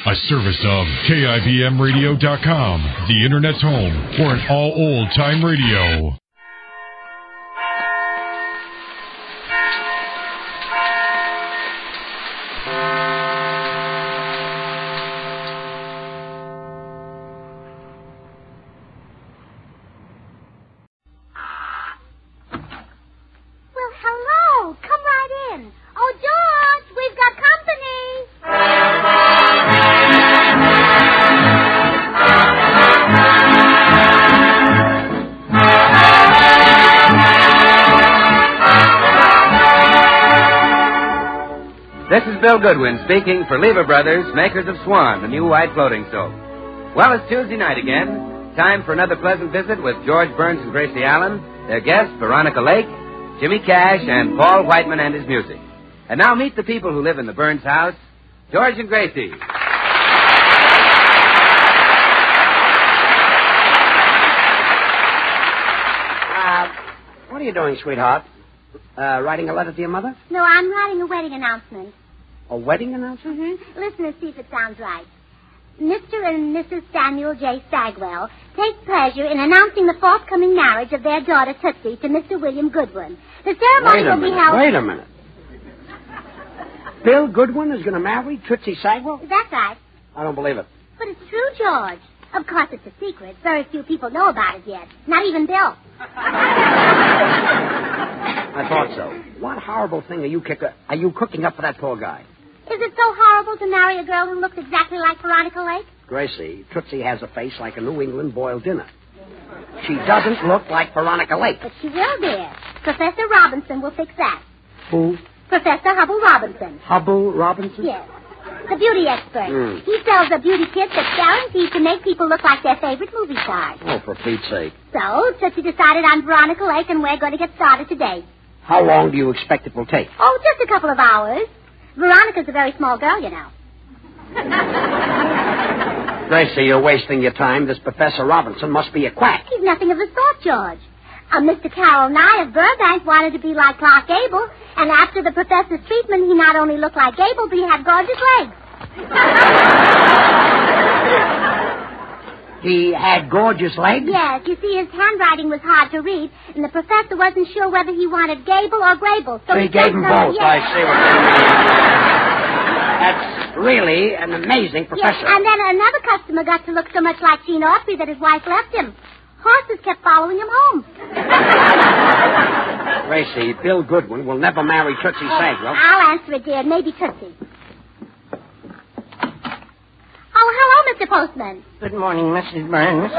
A service of KIBMradio.com, the Internet's home for an all old-time radio. This is Bill Goodwin speaking for Lever Brothers, makers of Swan, the new white floating soap. Well, it's Tuesday night again. Time for another pleasant visit with George Burns and Gracie Allen, their guests, Veronica Lake, Jimmy Cash, and Paul Whiteman and his music. And now meet the people who live in the Burns house, George and Gracie. What are you doing, sweetheart? Writing a letter to your mother? No, I'm writing a wedding announcement. A wedding announcement? Mm-hmm. Listen and see if it sounds right. Mr. and Mrs. Samuel J. Stagwell take pleasure in announcing the forthcoming marriage of their daughter Tootsie to Mr. William Goodwin. The ceremony will be held... Wait a minute. Bill Goodwin is going to marry Tootsie Sagwell? That's right. I don't believe it. But it's true, George. Of course, it's a secret. Very few people know about it yet. Not even Bill. I thought so. What horrible thing are you cooking up for that poor guy? Is it so horrible to marry a girl who looks exactly like Veronica Lake? Gracie, Tootsie has a face like a New England boiled dinner. She doesn't look like Veronica Lake. But she will, dear. Professor Robinson will fix that. Who? Professor Hubble Robinson. Hubble Robinson? Yes. The beauty expert. He sells a beauty kit that's guaranteed to make people look like their favorite movie stars. Oh, for Pete's sake. So, Tootsie decided on Veronica Lake, and we're going to get started today. How long do you expect it will take? Oh, just a couple of hours. Veronica's a very small girl, you know. Gracie, you're wasting your time. This Professor Robinson must be a quack. He's nothing of the sort, George. Mr. Carroll Nye of Burbank wanted to be like Clark Gable, and after the professor's treatment, he not only looked like Gable, but he had gorgeous legs. He had gorgeous legs? Yes, you see, his handwriting was hard to read, and the professor wasn't sure whether he wanted Gable or Grable. So he gave him both. Yes. I see what you mean. That's really an amazing professor. Yes, and then another customer got to look so much like Gene Autry that his wife left him. Horses kept following him home. Gracie, Bill Goodwin will never marry Tootsie Sagwell. I'll answer it, dear. Maybe Tootsie. Oh, hello, Mr. Postman. Good morning, Mrs. Burns.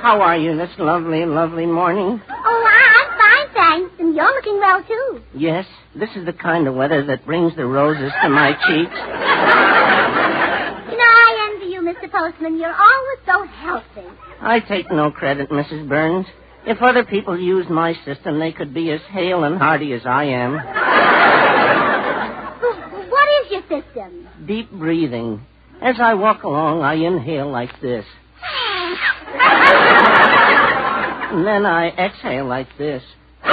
How are you this lovely, lovely morning? Oh, I'm fine, thanks. And you're looking well, too. Yes, this is the kind of weather that brings the roses to my cheeks. You know, I envy you, Mr. Postman. You're always so healthy. I take no credit, Mrs. Burns. If other people used my system, they could be as hale and hearty as I am. What is your system? Deep breathing. As I walk along, I inhale like this. And then I exhale like this. Oh,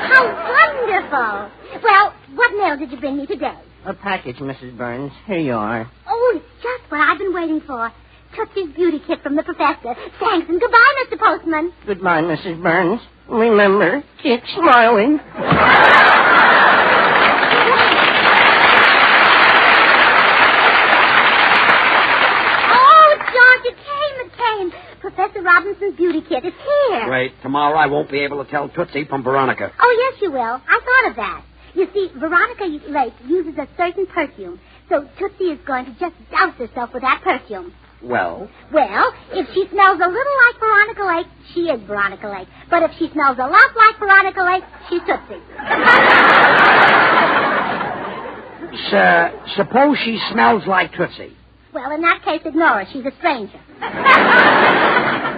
how wonderful. Well, what mail did you bring me today? A package, Mrs. Burns. Here you are. Oh, it's just what I've been waiting for. Tootsie's beauty kit from the professor. Thanks and goodbye, Mr. Postman. Goodbye, Mrs. Burns. Remember, keep smiling. Oh, George, it came. Professor Robinson's beauty kit is here. Wait, tomorrow I won't be able to tell Tootsie from Veronica. Oh, yes, you will. I thought of that. You see, Veronica Lake uses a certain perfume, so Tootsie is going to just douse herself with that perfume. Well? Well, if she smells a little like Veronica Lake, she is Veronica Lake. But if she smells a lot like Veronica Lake, she's Tootsie. Suppose she smells like Tootsie. Well, in that case, ignore her. She's a stranger.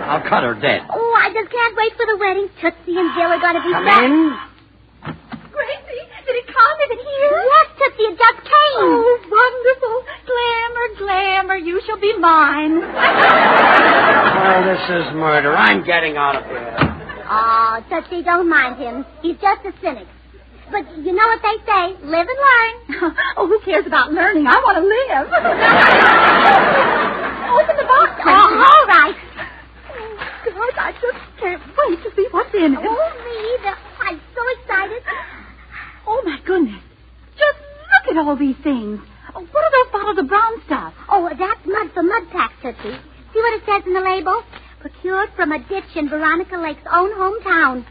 I'll cut her dead. Oh, I just can't wait for the wedding. Tootsie and Bill are going to be Come back. in. Gracie, did it come? Is it here? Yes, Tootsie, it just came. Oh, wonderful. Glamour, you shall be mine. Oh, this is murder. I'm getting out of here. Oh, Tootsie, don't mind him. He's just a cynic. But, you know, know what they say. Live and learn. Oh, who cares about learning? I want to live. Open the box. All right. Oh, God, I just can't wait to see what's in it. Oh, me either. I'm so excited. Oh, my goodness. Just look at all these things. Oh, what are those bottles of brown stuff? Oh, that's mud for mud packs, Tootsie. See what it says in the label? Procured from a ditch in Veronica Lake's own hometown.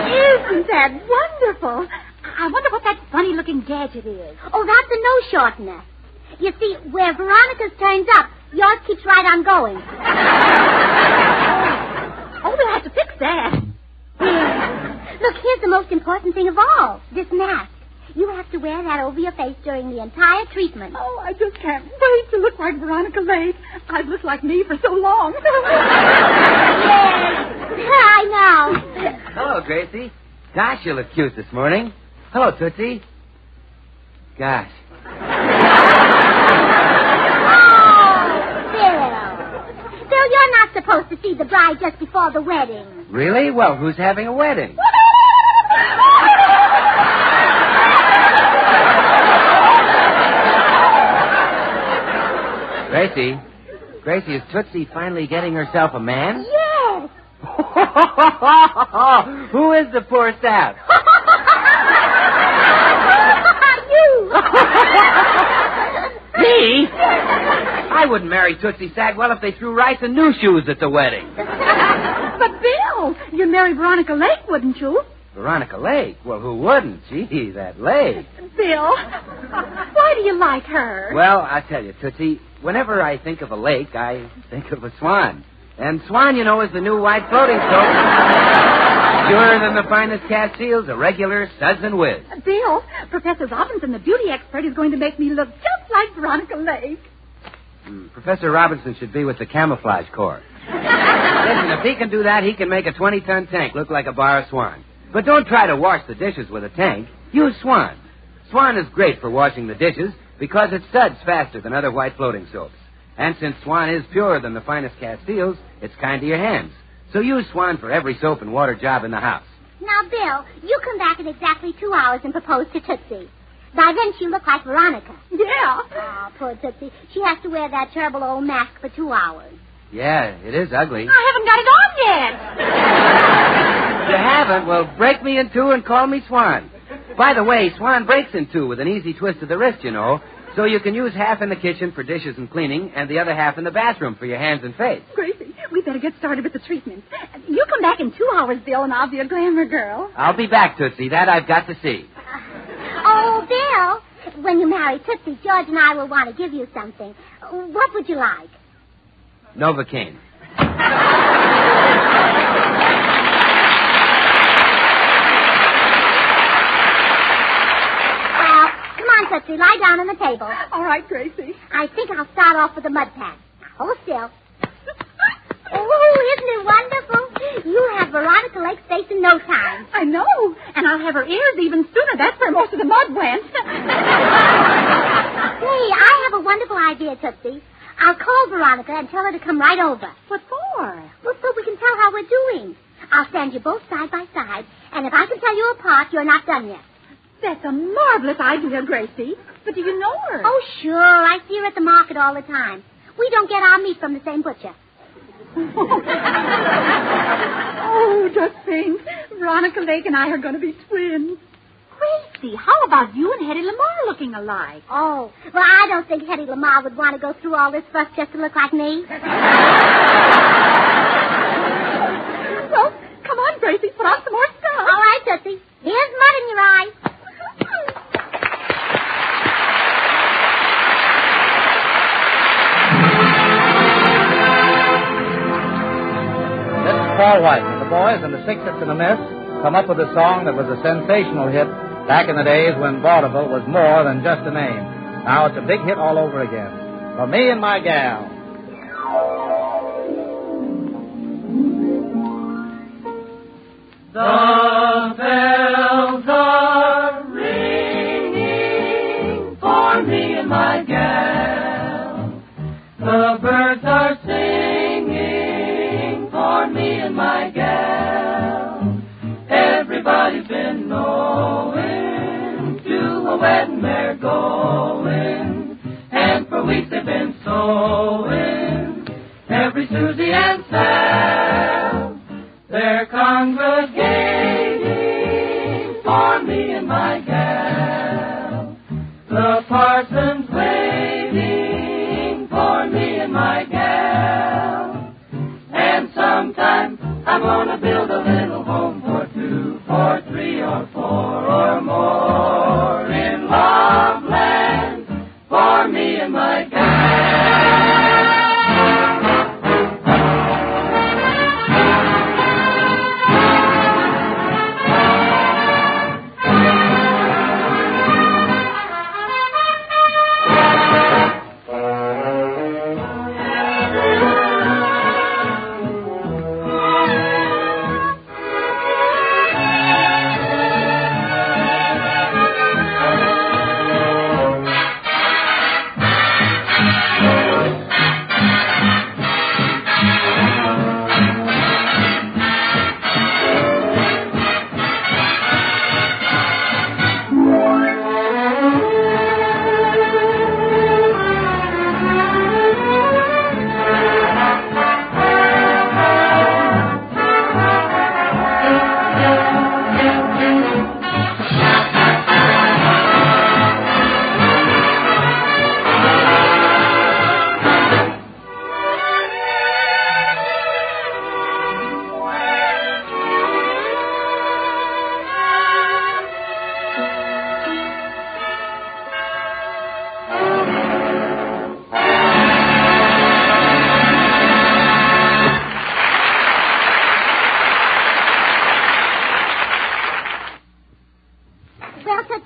Isn't that wonderful? I wonder what that funny-looking gadget is. Oh, that's a nose shortener. You see, where Veronica's turns up, yours keeps right on going. Oh, we'll have to fix that. Look, here's the most important thing of all, this mask. You have to wear that over your face during the entire treatment. Oh, I just can't wait to look like Veronica Lake. I've looked like me for so long. Yes, I know. Hello, Gracie. Gosh, you look cute this morning. Hello, Tootsie. Gosh. Bill, you're not supposed to see the bride just before the wedding. Really? Well, who's having a wedding? Gracie, is Tootsie finally getting herself a man? Yes. Who is the poor sap? You. Me? I wouldn't marry Tootsie Sagwell if they threw rice and new shoes at the wedding. But, Bill, you'd marry Veronica Lake, wouldn't you? Veronica Lake? Well, who wouldn't? Gee, that Lake. Bill, why do you like her? Well, I tell you, Tootsie, whenever I think of a lake, I think of a swan. And swan, you know, is the new white floating soap. Purer than the finest cast seals, a regular suds and whiz. Bill, Professor Robinson, the beauty expert, is going to make me look just like Veronica Lake. Professor Robinson should be with the camouflage corps. Listen, if he can do that, he can make a 20-ton tank look like a bar of swan. But don't try to wash the dishes with a tank. Use Swan. Swan is great for washing the dishes because it suds faster than other white floating soaps. And since Swan is purer than the finest cast seals, it's kind to your hands. So use Swan for every soap and water job in the house. Now, Bill, you come back in exactly 2 hours and propose to Tootsie. By then, she'll look like Veronica. Yeah. Oh, poor Tootsie. She has to wear that terrible old mask for 2 hours. Yeah, it is ugly. I haven't got it on yet. You haven't? Well, break me in two and call me Swan. By the way, Swan breaks in two with an easy twist of the wrist, you know. So you can use half in the kitchen for dishes and cleaning and the other half in the bathroom for your hands and face. Gracie, we better get started with the treatment. You come back in 2 hours, Bill, and I'll be a glamour girl. I'll be back, Tootsie. That I've got to see. Oh, Bill, when you marry Tootsie, George and I will want to give you something. What would you like? Novocaine. Well, come on, Tootsie, lie down on the table. All right, Gracie. I think I'll start off with the mud pack. Now, hold still. Oh, isn't it wonderful? You have Veronica Lake's face in no time. I know, and I'll have her ears even sooner. That's where most of the mud went. Hey, I have a wonderful idea, Tootsie. I'll call Veronica and tell her to come right over. What for? Well, so we can tell how we're doing. I'll stand you both side by side, and if I can tell you apart, you're not done yet. That's a marvelous idea, Gracie. But do you know her? Oh, sure. I see her at the market all the time. We don't get our meat from the same butcher. Oh, just think. Veronica Lake and I are going to be twins. Gracie, how about you and Hetty Lamar looking alike? Oh, well, I don't think Hetty Lamar would want to go through all this fuss just to look like me. Well, come on, Gracie, put on some more stuff. All right, Tootsie. Here's mud in your eyes. This is Paul White. The boys and the Sixths and the Miss come up with a song that was a sensational hit back in the days when vaudeville was more than just a name. Now it's a big hit all over again. For Me and My Gal. The bells are ringing for me and my gal. The birds are singing for me and my gal. Everybody's been known Susie and Sam. They're congregating for me and my gal. The parson's waiting for me and my gal. And sometime I'm gonna build a little home for 2, for 3, or 4, or more in Loveland for me and my gal.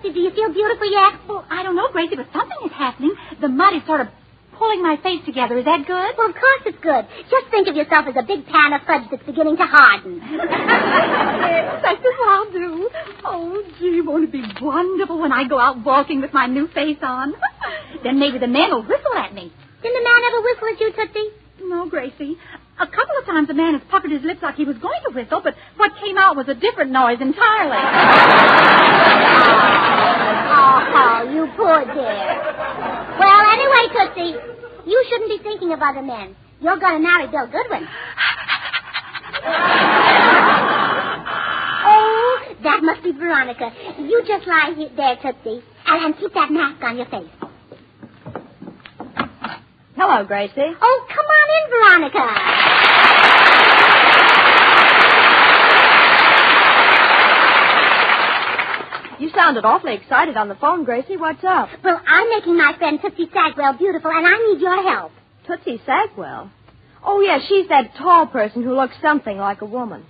Do you feel beautiful yet? Well, I don't know, Gracie, but something is happening. The mud is sort of pulling my face together. Is that good? Well, of course it's good. Just think of yourself as a big pan of fudge that's beginning to harden. Yes, that's what I'll do. Oh, gee, won't it be wonderful when I go out walking with my new face on? Then maybe the man will whistle at me. Didn't the man ever whistle at you, Tootsie? No, Gracie. A couple of times the man has puckered his lips like he was going to whistle, but what came out was a different noise entirely. Oh, you poor dear. Well, anyway, Tootsie, you shouldn't be thinking of other men. You're going to marry Bill Goodwin. Oh, that must be Veronica. You just lie there, Tootsie, and keep that mask on your face. Hello, Gracie. Oh, come on in, Veronica. You sounded awfully excited on the phone, Gracie. What's up? Well, I'm making my friend Tootsie Sagwell beautiful, and I need your help. Tootsie Sagwell? Oh, yeah, she's that tall person who looks something like a woman.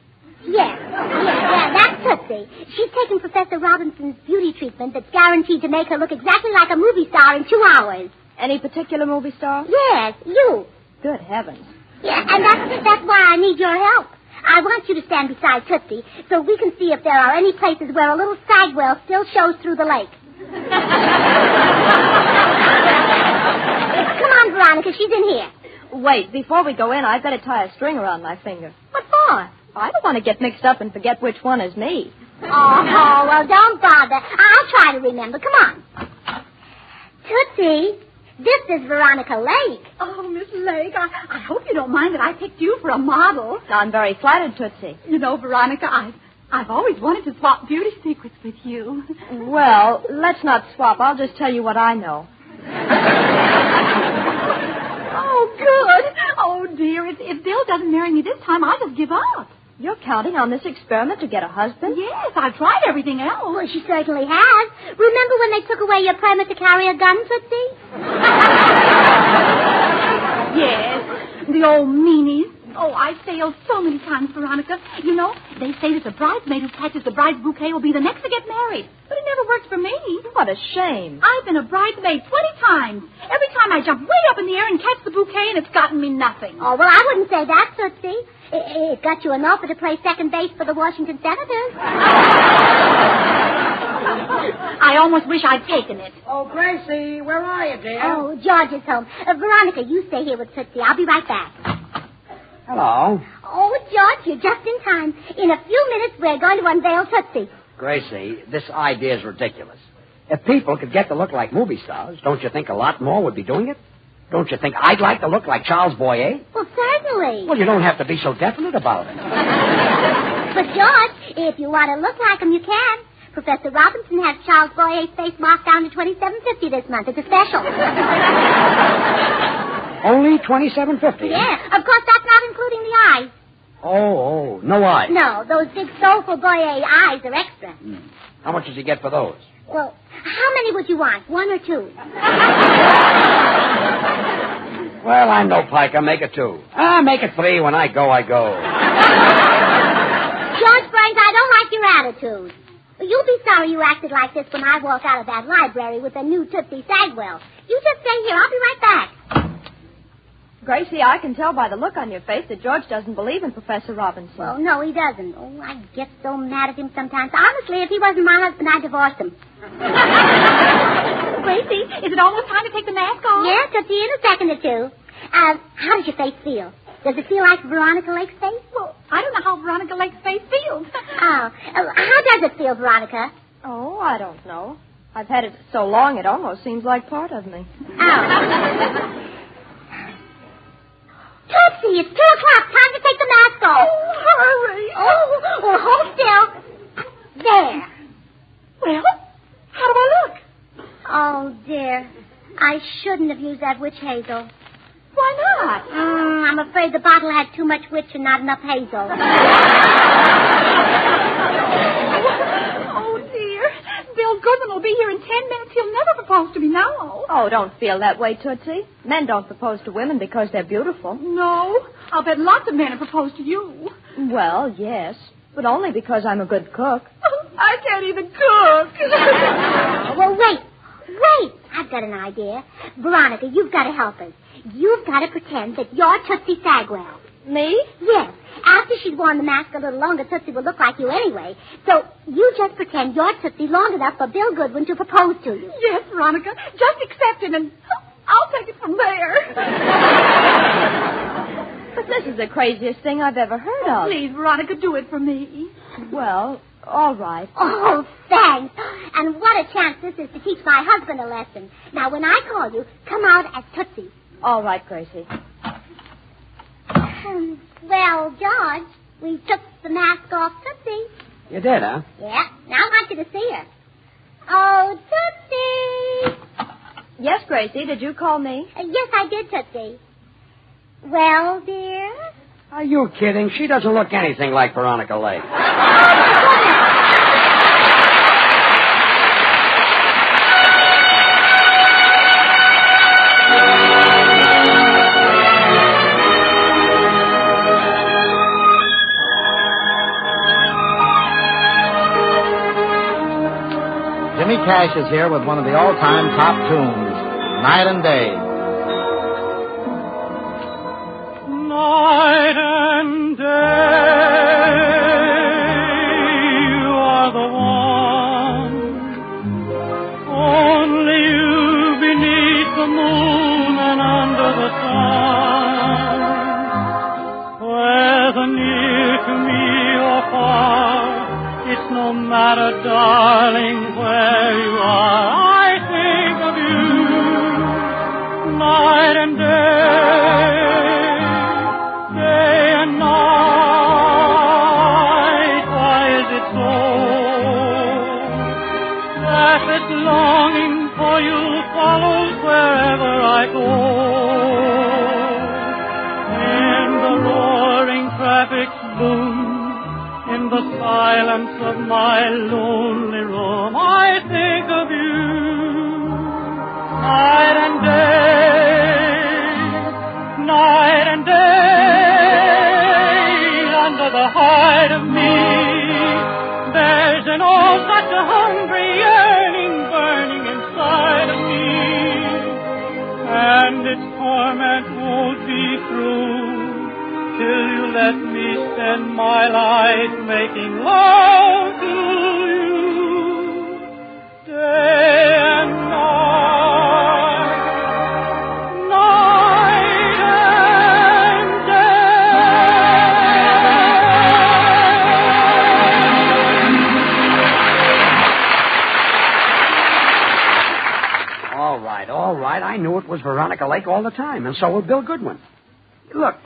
Yes, that's Tootsie. She's taking Professor Robinson's beauty treatment that's guaranteed to make her look exactly like a movie star in 2 hours. Any particular movie star? Yes, you. Good heavens. Yeah, and that's why I need your help. I want you to stand beside Tootsie so we can see if there are any places where a little Sagwell still shows through the lake. Come on, Veronica, she's in here. Wait, before we go in, I'd better tie a string around my finger. What for? I don't want to get mixed up and forget which one is me. Oh, well, don't bother. I'll try to remember. Come on. Tootsie, this is Veronica Lake. Oh, Miss Lake, I hope you don't mind that I picked you for a model. I'm very flattered, Tootsie. You know, Veronica, I've always wanted to swap beauty secrets with you. Well, let's not swap. I'll just tell you what I know. Oh, good. Oh, dear, if Bill doesn't marry me this time, I'll just give up. You're counting on this experiment to get a husband? Yes, I've tried everything else. Well, she certainly has. Remember when they took away your permit to carry a gun, Tootsie? Yes, the old meanies. Oh, I failed so many times, Veronica. You know, they say that the bridesmaid who catches the bride's bouquet will be the next to get married. But it never worked for me. What a shame. I've been a bridesmaid 20 times. Every time I jump way up in the air and catch the bouquet, and it's gotten me nothing. Oh, well, I wouldn't say that, Tootsie. It got you an offer to play second base for the Washington Senators. I almost wish I'd taken it. Oh, Gracie, where are you, dear? Oh, George is home. Veronica, you stay here with Tootsie. I'll be right back. Hello. Oh, George, you're just in time. In a few minutes, we're going to unveil Tootsie. Gracie, this idea is ridiculous. If people could get to look like movie stars, don't you think a lot more would be doing it? Don't you think I'd like to look like Charles Boyer? Well, certainly. Well, you don't have to be so definite about it. But, George, if you want to look like him, you can. Professor Robinson has Charles Boyer's face marked down to $27.50 this month. It's a special. Only $27.50? Yeah. Of course, that's not including the eyes. Oh, no eyes. No, those big soulful Boyer eyes are extra. How much does he get for those? Well, how many would you want? 1 or 2? Well, I'm no piker. Make it 2. Make it 3. When I go, I go. George Burns, I don't like your attitude. You'll be sorry you acted like this when I walk out of that library with a new Tootsie Sagwell. You just stay here. I'll be right back. Gracie, I can tell by the look on your face that George doesn't believe in Professor Robinson. Well, no, he doesn't. Oh, I get so mad at him sometimes. Honestly, if he wasn't my husband, I'd divorce him. Gracie, is it almost time to take the mask off? Yeah, Tootsie, in a second or 2. How does your face feel? Does it feel like Veronica Lake's face? Well, I don't know how Veronica Lake's face feels. How does it feel, Veronica? Oh, I don't know. I've had it so long it almost seems like part of me. Oh. Tootsie, it's 2 o'clock. Time to take the mask off. Oh, hurry. Oh, well, hold still. There. Well, how do I look? Oh, dear. I shouldn't have used that witch hazel. Why not? I'm afraid the bottle had too much witch and not enough hazel. Oh, dear. Bill Goodman will be here in 10 minutes. He'll never propose to me now. Oh, don't feel that way, Tootsie. Men don't propose to women because they're beautiful. No. I'll bet lots of men have proposed to you. Well, yes, but only because I'm a good cook. I can't even cook. Well, wait. I've got an idea. Veronica, you've got to help us. You've got to pretend that you're Tootsie Sagwell. Me? Yes. After she'd worn the mask a little longer, Tootsie will look like you anyway. So you just pretend you're Tootsie long enough for Bill Goodwin to propose to you. Yes, Veronica. Just accept him and I'll take it from there. But this is the craziest thing I've ever heard of. Please, Veronica, do it for me. Well, all right. Oh, thanks. And what a chance this is to teach my husband a lesson. Now, when I call you, come out as Tootsie. All right, Gracie. Well, George, we took the mask off Tootsie. You did, huh? Yeah. Now I want you to see her. Oh, Tootsie. Yes, Gracie, did you call me? Yes, I did, Tootsie. Well, dear? Are you kidding? She doesn't look anything like Veronica Lake. Jimmy Cash is here with one of the all-time top tunes, Night and Day. Night and day, you are the one. Only you beneath the moon and under the sun. Whether near to me or far, it's no matter, darling, where you are. I think of you night and day, day and night. Why is it so that this longing for you follows wherever I go? In the roaring traffic's boom, in the silence of my lonely room, I think of you night and day, under the heart of me. There's an oh such a hungry yearning burning inside of me, and its torment won't be through till you let me spend my life making love to you, day and night, night and All all right. I knew it was Veronica Lake all the time, and so will Bill Goodwin. Look,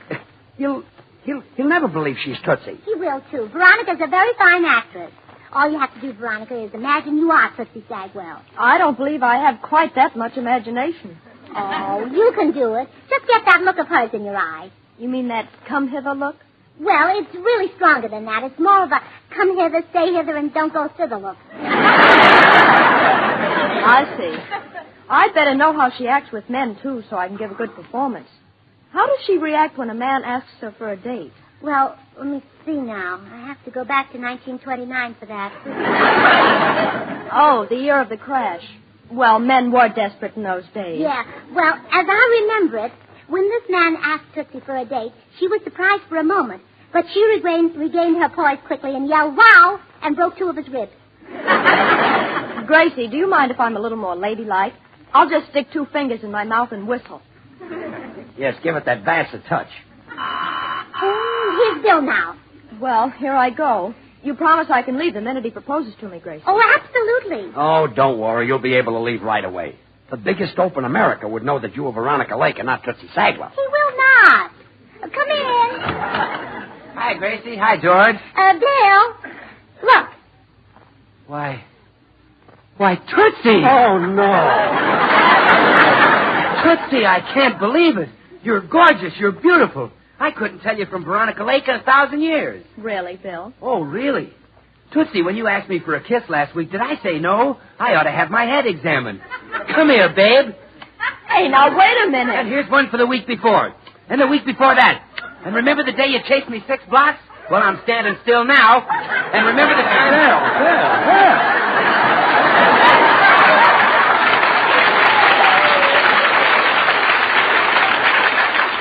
he'll never believe she's Tootsie. He will, too. Veronica's a very fine actress. All you have to do, Veronica, is imagine you are Tootsie Sagwell. I don't believe I have quite that much imagination. Oh, you can do it. Just get that look of hers in your eye. You mean that come hither look? Well, it's really stronger than that. It's more of a come hither, stay hither, and don't go thither look. I see. I'd better know how she acts with men, too, so I can give a good performance. How does she react when a man asks her for a date? Well, let me see now. I have to go back to 1929 for that. Oh, the year of the crash. Well, men were desperate in those days. Yeah. Well, as I remember it, when this man asked Tootsie for a date, she was surprised for a moment, but she regained her poise quickly and yelled, "Wow!" and broke 2 of his ribs. Gracie, do you mind if I'm a little more ladylike? I'll just stick 2 fingers in my mouth and whistle. Yes, give it that bass a touch. Here's Bill now. Well, here I go. You promise I can leave the minute he proposes to me, Gracie? Oh, absolutely. Oh, don't worry. You'll be able to leave right away. The biggest dope in America would know that you are Veronica Lake and not Tootsie Sagwell. He will not. Come in. Hi, Gracie. Hi, George. Bill, look. Why, Tootsie! Oh, no. Tootsie, I can't believe it. You're gorgeous. You're beautiful. I couldn't tell you from Veronica Lake in 1,000 years. Really, Bill? Oh, really? Tootsie, when you asked me for a kiss last week, did I say no? I ought to have my head examined. Come here, babe. Hey, now, wait a minute. And here's one for the week before. And the week before that. And remember the day you chased me 6 blocks? Well, I'm standing still now. And remember the time...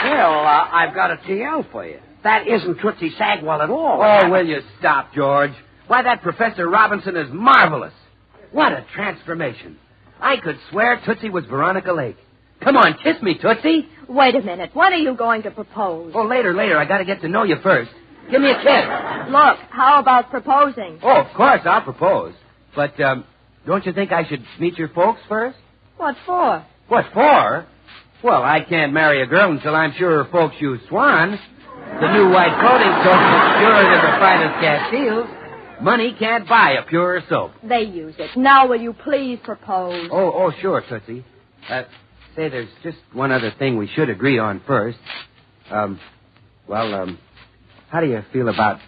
Well, I've got a TL for you. That isn't Tootsie Sagwell at all. Oh, will you stop, George? Why, that Professor Robinson is marvelous. What a transformation. I could swear Tootsie was Veronica Lake. Come on, kiss me, Tootsie. Wait a minute. When are you going to propose? Oh, later. I got to get to know you first. Give me a kiss. Look, how about proposing? Oh, of course, I'll propose. But, don't you think I should meet your folks first? What for? What for? Well, I can't marry a girl until I'm sure her folks use Swan. The new white clothing soap is purer than the finest Castiles. Money can't buy a purer soap. They use it. Now will you please propose? Oh, sure, Tootsie. Say, there's just one other thing we should agree on first. How do you feel about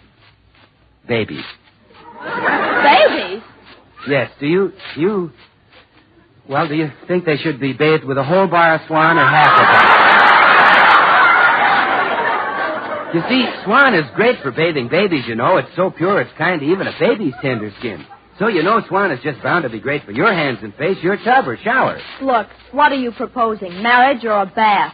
babies? Babies? Yes, do you think they should be bathed with a whole bar of Swan or half of it? You see, Swan is great for bathing babies, you know. It's so pure, it's kind of even a baby's tender skin. So you know Swan is just bound to be great for your hands and face, your tub or shower. Look, what are you proposing, marriage or a bath?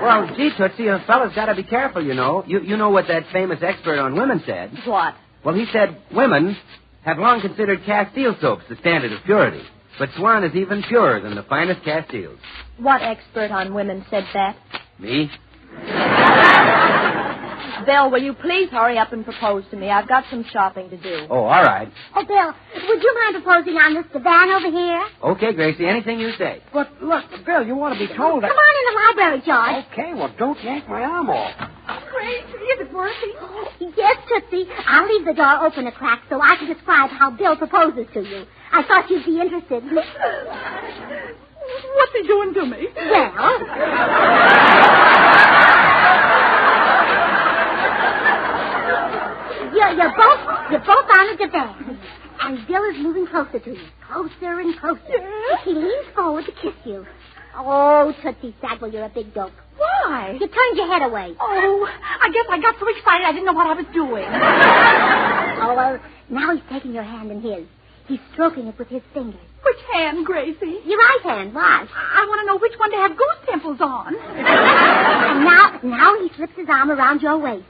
Well, gee, Tootsie, a fella's got to be careful, you know. You know what that famous expert on women said. What? Well, he said women have long considered Castile soaps the standard of purity. But Swan is even purer than the finest Castiles. What expert on women said that? Me? Bill, will you please hurry up and propose to me? I've got some shopping to do. Oh, all right. Oh, Bill, would you mind proposing on this divan over here? Okay, Gracie, anything you say. But, look, Bill, you want to be told that... Come on in the library, George. Okay, well, don't yank my arm off. Great. Is it working? Yes, Tootsie. I'll leave the door open a crack so I can describe how Bill proposes to you. I thought you'd be interested. What's he doing to me? Well... You're both on the divan. And Bill is moving closer to you. Closer and closer. Yes? He leans forward to kiss you. Oh, Tootsie Sagwell, you're a big dope. Why? You turned your head away. Oh, I guess I got so excited I didn't know what I was doing. Oh, well, now he's taking your hand in his. He's stroking it with his fingers. Which hand, Gracie? Your right hand, why? I want to know which one to have goose temples on. And now he slips his arm around your waist.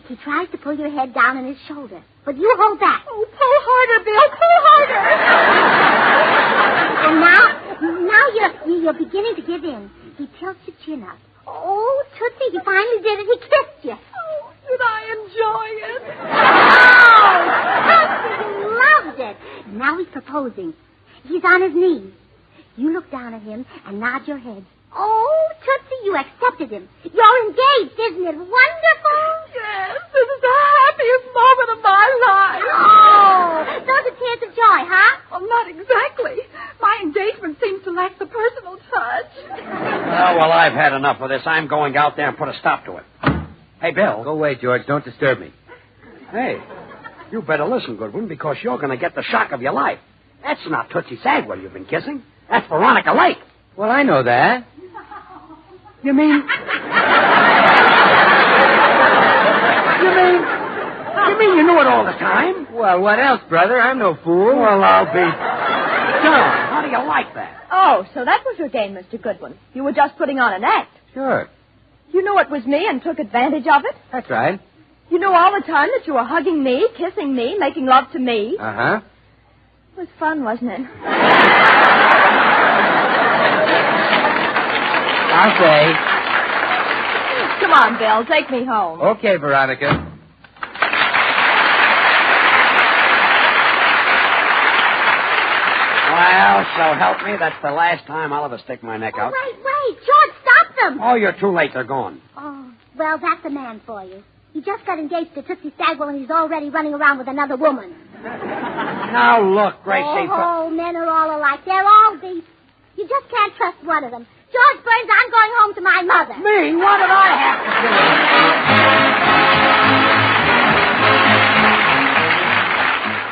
He tries to pull your head down on his shoulder, but you hold back. Oh, pull harder, Bill, pull harder. And now you're beginning to give in. He tilts your chin up. Oh, Tootsie, he finally did it. He kissed you. Oh, did I enjoy it? Oh, Tootsie, he loved it. Now he's proposing. He's on his knees. You look down at him and nod your head. Oh, Tootsie, you accepted him. You're engaged, isn't it wonderful? Yes, this is the happiest moment of my life. Oh, those are tears of joy, huh? Well, not exactly. My engagement seems to lack the personal touch. Oh, well, I've had enough of this. I'm going out there and put a stop to it. Hey, Bill. Go away, George. Don't disturb me. Hey, you better listen, Goodwin, because you're going to get the shock of your life. That's not Tootsie Sagwell you've been kissing. That's Veronica Lake. Well, I know that. You mean... You mean you knew it all the time? Well, what else, brother? I'm no fool. Well, I'll be... John, how do you like that? Oh, so that was your game, Mr. Goodwin. You were just putting on an act. Sure. You knew it was me and took advantage of it? That's right. You knew all the time that you were hugging me, kissing me, making love to me. Uh-huh. It was fun, wasn't it? I'll say. Come on, Bill. Take me home. Okay, Veronica. Well, so help me, that's the last time I'll ever stick my neck out. Wait. George, stop them. Oh, you're too late. They're gone. Oh, well, that's a man for you. He just got engaged to Tootsie Sagwell, and he's already running around with another woman. Now, look, Gracie. Oh, men are all alike. They're all beasts. You just can't trust one of them. George Burns, I'm going home to my mother. Me? What did I have to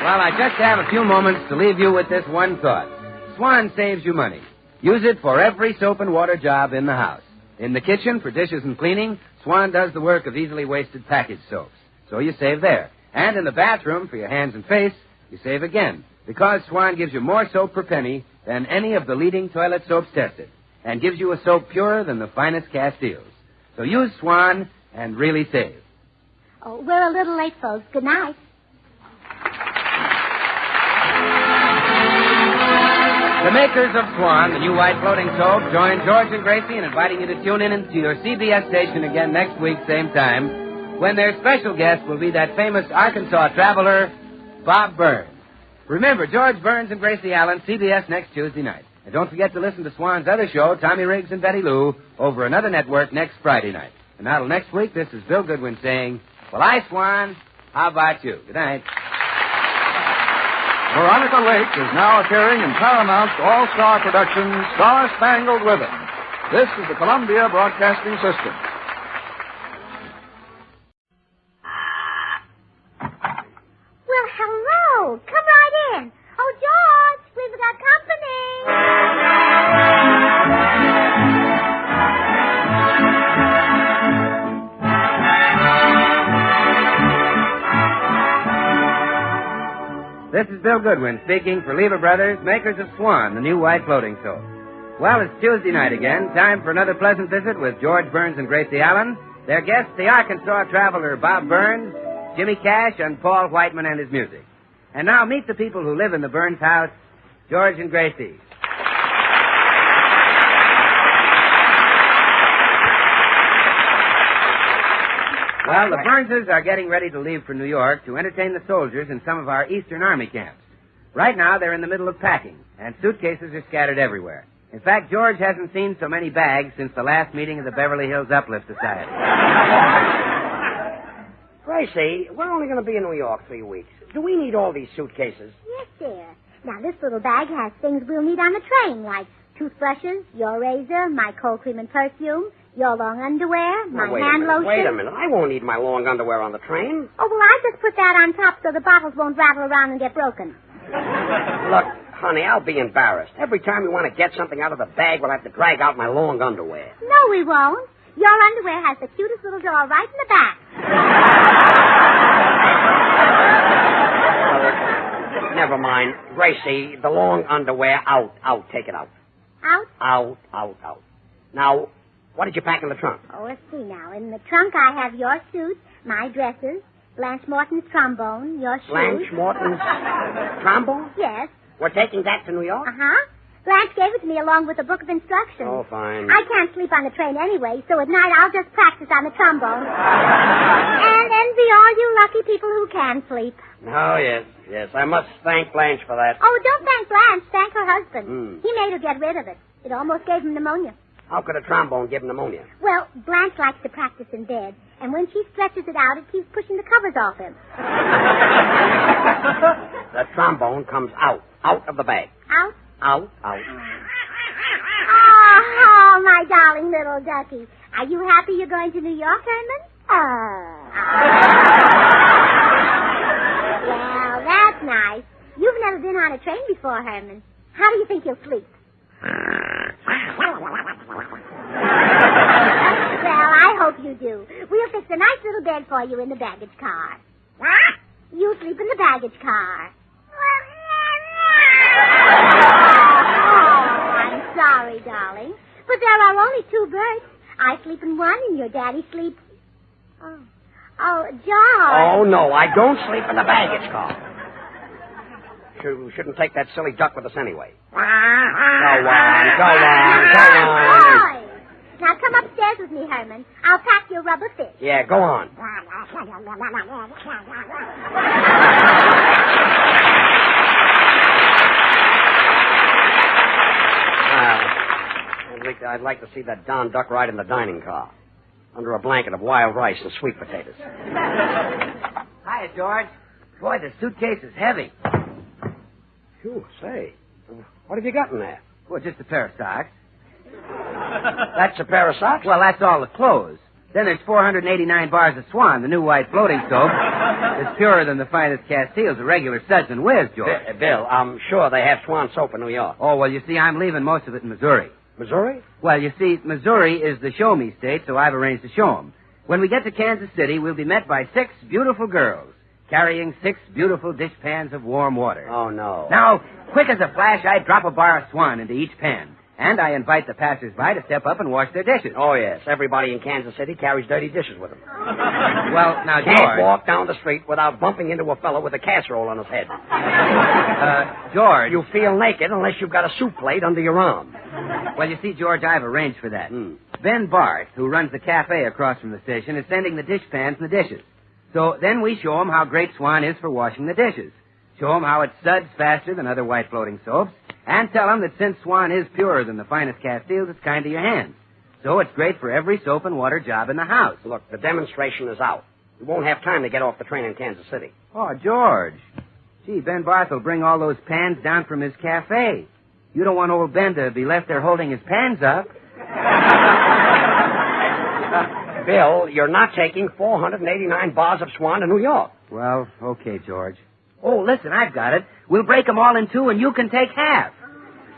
do? Well, I just have a few moments to leave you with this one thought. Swan saves you money. Use it for every soap and water job in the house. In the kitchen, for dishes and cleaning, Swan does the work of easily wasted package soaps. So you save there. And in the bathroom, for your hands and face, you save again. Because Swan gives you more soap per penny than any of the leading toilet soaps tested. And gives you a soap purer than the finest Castiles. So use Swan and really save. Oh, we're a little late, folks. Good night. The makers of Swan, the new white floating soap, join George and Gracie in inviting you to tune in to your CBS station again next week, same time, when their special guest will be that famous Arkansas traveler, Bob Burns. Remember, George Burns and Gracie Allen, CBS next Tuesday night. And don't forget to listen to Swan's other show, Tommy Riggs and Betty Lou, over another network next Friday night. And now till next week, this is Bill Goodwin saying, well, I, Swan, how about you? Good night. Veronica Lake is now appearing in Paramount's all-star production, Star-Spangled Ribbon. This is the Columbia Broadcasting System. Well, hello. Come right in. Oh, George, we've got company. This is Bill Goodwin speaking for Lever Brothers, makers of Swan, the new white floating soap. Well, it's Tuesday night again. Time for another pleasant visit with George Burns and Gracie Allen. Their guests, the Arkansas traveler Bob Burns, Jimmy Cash, and Paul Whiteman and his music. And now meet the people who live in the Burns house, George and Gracie. Well, the Burnses are getting ready to leave for New York to entertain the soldiers in some of our Eastern Army camps. Right now, they're in the middle of packing, and suitcases are scattered everywhere. In fact, George hasn't seen so many bags since the last meeting of the Beverly Hills Uplift Society. Gracie, we're only going to be in New York 3 weeks. Do we need all these suitcases? Yes, dear. Now, this little bag has things we'll need on the train, like toothbrushes, your razor, my cold cream and perfume, your long underwear, my hand lotion. Wait a minute. I won't need my long underwear on the train. Oh, well, I just put that on top so the bottles won't rattle around and get broken. Look, honey, I'll be embarrassed. Every time we want to get something out of the bag, we'll have to drag out my long underwear. No, we won't. Your underwear has the cutest little door right in the back. Never mind. Gracie, the long underwear, out. Take it out. Out? Out. Now, what did you pack in the trunk? Oh, let's see now. In the trunk, I have your suit, my dresses, Blanche Morton's trombone, your shoes. Blanche Morton's trombone? Yes. We're taking that to New York? Uh-huh. Blanche gave it to me along with a book of instructions. Oh, fine. I can't sleep on the train anyway, so at night I'll just practice on the trombone. And envy all you lucky people who can sleep. Oh, yes. I must thank Blanche for that. Oh, don't thank Blanche. Thank her husband. He made her get rid of it. It almost gave him pneumonia. How could a trombone give him pneumonia? Well, Blanche likes to practice in bed, and when she stretches it out, it keeps pushing the covers off him. The trombone comes out of the bag. Out? Out. Oh, my darling little ducky. Are you happy you're going to New York, Herman? Well, that's nice. You've never been on a train before, Herman. How do you think you'll sleep? Well, I hope you do. We'll fix a nice little bed for you in the baggage car. What? You sleep in the baggage car. Oh, I'm sorry, darling. But there are only 2 berths. I sleep in one and your daddy sleeps... Oh, George. Oh, no, I don't sleep in the baggage car. You shouldn't take that silly duck with us anyway. Go on. Boy. Now come upstairs with me, Herman. I'll pack your rubber fish. Yeah, go on. I'd like to see that Don Duck ride in the dining car, under a blanket of wild rice and sweet potatoes. Hiya, George. Boy, the suitcase is heavy. Phew, say, what have you got in there? Well, just a pair of socks. That's a pair of socks? Well, that's all the clothes. Then there's 489 bars of Swan, the new white floating soap. It's purer than the finest Castiles, a regular suds and whiz, George. Bill, I'm sure they have Swan soap in New York. Oh, well, you see, I'm leaving most of it in Missouri. Missouri? Well, you see, Missouri is the show-me state, so I've arranged to show 'em. When we get to Kansas City, we'll be met by 6 beautiful girls, carrying 6 beautiful dishpans of warm water. Oh, no. Now, quick as a flash, I drop a bar of Swan into each pan. And I invite the passers-by to step up and wash their dishes. Oh, yes. Everybody in Kansas City carries dirty dishes with them. Well, now, George... Can't walk down the street without bumping into a fellow with a casserole on his head. George... You feel naked unless you've got a soup plate under your arm. Well, you see, George, I've arranged for that. Ben Barth, who runs the cafe across from the station, is sending the dishpans and the dishes. So then we show him how great Swan is for washing the dishes. Show him how it suds faster than other white floating soaps. And tell him that since Swan is purer than the finest Castiles, it's kind to your hands. So it's great for every soap and water job in the house. Look, the demonstration is out. We won't have time to get off the train in Kansas City. Oh, George. Gee, Ben Barth will bring all those pans down from his cafe. You don't want old Ben to be left there holding his pans up. Bill, you're not taking 489 bars of Swan to New York. Well, okay, George. Oh, listen, I've got it. We'll break them all in 2 and you can take half.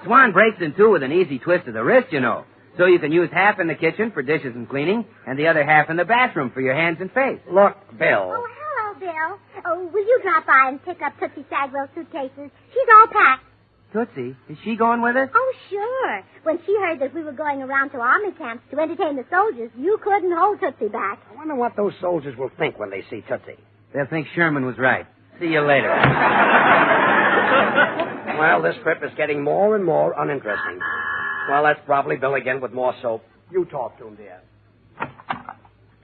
Swan breaks in 2 with an easy twist of the wrist, you know. So you can use half in the kitchen for dishes and cleaning and the other half in the bathroom for your hands and face. Look, Bill. Oh, hello, Bill. Oh, will you drop by and pick up Tootsie Sagwell's suitcases? She's all packed. Tootsie, is she going with us? Oh, sure. When she heard that we were going around to army camps to entertain the soldiers, you couldn't hold Tootsie back. I wonder what those soldiers will think when they see Tootsie. They'll think Sherman was right. See you later. Well, this trip is getting more and more uninteresting. Well, that's probably Bill again with more soap. You talk to him, dear.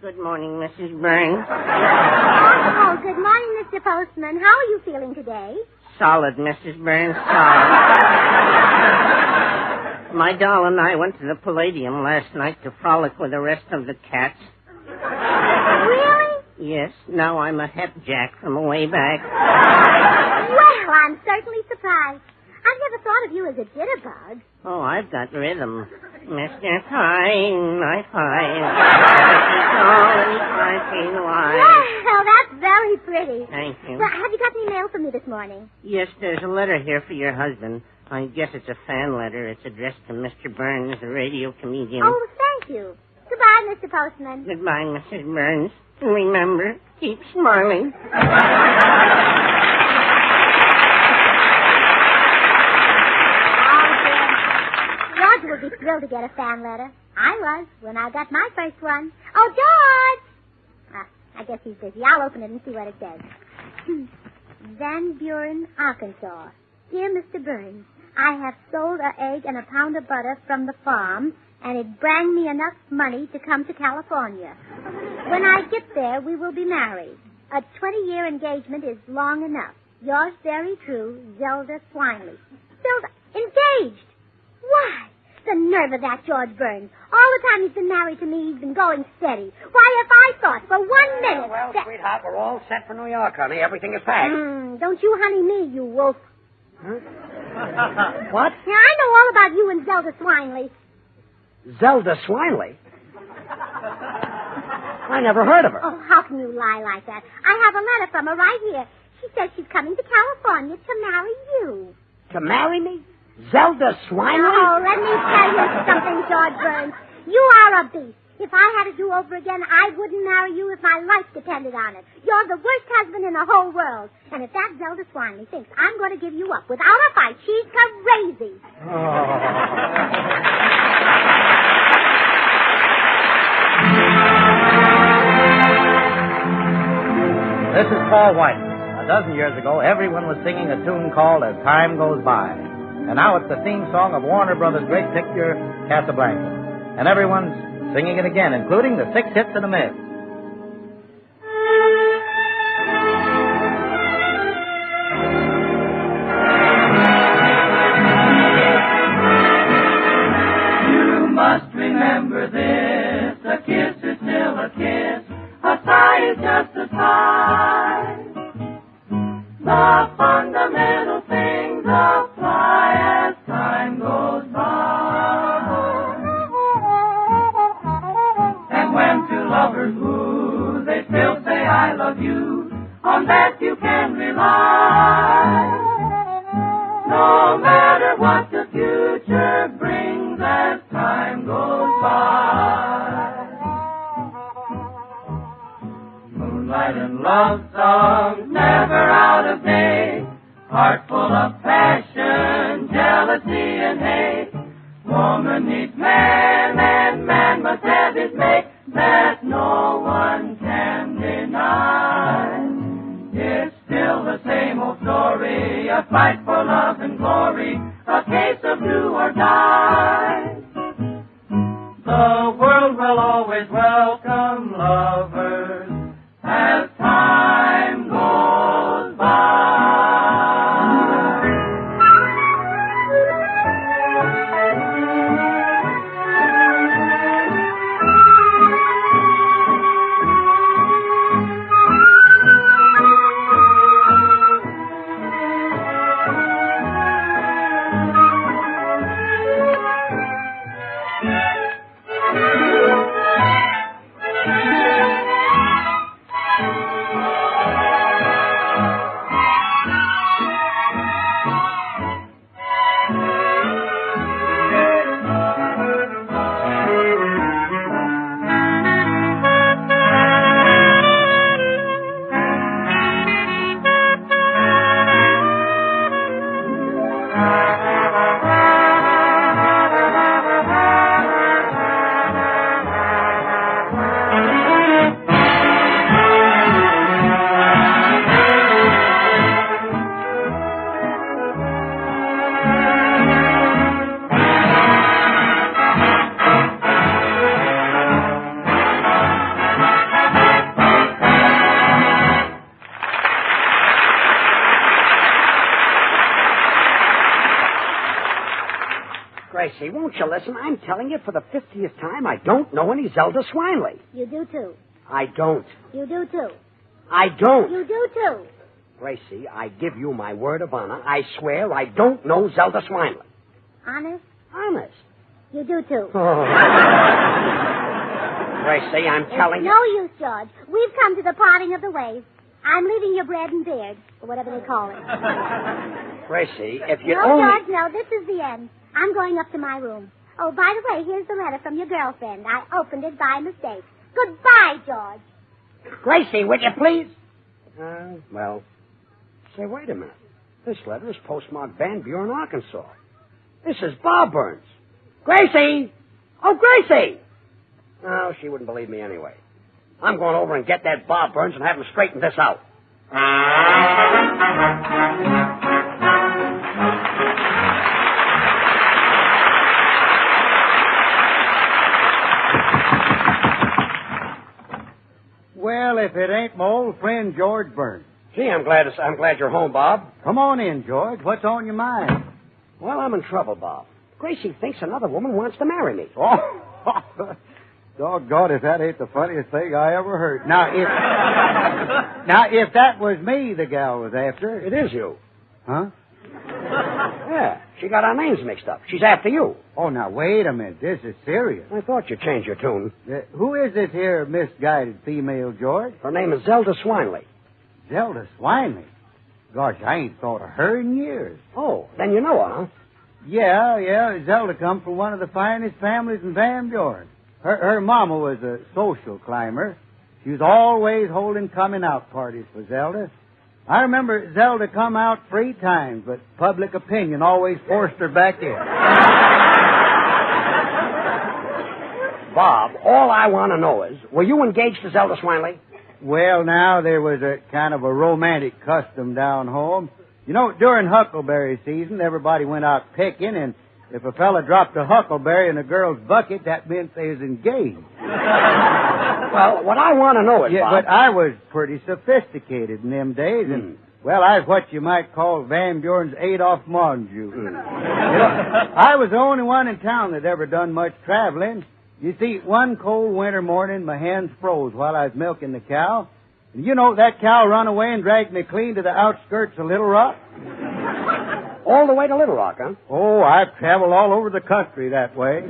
Good morning, Mrs. Burns. Oh, good morning, Mr. Postman. How are you feeling today? Solid, Mrs. Burns, solid. My doll and I went to the Palladium last night to frolic with the rest of the cats. Really? Yes, now I'm a hep jack from away back. Well, I'm certainly surprised. I've never thought of you as a jitterbug. Oh, I've got rhythm. Mr. Fine, I find. Well, that's very pretty. Thank you. Well, have you got any mail for me this morning? Yes, there's a letter here for your husband. I guess it's a fan letter. It's addressed to Mr. Burns, the radio comedian. Oh, thank you. Goodbye, Mr. Postman. Goodbye, Mrs. Burns. And remember, keep smiling. George will be thrilled to get a fan letter. I was when I got my first one. Oh, George! I guess he's busy. I'll open it and see what it says. Van Buren, Arkansas. Dear Mr. Burns, I have sold an egg and a pound of butter from the farm, and it bring me enough money to come to California. When I get there, we will be married. A 20-year engagement is long enough. Yours very true, Zelda Swinley. Zelda, engaged? Why? The nerve of that George Burns. All the time he's been married to me, he's been going steady. Why, if I thought for 1 minute... Well, sweetheart, we're all set for New York, honey. Everything is packed. Don't you honey me, you wolf. Huh? What? Now, I know all about you and Zelda Swinley. Zelda Swinley? I never heard of her. Oh, how can you lie like that? I have a letter from her right here. She says she's coming to California to marry you. To marry me? Zelda Swinley? Oh, let me tell you something, George Burns. You are a beast. If I had to do over again, I wouldn't marry you if my life depended on it. You're the worst husband in the whole world. And if that Zelda Swinley thinks I'm going to give you up without a fight, she's crazy. This is Paul White. A dozen years ago, everyone was singing a tune called As Time Goes By. And now it's the theme song of Warner Brothers' great picture, Casablanca. And everyone's singing it again, including the 6 hits and a miss. You must remember this, a kiss is still a kiss, a sigh is just a sigh. The fundamental things apply as time goes by. And when two lovers woo, they still say I love you. On that you can rely. No matter what the future brings as time goes by. Moonlight and love songs never out of date. Heart full of passion, jealousy and hate. Woman needs man and man must have his mate. That no one can deny. It's still the same old story, a fight for love and glory, a case of do or die. The world will always welcome lovers as time goes by. Gracie, won't you listen? I'm telling you for the 50th time, I don't know any Zelda Swinley. You do, too. I don't. You do, too. I don't. You do, too. Gracie, I give you my word of honor. I swear I don't know Zelda Swinley. Honest? Honest. You do, too. Oh. Gracie, I'm telling you. No use, George. We've come to the parting of the ways. I'm leaving your bread and beard, or whatever they call it. Gracie, if you No, only... George, no. This is the end. I'm going up to my room. Oh, by the way, here's the letter from your girlfriend. I opened it by mistake. Goodbye, George. Gracie, would you please? Well, say, wait a minute. This letter is postmarked Van Buren, Arkansas. This is Bob Burns. Gracie! Oh, Gracie! Oh, she wouldn't believe me anyway. I'm going over and get that Bob Burns and have him straighten this out. friend George Burns. Gee, I'm glad you're home, Bob. Come on in, George. What's on your mind? Well, I'm in trouble, Bob. Gracie thinks another woman wants to marry me. Oh, doggone if that ain't the funniest thing I ever heard. Now, if that was me the gal was after... It is you. Huh? Yeah, she got our names mixed up. She's after you. Oh, now, wait a minute. This is serious. I thought you'd change your tune. Who is this here misguided female, George? Her name is Zelda Swinley. Zelda Swinley? Gosh, I ain't thought of her in years. Oh, then you know her, huh? Yeah. Zelda come from one of the finest families in Van Buren. Her mama was a social climber. She was always holding coming-out parties for Zelda. I remember Zelda come out 3 times, but public opinion always forced her back in. Bob, all I want to know is, were you engaged to Zelda Swinley? Well, now, there was a kind of a romantic custom down home. You know, during huckleberry season, everybody went out picking, and if a fella dropped a huckleberry in a girl's bucket, that meant they was engaged. Well, what I want to know is, Bob... but I was pretty sophisticated in them days, and, well, I was what you might call Van Buren's Adolph Monju. You know, I was the only one in town that ever done much traveling. You see, one cold winter morning, my hands froze while I was milking the cow. And you know, that cow run away and dragged me clean to the outskirts of Little Rock. All the way to Little Rock, huh? Oh, I've traveled all over the country that way.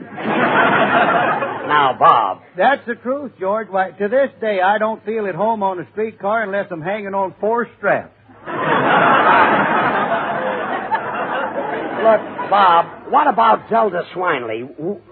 Now, Bob. That's the truth, George. Why, to this day, I don't feel at home on a streetcar unless I'm hanging on 4 straps. Look, Bob, what about Zelda Swinley?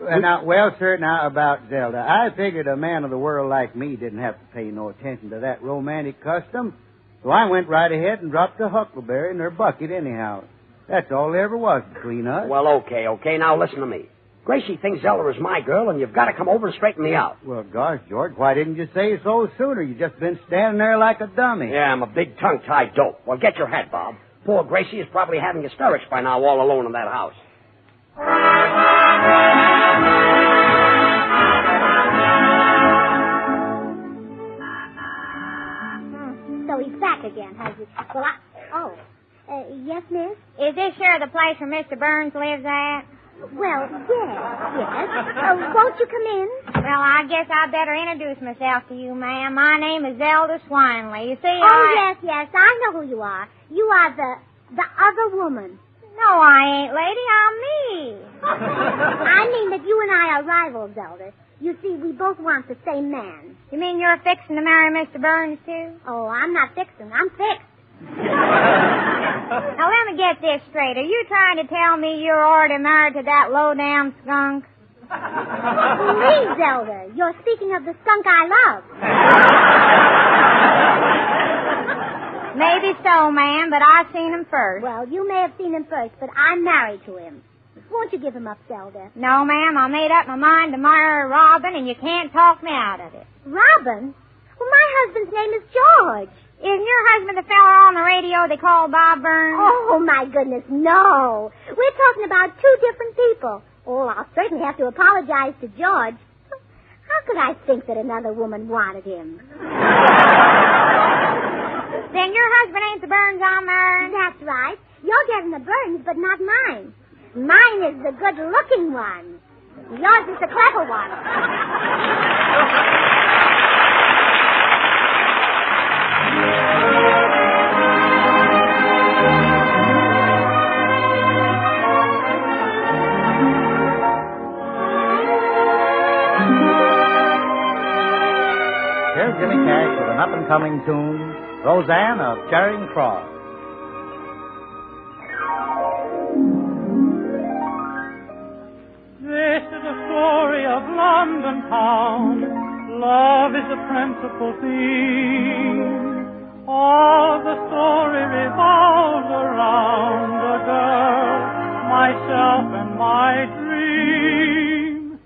About Zelda. I figured a man of the world like me didn't have to pay no attention to that romantic custom, so I went right ahead and dropped a huckleberry in her bucket anyhow. That's all there ever was between us. Well, okay. Now listen to me. Gracie thinks Zelda is my girl, and you've got to come over and straighten me out. Well, gosh, George, why didn't you say so sooner? You've just been standing there like a dummy. Yeah, I'm a big tongue-tied dope. Well, get your hat, Bob. Poor Gracie is probably having hysterics by now all alone in that house. So he's back again, has he? Well, yes, miss? Is this here the place where Mr. Burns lives at? Well, yes. Won't you come in? Well, I guess I better introduce myself to you, ma'am. My name is Zelda Swinley. You see, yes. I know who you are. You are the other woman. No, I ain't, lady. I'm me. I mean that you and I are rivals, Zelda. You see, we both want the same man. You mean you're fixing to marry Mr. Burns, too? Oh, I'm not fixing. I'm fixed. Now, let me get this straight. Are you trying to tell me you're already married to that low-down skunk? Please, Zelda. You're speaking of the skunk I love. Maybe so, ma'am, but I've seen him first. Well, you may have seen him first, but I'm married to him. Won't you give him up, Zelda? No, ma'am. I made up my mind to marry Robin, and you can't talk me out of it. Robin? Well, my husband's name is George. Isn't your husband the fella on the radio they call Bob Burns? Oh, my goodness, no. We're talking about 2 different people. Oh, I'll certainly have to apologize to George. How could I think that another woman wanted him? Then your husband ain't the Burns I'm marrying? That's right. You're getting the Burns, but not mine. Mine is the good-looking one. Yours is the clever one. Here's Jimmy Cash with an up-and-coming tune, Roseanne of Charing Cross. This is a story of London town. Love is the principal theme. All the story revolves around a girl, myself and my dream.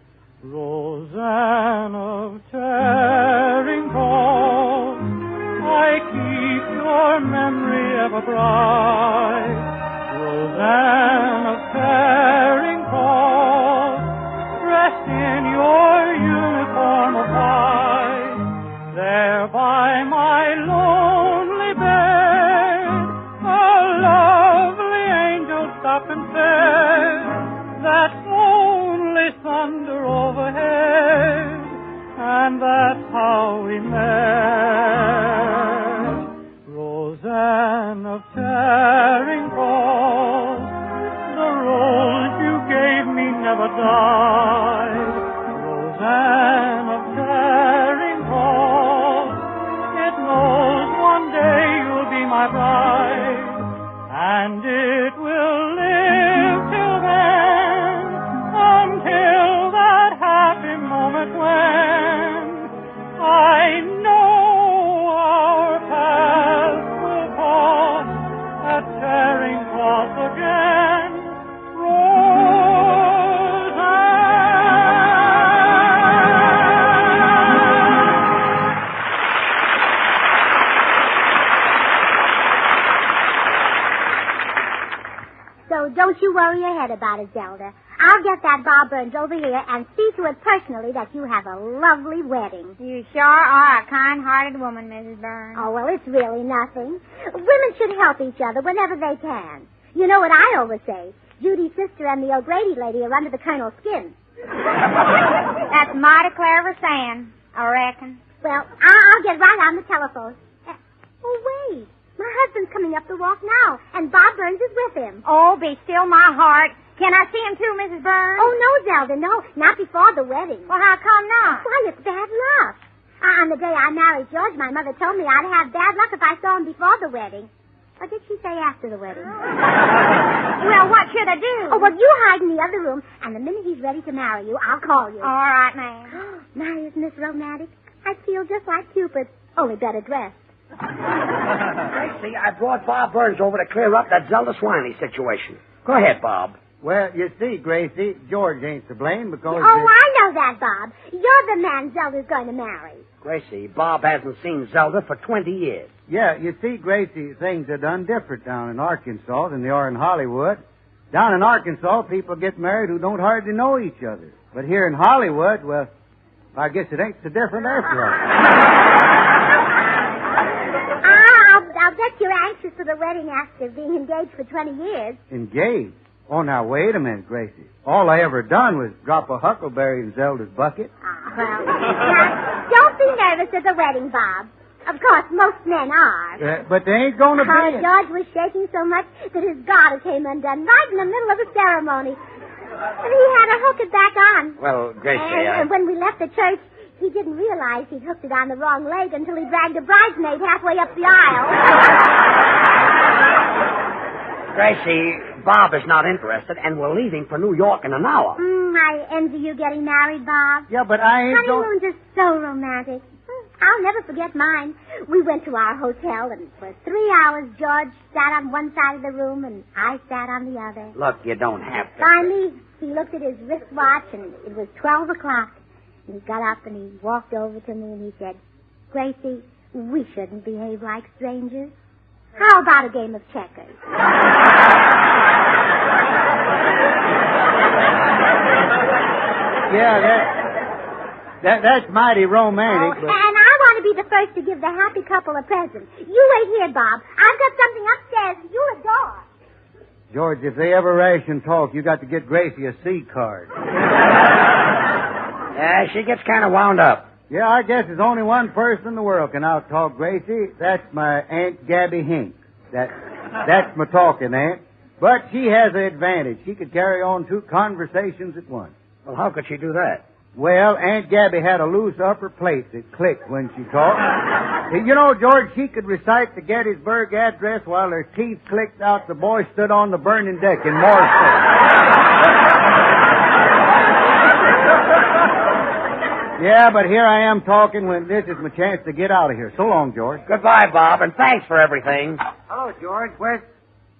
Roseanne of Charing Cross, I keep your memory ever bright. Roseanne of Charing Cross, dressed in your uniform of white, there by my Lord up and said, that's only thunder overhead, and that's how we met. Roseanne of Charing Cross, the rose you gave me never died. Roseanne of Charing Cross, it knows one day you'll be my bride, and it will live till then, until that happy moment when I know our paths will cross at Charing Cross again. So don't you worry your head about it, Zelda. I'll get that Bob Burns over here and see to it personally that you have a lovely wedding. You sure are a kind-hearted woman, Mrs. Burns. Oh, well, it's really nothing. Women should help each other whenever they can. You know what I always say? Judy's sister and the O'Grady lady are under the Colonel's skin. That's mighty clever saying, I reckon. Well, I'll get right on the telephone. Oh, wait. My husband's coming up the walk now, and Bob Burns is with him. Oh, be still my heart. Can I see him too, Mrs. Burns? Oh, no, Zelda, no. Not before the wedding. Well, how come not? Why, it's bad luck. On the day I married George, my mother told me I'd have bad luck if I saw him before the wedding. Or did she say after the wedding? Well, what should I do? Oh, well, you hide in the other room, and the minute he's ready to marry you, I'll call you. All right, ma'am. My, isn't this romantic? I feel just like Cupid, only better dressed. Gracie, I brought Bob Burns over to clear up that Zelda Swiney situation. Go ahead, Bob. Well, you see, Gracie, George ain't to blame because... Oh, I know that, Bob. You're the man Zelda's going to marry. Gracie, Bob hasn't seen Zelda for 20 years. Yeah, you see, Gracie, things are done different down in Arkansas than they are in Hollywood. Down in Arkansas, people get married who don't hardly know each other. But here in Hollywood, well, I guess it ain't so different after all. I'll bet you're anxious for the wedding after being engaged for 20 years. Engaged? Oh, now, wait a minute, Gracie. All I ever done was drop a huckleberry in Zelda's bucket. Well, now, don't be nervous at the wedding, Bob. Of course, most men are. But they ain't going to be. George was shaking so much that his garter came undone right in the middle of the ceremony. And he had to hook it back on. Well, Gracie, And when we left the church, he didn't realize he'd hooked it on the wrong leg until he dragged a bridesmaid halfway up the aisle. Gracie, Bob is not interested, and we're leaving for New York in an hour. I envy you getting married, Bob. Yeah, but I ain't Honeymoons are so romantic. I'll never forget mine. We went to our hotel, and for 3 hours, George sat on one side of the room, and I sat on the other. Look, you don't have to. Finally, he looked at his wristwatch, and it was 12 o'clock. And he got up, and he walked over to me, and he said, Gracie, we shouldn't behave like strangers. How about a game of checkers? Yeah, that's mighty romantic. Oh, and I want to be the first to give the happy couple a present. You wait here, Bob. I've got something upstairs you'll adore. George, if they ever ration talk, you got to get Gracie a C card. Yeah, she gets kind of wound up. Yeah, I guess there's only one person in the world can out-talk Gracie. That's my Aunt Gabby Hink. That's my talking aunt. But she has an advantage. She could carry on 2 conversations at once. Well, how could she do that? Well, Aunt Gabby had a loose upper plate that clicked when she talked. You know, George, she could recite the Gettysburg Address while her teeth clicked out. The boy stood on the burning deck in Morristown. Yeah, but here I am talking when this is my chance to get out of here. So long, George. Goodbye, Bob, and thanks for everything. Hello, George.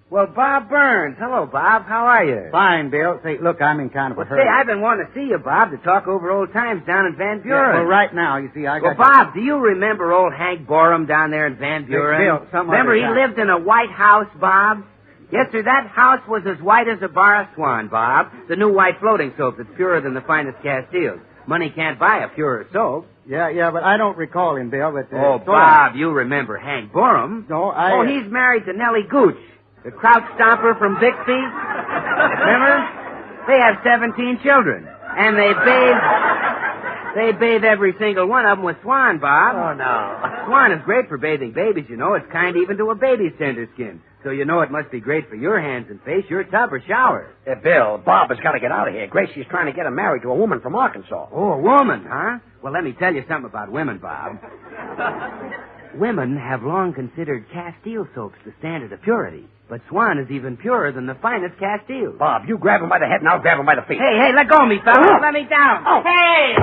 Well, Bob Burns. Hello, Bob. How are you? Fine, Bill. Say, look, I'm in kind of a hurry. Say, I've been wanting to see you, Bob, to talk over old times down in Van Buren. Yeah, well, right now, you see, I got... Well, Bob, do you remember old Hank Borum down there in Van Buren? Bill, remember he lived in a white house, Bob? Yes, sir, that house was as white as a bar of swan, Bob. The new white floating soap that's purer than the finest Castiles. Money can't buy a purer soap. Yeah, but I don't recall him, Bill. But, Bob, you remember Hank Borum. No, Oh, he's married to Nellie Gooch, the Crouch Stomper from Bixby. Remember? They have 17 children. And they bathe every single one of them with Swan, Bob. Oh, no. Swan is great for bathing babies, you know. It's kind even to a baby's tender skin. So you know it must be great for your hands and face, your tub or shower. Bill, Bob has got to get out of here. Gracie's trying to get him married to a woman from Arkansas. Oh, a woman, huh? Well, let me tell you something about women, Bob. Women have long considered Castile soaps the standard of purity. But Swan is even purer than the finest Castile. Bob, you grab him by the head and I'll grab him by the feet. Hey, let go of me, fella. Let me down. Oh. Hey!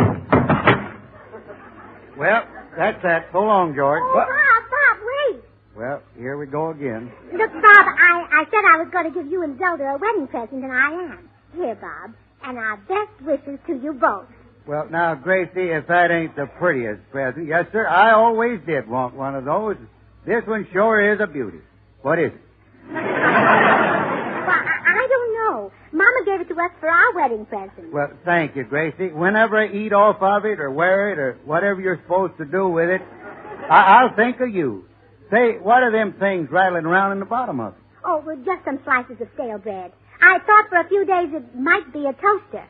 Well, that's that. So long, George. Oh, Bob, wait. Well, here we go again. Look, Bob, I said I was going to give you and Zelda a wedding present, and I am. Here, Bob, and our best wishes to you both. Well, now, Gracie, if that ain't the prettiest present. Yes, sir, I always did want one of those. This one sure is a beauty. What is it? Well, I don't know. Mama gave it to us for our wedding present. Well, thank you, Gracie. Whenever I eat off of it or wear it or whatever you're supposed to do with it, I'll think of you. Say, what are them things rattling around in the bottom of it? Oh, well, just some slices of stale bread. I thought for a few days it might be a toaster.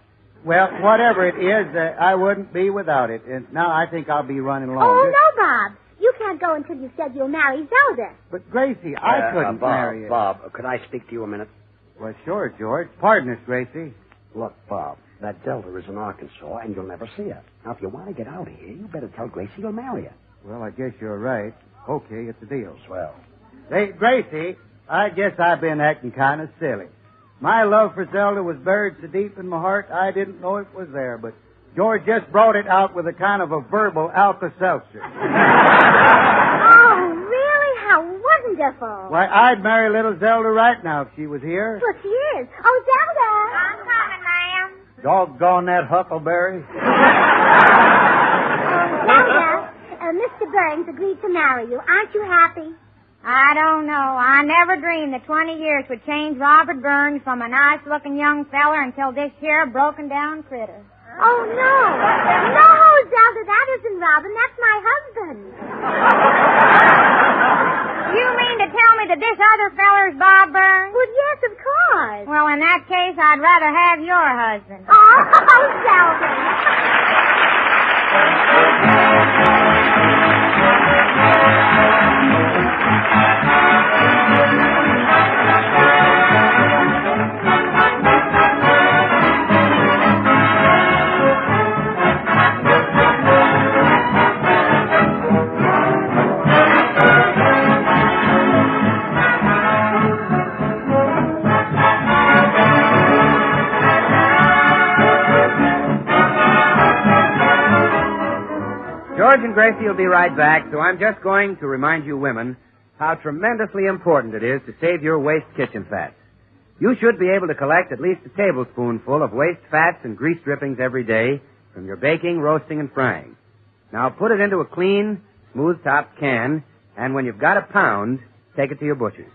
Well, whatever it is, I wouldn't be without it. And now I think I'll be running along. Oh, no, Bob. You can't go until you said you'll marry Zelda. But, Gracie, I couldn't marry it. Bob, could I speak to you a minute? Well, sure, George. Pardon us, Gracie. Look, Bob, that Zelda is in Arkansas, and you'll never see her. Now, if you want to get out of here, you better tell Gracie you'll marry her. Well, I guess you're right. Okay, it's a deal. Swell. Hey, Gracie, I guess I've been acting kind of silly. My love for Zelda was buried so deep in my heart, I didn't know it was there, but George just brought it out with a kind of a verbal Alka-Seltzer. Oh, really? How wonderful. Why, I'd marry little Zelda right now if she was here. Well, she is. Oh, Zelda. I'm coming, ma'am. Doggone that Huckleberry. Zelda, Mr. Burns agreed to marry you. Aren't you happy? I don't know. I never dreamed that 20 years would change Robert Burns from a nice-looking young feller until this here broken-down critter. Oh, no. No, Zelda, that isn't Robin. That's my husband. You mean to tell me that this other feller's Bob Burns? Well, yes, of course. Well, in that case, I'd rather have your husband. Oh, Zelda. George and Gracie will be right back, so I'm just going to remind you women how tremendously important it is to save your waste kitchen fats. You should be able to collect at least a tablespoonful of waste fats and grease drippings every day from your baking, roasting, and frying. Now put it into a clean, smooth-topped can, and when you've got a pound, take it to your butcher's.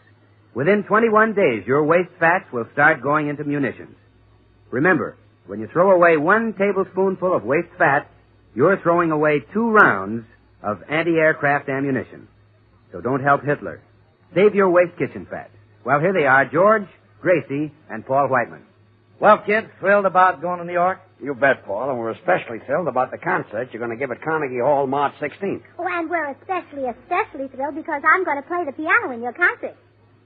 Within 21 days, your waste fats will start going into munitions. Remember, when you throw away 1 tablespoonful of waste fat, you're throwing away 2 rounds of anti-aircraft ammunition. So don't help Hitler. Save your waste kitchen fats. Well, here they are, George, Gracie, and Paul Whiteman. Well, kids, thrilled about going to New York? You bet, Paul, and we're especially thrilled about the concert you're going to give at Carnegie Hall March 16th. Oh, and we're especially thrilled because I'm going to play the piano in your concert.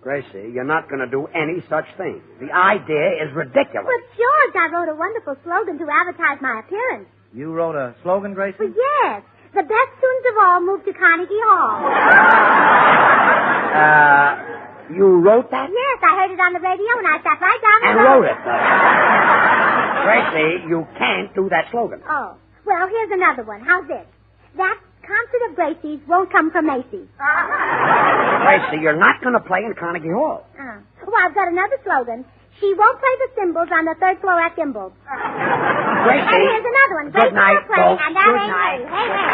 Gracie, you're not going to do any such thing. The idea is ridiculous. But, George, I wrote a wonderful slogan to advertise my appearance. You wrote a slogan, Gracie? Well, yes. The best students of all moved to Carnegie Hall. You wrote that? Yes, I heard it on the radio and I sat right down the And road. wrote it. Gracie, you can't do that slogan. Oh. Well, here's another one. How's this? That concert of Gracie's won't come from Macy's. Gracie, you're not going to play in Carnegie Hall. Well, I've got another slogan. She won't play the cymbals on the 3rd floor at Gimbals. Gracie. And here's another one. Good night, Gracie will play, folks. and that Good ain't night. me. Hey, hey.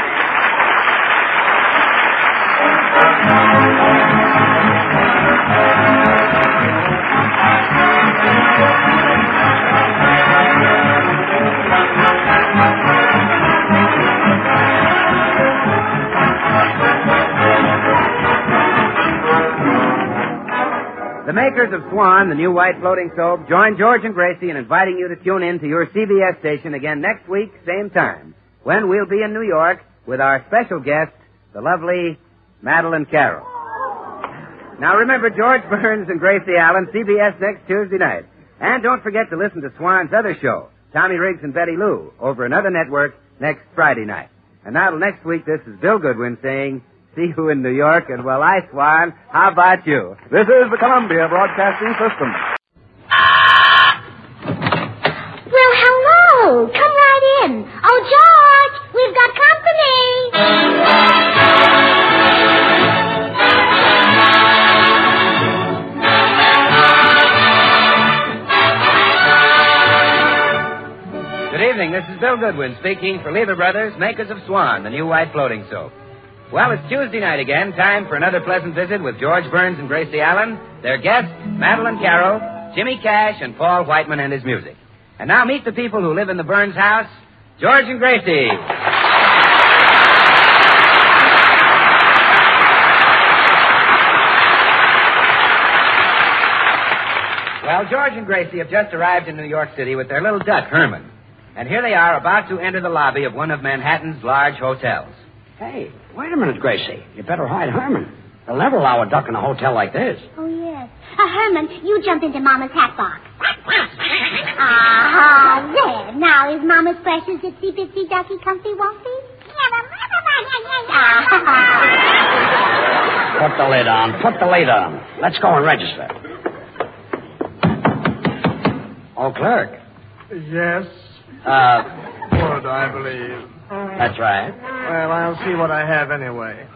The The makers of Swan, the new white floating soap, join George and Gracie in inviting you to tune in to your CBS station again next week, same time, when we'll be in New York with our special guest, the lovely Madeline Carroll. Now remember, George Burns and Gracie Allen, CBS next Tuesday night. And don't forget to listen to Swan's other show, Tommy Riggs and Betty Lou, over another network next Friday night. And now till next week, this is Bill Goodwin saying, see you in New York, and well, I, Swan, how about you? This is the Columbia Broadcasting System. Well, hello. Come right in. Oh, George, we've got company. Good evening. This is Bill Goodwin speaking for Lever Brothers, makers of Swan, the new white floating soap. Well, it's Tuesday night again, time for another pleasant visit with George Burns and Gracie Allen, their guests, Madeline Carroll, Jimmy Cash, and Paul Whiteman and his music. And now meet the people who live in the Burns house, George and Gracie. Well, George and Gracie have just arrived in New York City with their little duck, Herman. And here they are about to enter the lobby of one of Manhattan's large hotels. Hey, wait a minute, Gracie. You better hide Herman. They'll never allow a duck in a hotel like this. Oh, yes. Herman, you jump into Mama's hat box. Ah, there. Now, is Mama's precious itsy-bitsy ducky comfy wumpy? Put the lid on. Put the lid on. Let's go and register. Oh, clerk. Yes? Wood, I believe. That's right. Well, I'll see what I have anyway.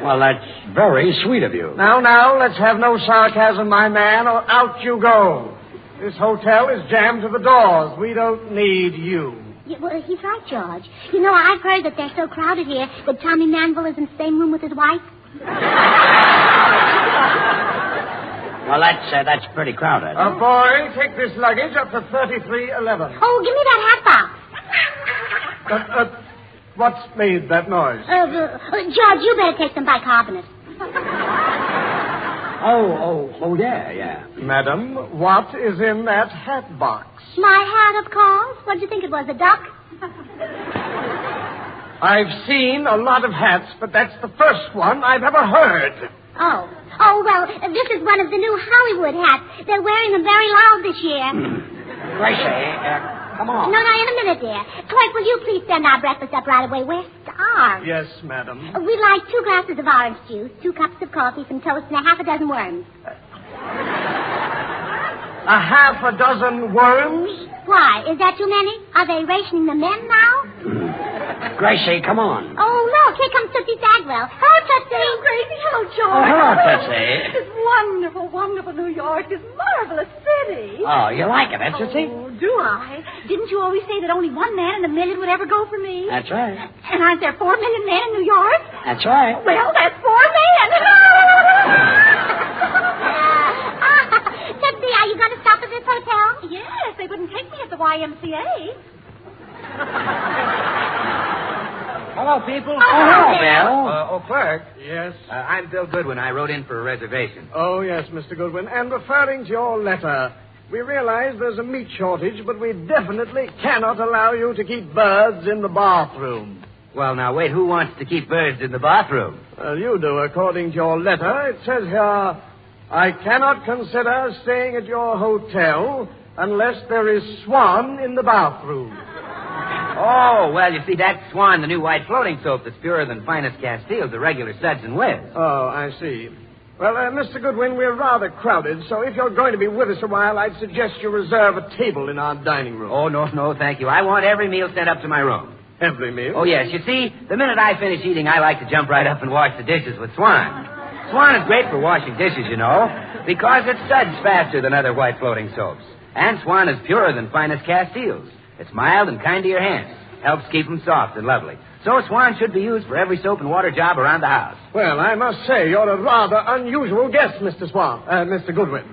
Well, that's very sweet of you. Now, let's have no sarcasm, my man, or out you go. This hotel is jammed to the doors. We don't need you. Yeah, well, he's right, George. You know, I've heard that they're so crowded here that Tommy Manville is in the same room with his wife. Well, that's pretty crowded. Boy, take this luggage up to 3311. Oh, give me that hat box. What's made that noise? George, you better take some bicarbonate. Oh, yeah. Madam, what is in that hat box? My hat, of course. What did you think it was, a duck? I've seen a lot of hats, but that's the first one I've ever heard. Oh, well, this is one of the new Hollywood hats. They're wearing them very loud this year. Gracie, come on. No, in a minute, dear. Clerk, will you please send our breakfast up right away? We're starved. Yes, madam. We'd like 2 glasses of orange juice, 2 cups of coffee, some toast, and a half a dozen worms. A half a dozen worms? Why? Is that too many? Are they rationing the men now? Gracie, come on. Oh, look, here comes Tootsie Sagwell. Hello, Tootsie. Hello, Gracie. Hello, George. Oh, hello, Tootsie. This wonderful, wonderful New York, this marvelous city. Oh, you like it, Tootsie? Oh, do I? Didn't you always say that only 1 man in a million would ever go for me? That's right. And aren't there 4 million men in New York? That's right. Well, that's 4 men. Tootsie, are you going to stop at this hotel? Yes, they wouldn't take me at the YMCA. Hello, people. Hello, Bill. Clerk. Yes? I'm Bill Goodwin. I wrote in for a reservation. Oh, yes, Mr. Goodwin. And referring to your letter, we realize there's a meat shortage, but we definitely cannot allow you to keep birds in the bathroom. Well, now, wait. Who wants to keep birds in the bathroom? Well, you do, according to your letter. It says here, I cannot consider staying at your hotel unless there is Swan in the bathroom. Oh, well, you see, that's Swan, the new white floating soap that's purer than finest Castiles, the regular suds and whiz. Oh, I see. Well, Mr. Goodwin, we're rather crowded, so if you're going to be with us a while, I'd suggest you reserve a table in our dining room. Oh, no, thank you. I want every meal sent up to my room. Every meal? Oh, yes. You see, the minute I finish eating, I like to jump right up and wash the dishes with Swan. Swan is great for washing dishes, you know, because it suds faster than other white floating soaps. And Swan is purer than finest Castiles. It's mild and kind to your hands. Helps keep them soft and lovely. So Swan should be used for every soap and water job around the house. Well, I must say, you're a rather unusual guest, Mr. Mr. Goodwin.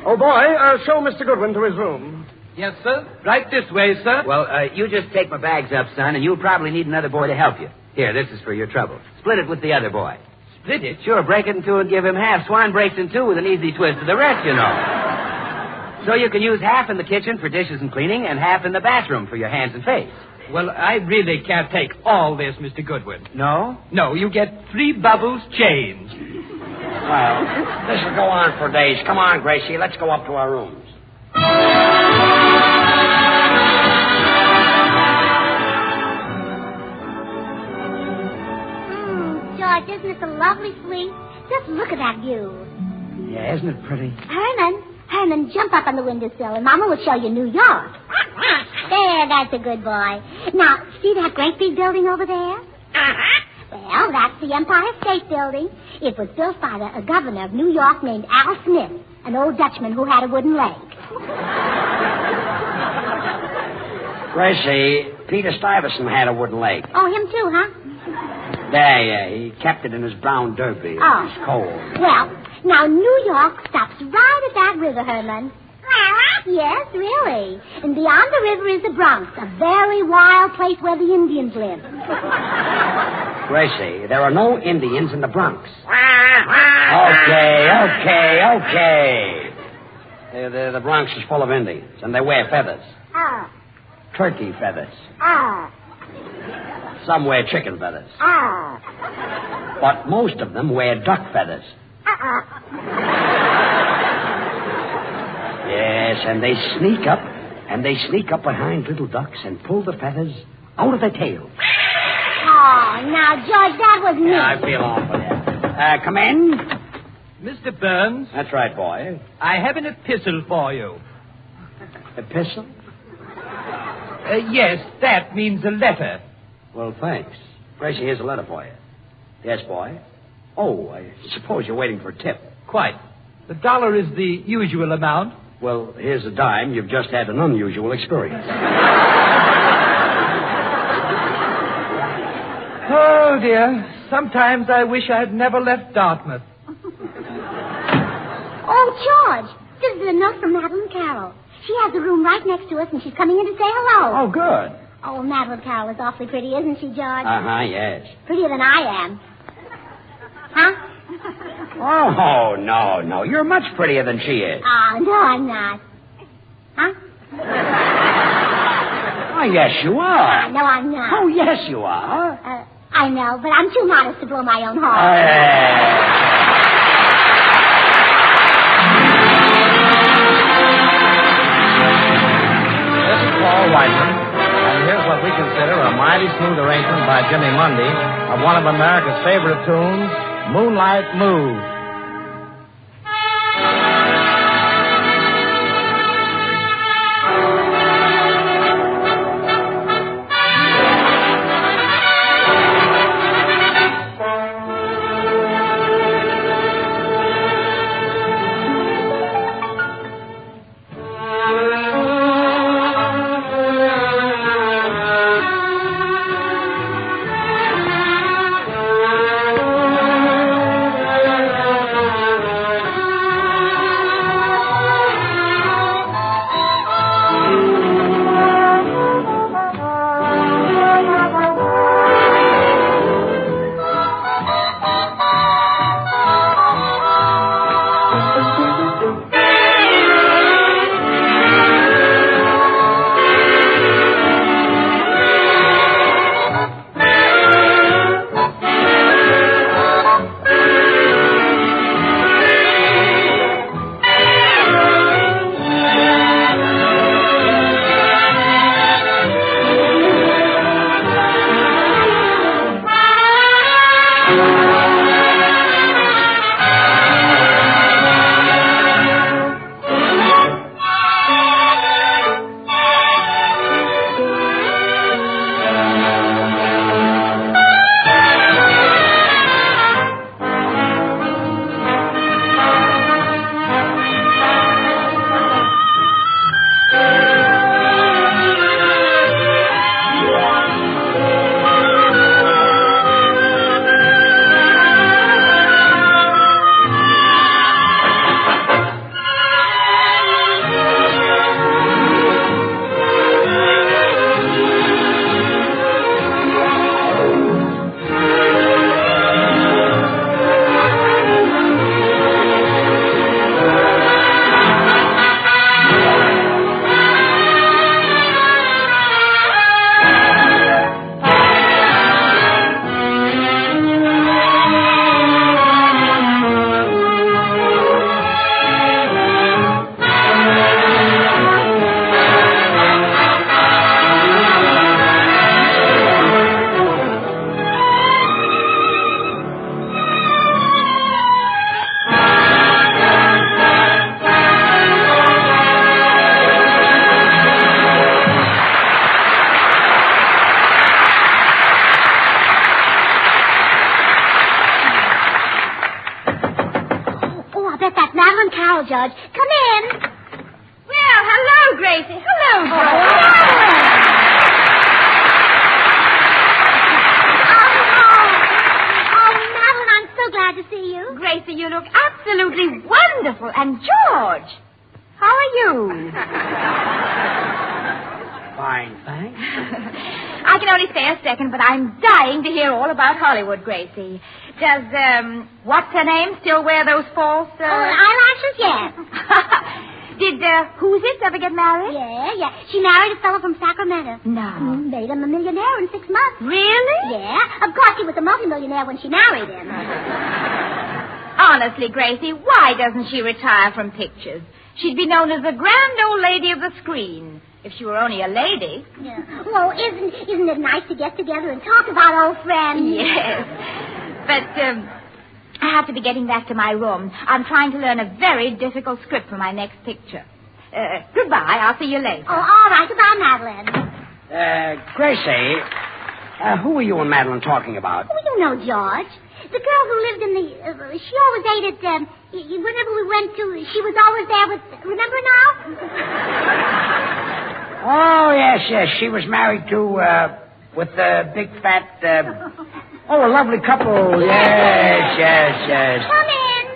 Oh, boy, show Mr. Goodwin to his room. Yes, sir. Right this way, sir. Well, you just take my bags up, son, and you'll probably need another boy to help you. Here, this is for your trouble. Split it with the other boy. Split it? Sure, break it in two and give him half. Swan breaks in two with an easy twist of the rest, you know. So you can use half in the kitchen for dishes and cleaning and half in the bathroom for your hands and face. Well, I really can't take all this, Mr. Goodwin. No? No, you get 3 bubbles change. Well, this will go on for days. Come on, Gracie, let's go up to our rooms. George, isn't this a lovely suite? Just look at that view. Yeah, isn't it pretty? Herman, jump up on the windowsill and Mama will show you New York. There, that's a good boy. Now, see that great big building over there? Well, that's the Empire State Building. It was built by a governor of New York named Al Smith, an old Dutchman who had a wooden leg. Gracie, Peter Stuyvesant had a wooden leg. Oh, him too, huh? Yeah, he kept it in his brown derby. Oh. It was cold. Well, now New York stops right at that river, Herman. Yes, really. And beyond the river is the Bronx, a very wild place where the Indians live. Gracie, there are no Indians in the Bronx. Okay. The Bronx is full of Indians, and they wear feathers. Turkey feathers. Some wear chicken feathers. But most of them wear duck feathers. Yes, and they sneak up behind little ducks and pull the feathers out of their tails. Oh, now, George, that was me. Yeah, I feel awful, yeah. Come in. Mr. Burns? That's right, boy. I have an epistle for you. Epistle? Yes, that means a letter. Well, thanks. Gracie, here's a letter for you. Yes, boy? Oh, I suppose you're waiting for a tip. Quite. The dollar is the usual amount. Well, here's a dime. You've just had an unusual experience. Oh, dear. Sometimes I wish I'd never left Dartmouth. Oh, George, this is a note from Madeline Carroll. She has a room right next to us, and she's coming in to say hello. Oh, good. Oh, Madeline Carroll is awfully pretty, isn't she, George? Uh-huh, yes. Prettier than I am. Huh? Oh, no. You're much prettier than she is. Oh, no, I'm not. Huh? Oh, yes, you are. No, I'm not. Oh, yes, you are. I know, but I'm too modest to blow my own horn. This is Paul Whiteman, and here's what we consider a mighty smooth arrangement by Jimmy Mundy of one of America's favorite tunes, Moonlight Mood. Carol, George. Come in. Well, hello, Gracie. Hello, George. Madeline, I'm so glad to see you. Gracie, you look absolutely wonderful. And George, how are you? Fine, thanks. I can only stay a second, but I'm dying to hear all about Hollywood, Gracie. Does, what's her name still wear those false, eyelashes, yes. Did, who's it ever get married? Yeah. She married a fellow from Sacramento. No. Made him a millionaire in 6 months. Really? Yeah. Of course, he was a multimillionaire when she married him. Honestly, Gracie, why doesn't she retire from pictures? She'd be known as the grand old lady of the screen. If she were only a lady. Yeah. Well, isn't it nice to get together and talk about old friends? Yes. But, I have to be getting back to my room. I'm trying to learn a very difficult script for my next picture. Goodbye. I'll see you later. Oh, all right. Goodbye, Madeline. Gracie, who are you and Madeline talking about? Oh, you know George. The girl who lived in the... she always ate at... whenever we went to... She was always there with... Remember now? Oh, yes. She was married to, with the big fat, a lovely couple. Yes. Come in.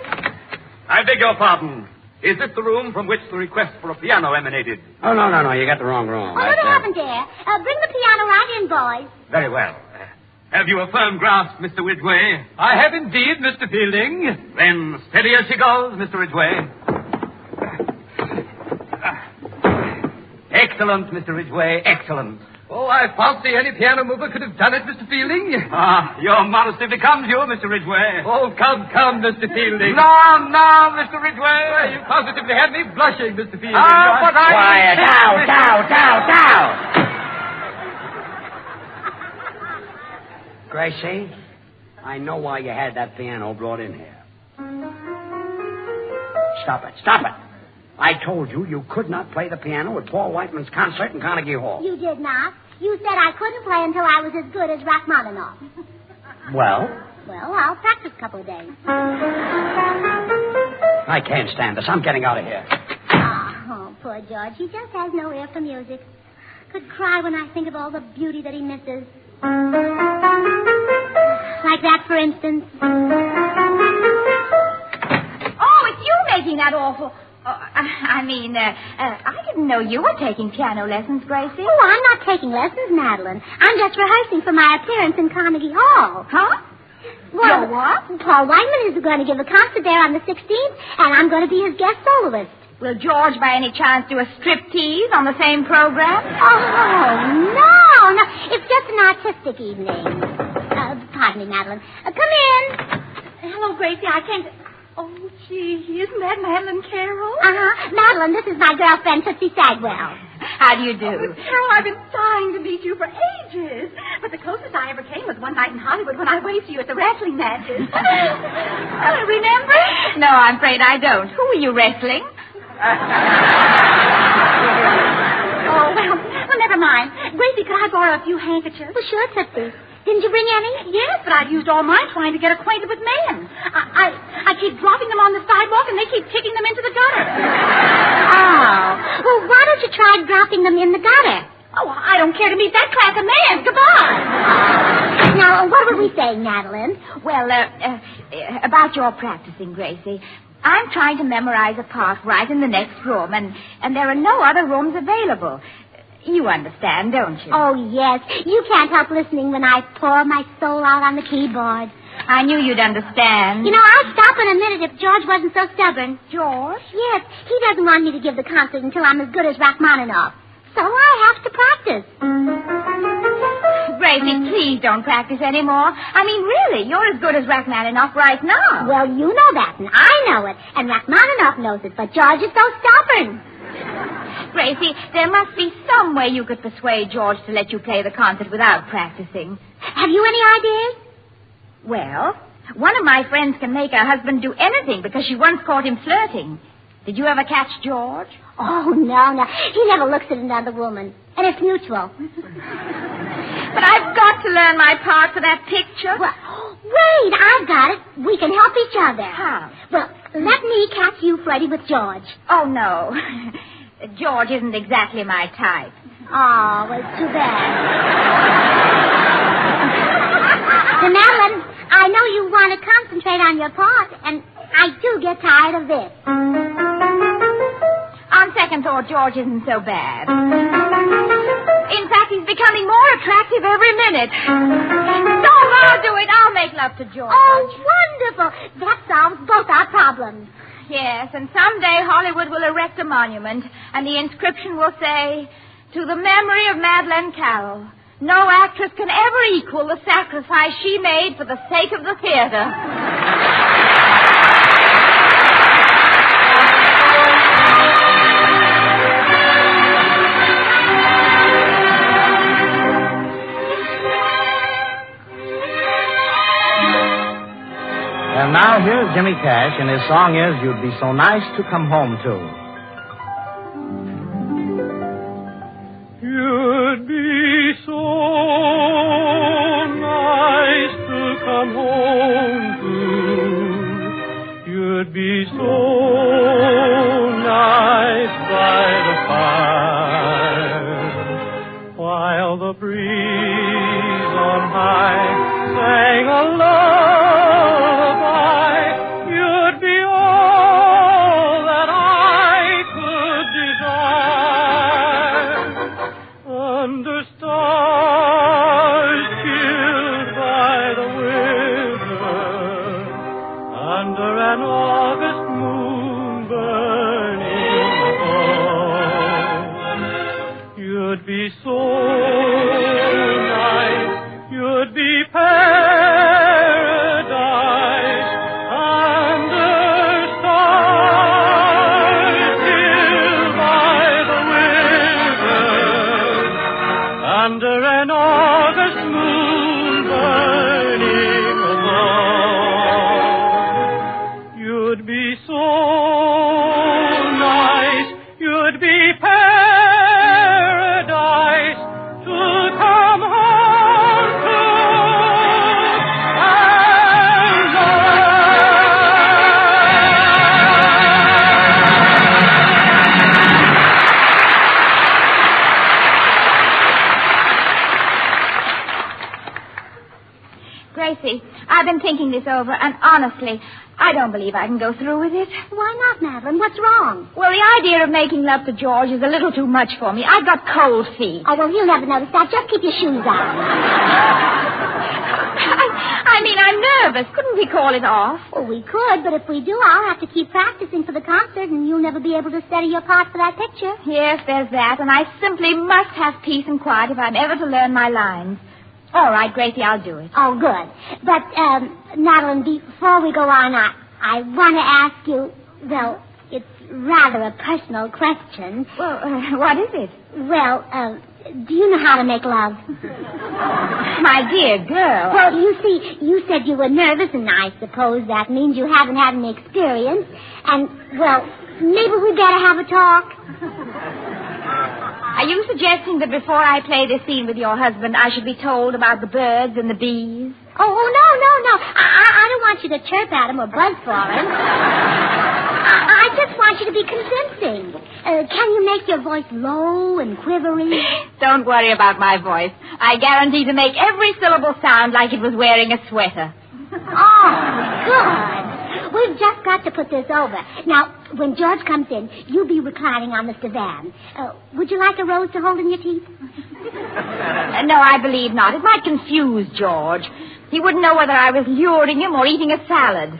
I beg your pardon. Is this the room from which the request for a piano emanated? Oh, no. You got the wrong room. Oh, little oven there. Bring the piano right in, boys. Very well. Have you a firm grasp, Mr. Ridgway? I have indeed, Mr. Fielding. Then steady as she goes, Mr. Ridgway. Excellent, Mr. Ridgway, excellent. Oh, I fancy any piano mover could have done it, Mr. Fielding. Your modesty becomes you, Mr. Ridgway. Oh, come, Mr. Fielding. No, Mr. Ridgway. You positively had me blushing, Mr. Fielding. But Quiet, down. Gracie, I know why you had that piano brought in here. Stop it. I told you could not play the piano at Paul Whiteman's concert in Carnegie Hall. You did not. You said I couldn't play until I was as good as Rachmaninoff. Well? Well, I'll practice a couple of days. I can't stand this. I'm getting out of here. Oh, poor George. He just has no ear for music. Could cry when I think of all the beauty that he misses. Like that, for instance. Oh, it's you making that awful... I didn't know you were taking piano lessons, Gracie. Oh, I'm not taking lessons, Madeline. I'm just rehearsing for my appearance in Carnegie Hall. Huh? Well, you're what? Paul Whiteman is going to give a concert there on the 16th, and I'm going to be his guest soloist. Will George, by any chance, do a striptease on the same program? Oh, no. It's just an artistic evening. Pardon me, Madeline. Come in. Hello, Gracie. I came to... Oh, gee, isn't that Madeline Carroll? Madeline, this is my girlfriend, Tootsie Sagwell. How do you do? Oh, Carol, I've been dying to meet you for ages. But the closest I ever came was one night in Hollywood when I waved to you at the wrestling matches. Remember? No, I'm afraid I don't. Who were you wrestling? Oh, well, never mind. Gracie, could I borrow a few handkerchiefs? Well, sure, Tootsie. Didn't you bring any? Yes, but I'd used all mine trying to get acquainted with men. I keep dropping them on the sidewalk, and they keep kicking them into the gutter. Oh. Well, why don't you try dropping them in the gutter? Oh, I don't care to meet that class of man. Goodbye. Now, what were we saying, Madeline? Well, about your practicing, Gracie. I'm trying to memorize a part right in the next room, and there are no other rooms available. You understand, don't you? Oh, yes. You can't help listening when I pour my soul out on the keyboard. I knew you'd understand. You know, I'd stop in a minute if George wasn't so stubborn. George? Yes. He doesn't want me to give the concert until I'm as good as Rachmaninoff. So I have to practice. Gracie, please don't practice anymore. I mean, really, you're as good as Rachmaninoff right now. Well, you know that, and I know it, and Rachmaninoff knows it, but George is so stubborn. Gracie, there must be some way you could persuade George to let you play the concert without practicing. Have you any ideas? Well, one of my friends can make her husband do anything because she once caught him flirting. Did you ever catch George? Oh, no. He never looks at another woman. And it's mutual. But I've got to learn my part for that picture. Well, wait, I've got it. We can help each other. How? Well, let me catch you flirting with George. Oh, no. George isn't exactly my type. Oh, well, it's too bad. So, Madeline, I know you want to concentrate on your part, and I do get tired of this. On second thought, George isn't so bad. In fact, he's becoming more attractive every minute. So I'll do it. I'll make love to George. Oh, wonderful. That solves both our problems. Yes, and someday Hollywood will erect a monument, and the inscription will say, "To the memory of Madeleine Carroll, no actress can ever equal the sacrifice she made for the sake of the theater." And now here's Jimmy Cash, and his song is "You'd Be So Nice to Come Home To." You'd be so nice to come home to. You'd be so nice by the fire, while the breeze on high sang a lullaby. You'd be all that I could desire. Under stars killed by the winter, under an August moon burning above, you'd be so nice, you'd be paradise. Under stars killed by the winter, under an August moon burning above, you'd be so nice, you'd be paradise to come home to. Gracie, I've been thinking this over, and honestly, I don't believe I can go through with it. Why not, Madeline? What's wrong? Well, the idea of making love to George is a little too much for me. I've got cold feet. Oh, well, he'll never notice that. Just keep your shoes on. I mean, I'm nervous. Couldn't we call it off? Well, we could, but if we do, I'll have to keep practicing for the concert, and you'll never be able to study your part for that picture. Yes, there's that, and I simply must have peace and quiet if I'm ever to learn my lines. All right, Gracie, I'll do it. Oh, good. But, Madeline, before we go on, I want to ask you, well, it's rather a personal question. Well, what is it? Well, do you know how to make love? My dear girl. Well, you see, you said you were nervous, and I suppose that means you haven't had any experience. And, well, maybe we better have a talk. Are you suggesting that before I play this scene with your husband, I should be told about the birds and the bees? Oh, no. I don't want you to chirp at him or buzz for him. I just want you to be convincing. Can you make your voice low and quivery? Don't worry about my voice. I guarantee to make every syllable sound like it was wearing a sweater. Oh, good. We've just got to put this over. Now, when George comes in, you'll be reclining on this divan. Would you like a rose to hold in your teeth? No, I believe not. It might confuse George. He wouldn't know whether I was luring him or eating a salad.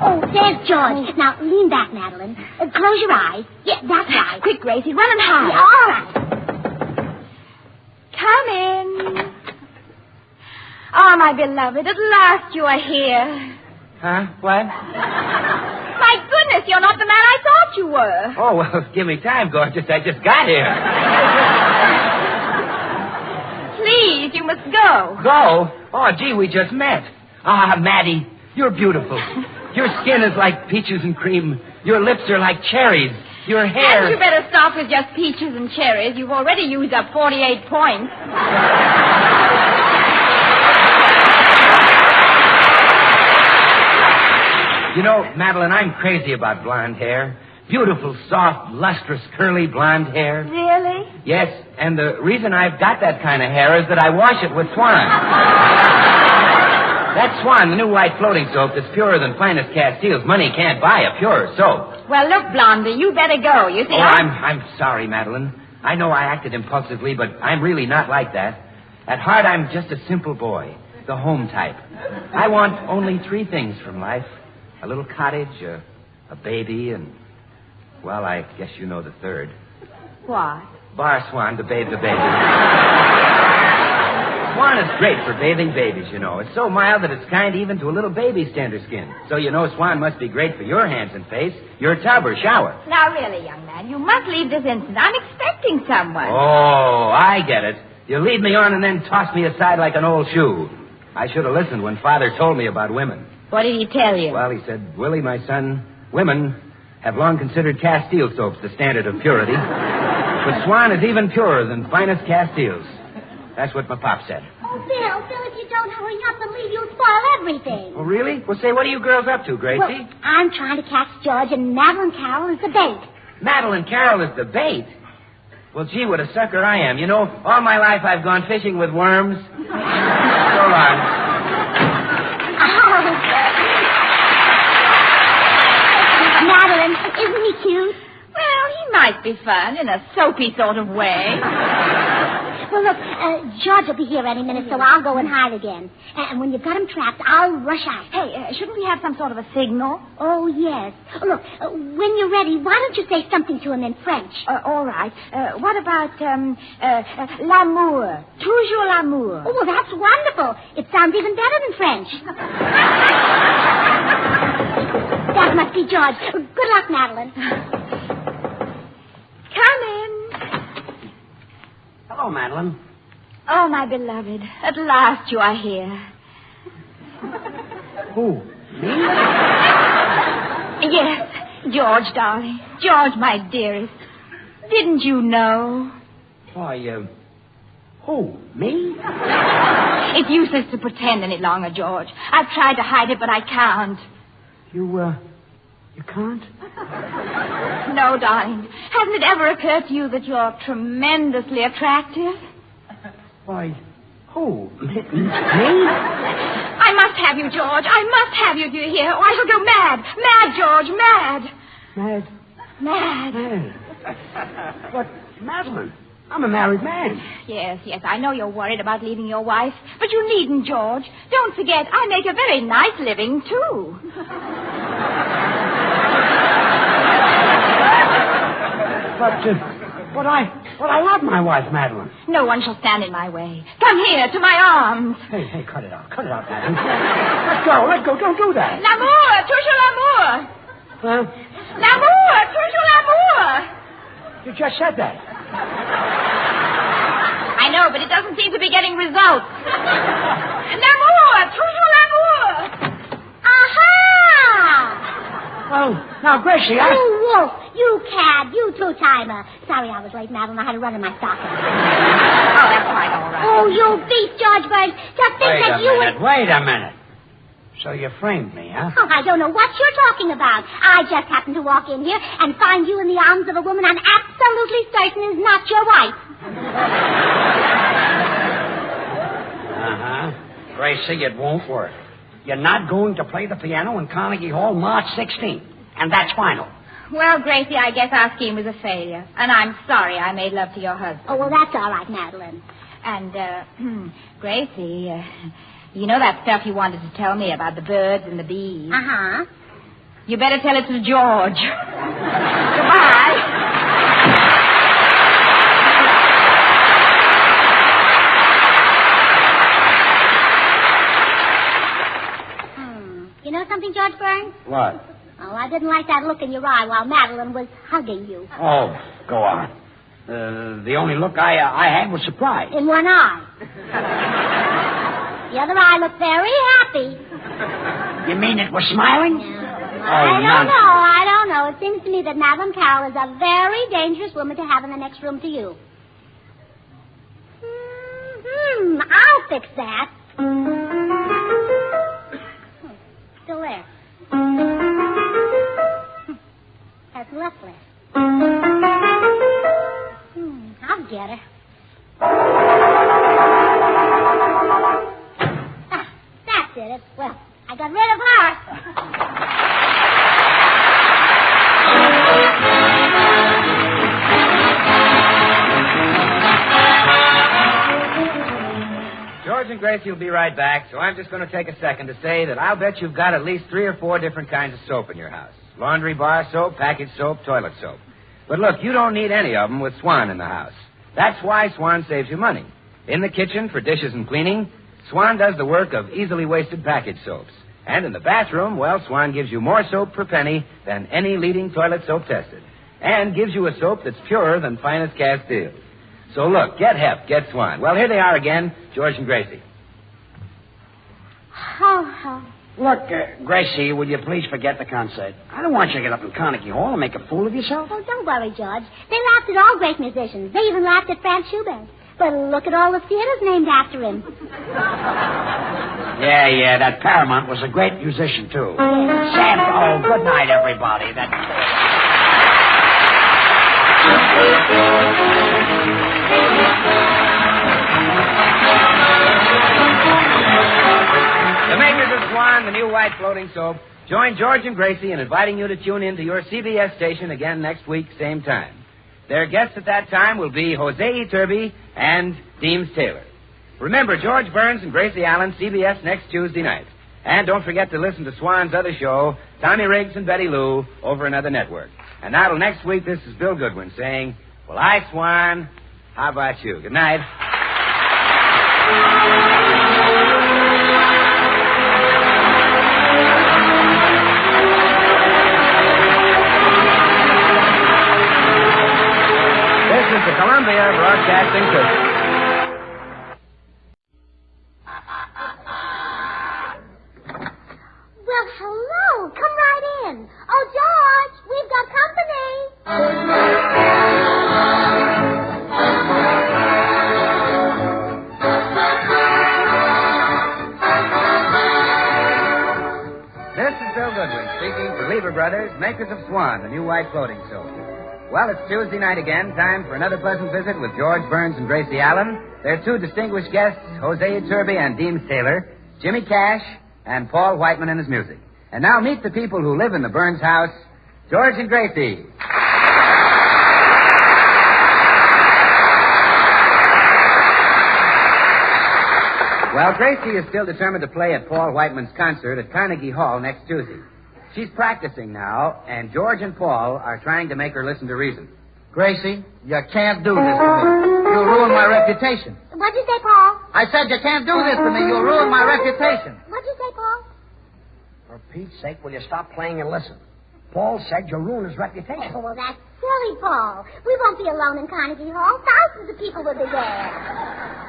Oh, there's George. Now, lean back, Madeline. Close your eyes. Yeah, that's right. Quick, Gracie, run and hide. Yeah, all right. Come in. Oh, my beloved, at last you are here. Huh? What? My goodness, you're not the man I thought you were. Oh, well, give me time, gorgeous. I just got here. Please, you must go. Go? Oh, gee, we just met. Ah, Maddie, you're beautiful. Your skin is like peaches and cream. Your lips are like cherries. Your hair... And you better stop with just peaches and cherries. You've already used up 48 points. You know, Madeline, I'm crazy about blonde hair. Beautiful, soft, lustrous, curly blonde hair. Really? Yes, and the reason I've got that kind of hair is that I wash it with Swan. That Swan, the new white floating soap that's purer than finest Castiles. Money can't buy a purer soap. Well, look, Blondie, you better go. You see, I'm sorry, Madeline. I know I acted impulsively, but I'm really not like that. At heart, I'm just a simple boy, the home type. I want only 3 things from life. A little cottage, a baby, and, well, I guess you know the third. What? Bar Swan to bathe the baby. Swan is great for bathing babies, you know. It's so mild that it's kind even to a little baby's tender skin. So you know Swan must be great for your hands and face, your tub or shower. Now, really, young man, you must leave this instant. I'm expecting someone. Oh, I get it. You lead me on and then toss me aside like an old shoe. I should have listened when Father told me about women. What did he tell you? Well, he said, Willie, my son, women have long considered Castile soaps the standard of purity. But Swan is even purer than finest Castiles. That's what my pop said. Oh, Bill, if you don't hurry up and leave, you'll spoil everything. Oh, really? Well, say, what are you girls up to, Gracie? Well, I'm trying to catch George, and Madeline Carroll is the bait. Madeline Carroll is the bait? Well, gee, what a sucker I am. You know, all my life I've gone fishing with worms. So long. Madeline, isn't he cute? Well, he might be fun in a soapy sort of way. Well, look, George will be here any minute, so I'll go and hide again. And when you've got him trapped, I'll rush out. Hey, shouldn't we have some sort of a signal? Oh, yes. Look, when you're ready, why don't you say something to him in French? All right. What about, l'amour? Toujours l'amour. Oh, well, that's wonderful. It sounds even better than French. That must be George. Good luck, Madeline. Come in. Hello, Madeline. Oh, my beloved. At last you are here. Who? Me? Yes, George, darling. George, my dearest. Didn't you know? Why, who? Me? It's useless to pretend any longer, George. I've tried to hide it, but I can't. You can't? No, darling. Hasn't it ever occurred to you that you're tremendously attractive? Why, who? Me? I must have you, George. I must have you, do you hear? Or I shall go mad. Mad, George, mad. Mad? Mad. But, Madeline, I'm a married man. Yes, I know you're worried about leaving your wife, but you needn't, George. Don't forget, I make a very nice living, too. But I love my wife, Madeline. No one shall stand in my way. Come here, to my arms. Hey, cut it out, Madeline. Let go, don't do that. L'amour, toujours l'amour. Huh? L'amour, toujours l'amour. You just said that. I know, but it doesn't seem to be getting results. L'amour, toujours l'amour. Aha! Well, now, Gracie, You wolf, you cad, you two-timer. Sorry I was late, Madeline. I had to run in my stocking. Oh, that's quite all right. Oh, you beast, George Burns. Just think that you would... Wait a minute. So you framed me, huh? Oh, I don't know what you're talking about. I just happened to walk in here and find you in the arms of a woman I'm absolutely certain is not your wife. Uh-huh. Gracie, it won't work. You're not going to play the piano in Carnegie Hall March 16th. And that's final. Well, Gracie, I guess our scheme was a failure. And I'm sorry I made love to your husband. Oh, well, that's all right, Madeline. And, Gracie, you know that stuff you wanted to tell me about the birds and the bees? Uh-huh. You better tell it to George. Goodbye. You know something, George Burns? What? Oh, I didn't like that look in your eye while Madeline was hugging you. Oh, go on. The only look I had was surprise. In one eye. The other eye looked very happy. You mean it was smiling? I don't know. It seems to me that Madeline Carroll is a very dangerous woman to have in the next room to you. I'll fix that. Still there. That's Leslie. I'll get her. That's it. Well, I got rid of her. George and Gracie will be right back, so I'm just going to take a second to say that I'll bet you've got at least 3 or 4 different kinds of soap in your house. Laundry bar soap, package soap, toilet soap. But look, you don't need any of them with Swan in the house. That's why Swan saves you money. In the kitchen for dishes and cleaning, Swan does the work of easily wasted package soaps. And in the bathroom, well, Swan gives you more soap per penny than any leading toilet soap tested. And gives you a soap that's purer than finest Castile. So look, get Hep, get Swan. Well, here they are again, George and Gracie. Look, Gracie, will you please forget the concert? I don't want you to get up in Carnegie Hall and make a fool of yourself. Oh, don't worry, George. They laughed at all great musicians. They even laughed at Franz Schubert. But look at all the theaters named after him. Yeah, that Paramount was a great musician, too. Sam, oh, good night, everybody. The makers of Swan, the new white floating soap, join George and Gracie in inviting you to tune in to your CBS station again next week, same time. Their guests at that time will be Jose Iturbi and Deems Taylor. Remember, George Burns and Gracie Allen, CBS next Tuesday night. And don't forget to listen to Swan's other show, Tommy Riggs and Betty Lou, over another network. And now till next week, this is Bill Goodwin saying, well, I, Swan, how about you? Good night. This is the Columbia Broadcasting System. Well, hello. Come right in. Oh, George, we've got company. This is Bill Goodwin speaking for Lever Brothers, makers of Swan, the new white floating soap. Well, it's Tuesday night again, time for another pleasant visit with George Burns and Gracie Allen, their 2 distinguished guests, Jose Iturbi and Deems Taylor, Jimmy Cash, and Paul Whiteman and his music. And now meet the people who live in the Burns house, George and Gracie. Well, Gracie is still determined to play at Paul Whiteman's concert at Carnegie Hall next Tuesday. She's practicing now, and George and Paul are trying to make her listen to reason. Gracie, you can't do this to me. You'll ruin my reputation. What'd you say, Paul? I said you can't do this to me. You'll ruin my reputation. What'd you say, Paul? For Pete's sake, will you stop playing and listen? Paul said you'll ruin his reputation. Oh, well, that's silly, Paul. We won't be alone in Carnegie Hall. Thousands of people will be there.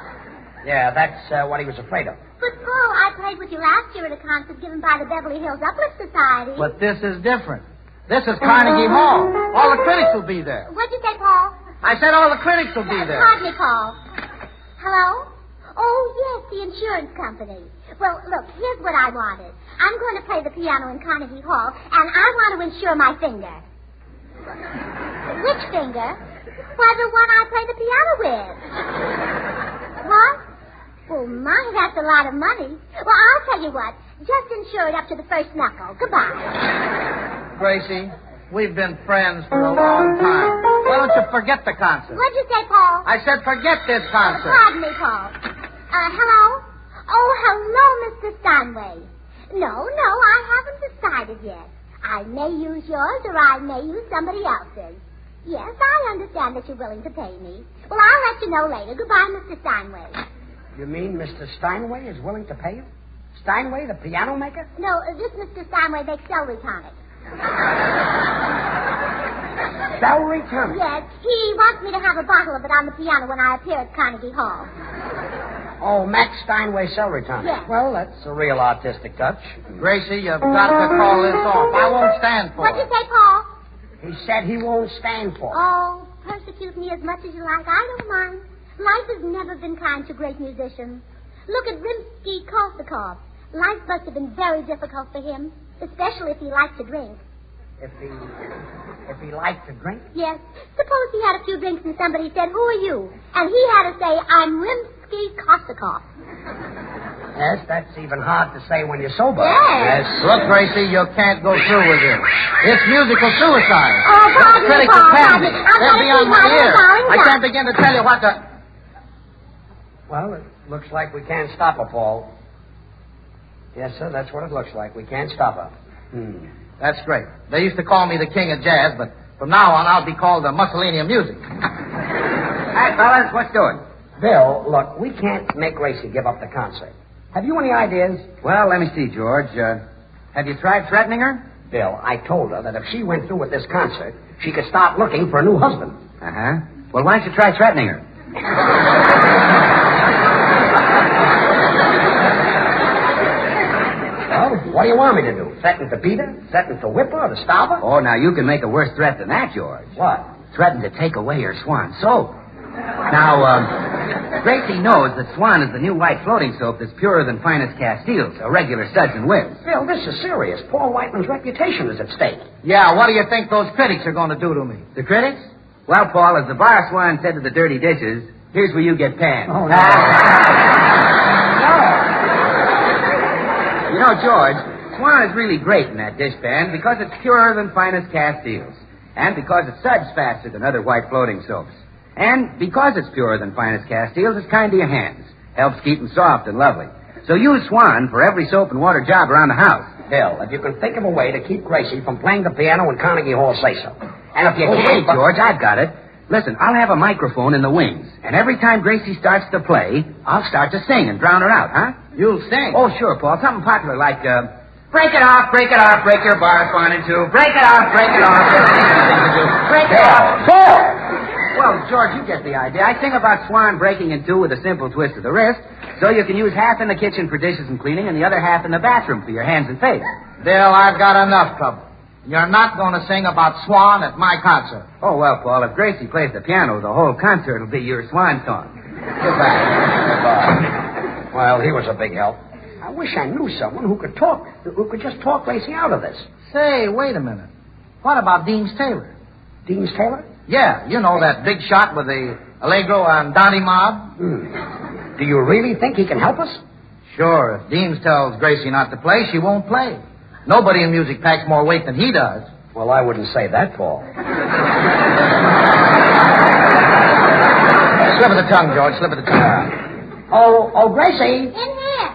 Yeah, that's what he was afraid of. But, Paul, I played with you last year at a concert given by the Beverly Hills Uplifters Society. But this is different. This is Carnegie Hall. All the critics will be there. What'd you say, Paul? I said all the critics will be there. Pardon me, Paul. Hello? Oh, yes, the insurance company. Well, look, here's what I wanted. I'm going to play the piano in Carnegie Hall, and I want to insure my finger. Which finger? Why, the one I play the piano with. What? Oh, my, that's a lot of money. Well, I'll tell you what. Just insure it up to the first knuckle. Goodbye. Gracie, we've been friends for a long time. Why don't you forget the concert? What'd you say, Paul? I said forget this concert. Pardon me, Paul. Hello? Oh, hello, Mr. Steinway. No, I haven't decided yet. I may use yours or I may use somebody else's. Yes, I understand that you're willing to pay me. Well, I'll let you know later. Goodbye, Mr. Steinway. You mean Mr. Steinway is willing to pay you? Steinway, the piano maker? No, this Mr. Steinway makes celery tonic. Celery tonic? Yes, he wants me to have a bottle of it on the piano when I appear at Carnegie Hall. Oh, Max Steinway celery tonic. Yes. Well, that's a real artistic touch. Gracie, you've got to call this off. I won't stand for What'd it. you say, Paul? He said he won't stand for it. Oh, persecute me as much as you like. I don't mind. Life has never been kind to great musicians. Look at Rimsky-Korsakov. Life must have been very difficult for him, especially if he liked to drink. If he liked to drink? Yes. Suppose he had a few drinks and somebody said, "Who are you?" And he had to say, "I'm Rimsky-Korsakov." Yes, that's even hard to say when you're sober. Yes. Look, Gracie, you can't go through with it. It's musical suicide. Oh, pardon me, Critics Paul, will pound pardon me. me. I've They'll got be to on keep my my ear. darling I down. can't begin to tell you what the... Well, it looks like we can't stop her, Paul. Yes, sir, that's what it looks like. We can't stop her. That's great. They used to call me the king of jazz, but from now on I'll be called the Mussolini of music. Hi, fellas, what's doing? Bill, look, we can't make Gracie give up the concert. Have you any ideas? Well, let me see, George. Have you tried threatening her? Bill, I told her that if she went through with this concert, she could start looking for a new husband. Uh-huh. Well, why don't you try threatening her? Well, what do you want me to do? Threaten to beat her? Threaten to whip her or to stop her? Oh, now, you can make a worse threat than that, George. What? Threaten to take away her Swan soap. Now, Gracie knows that Swan is the new white floating soap that's purer than finest Castiles, a regular suds and whips. Bill, this is serious. Paul Whiteman's reputation is at stake. Yeah, what do you think those critics are going to do to me? The critics? Well, Paul, as the bar Swan said to the dirty dishes, here's where you get panned. Oh, no. You know, George, Swan is really great in that dishpan because it's purer than finest Castiles, and because it suds faster than other white floating soaps. And because it's purer than finest Castiles, it's kind to your hands. Helps keep them soft and lovely. So use Swan for every soap and water job around the house. Bill, if you can think of a way to keep Gracie from playing the piano in Carnegie Hall, say so. And if you Hey, can't... George, I've got it. Listen, I'll have a microphone in the wings, and every time Gracie starts to play, I'll start to sing and drown her out, huh? You'll sing? Oh, sure, Paul. Something popular like, break it off, break your bar Swan in two. Break it off, break it off. Break it off. Paul! Well, George, you get the idea. I sing about Swan breaking in two with a simple twist of the wrist, so you can use half in the kitchen for dishes and cleaning and the other half in the bathroom for your hands and face. Bill, I've got enough trouble. You're not going to sing about Swan at my concert. Oh, well, Paul, if Gracie plays the piano, the whole concert will be your Swan song. Goodbye. Well, he was a big help. I wish I knew someone who could just talk Gracie out of this. Say, wait a minute. What about Deems Taylor? Deems Taylor? Yeah, you know, that big shot with the Allegro and Donny mob. Do you really think he can help us? Sure, if Deems tells Gracie not to play, she won't play. Nobody in music packs more weight than he does. Well, I wouldn't say that, Paul. Slip of the tongue, George, slip of the tongue. Oh, Gracie. In here.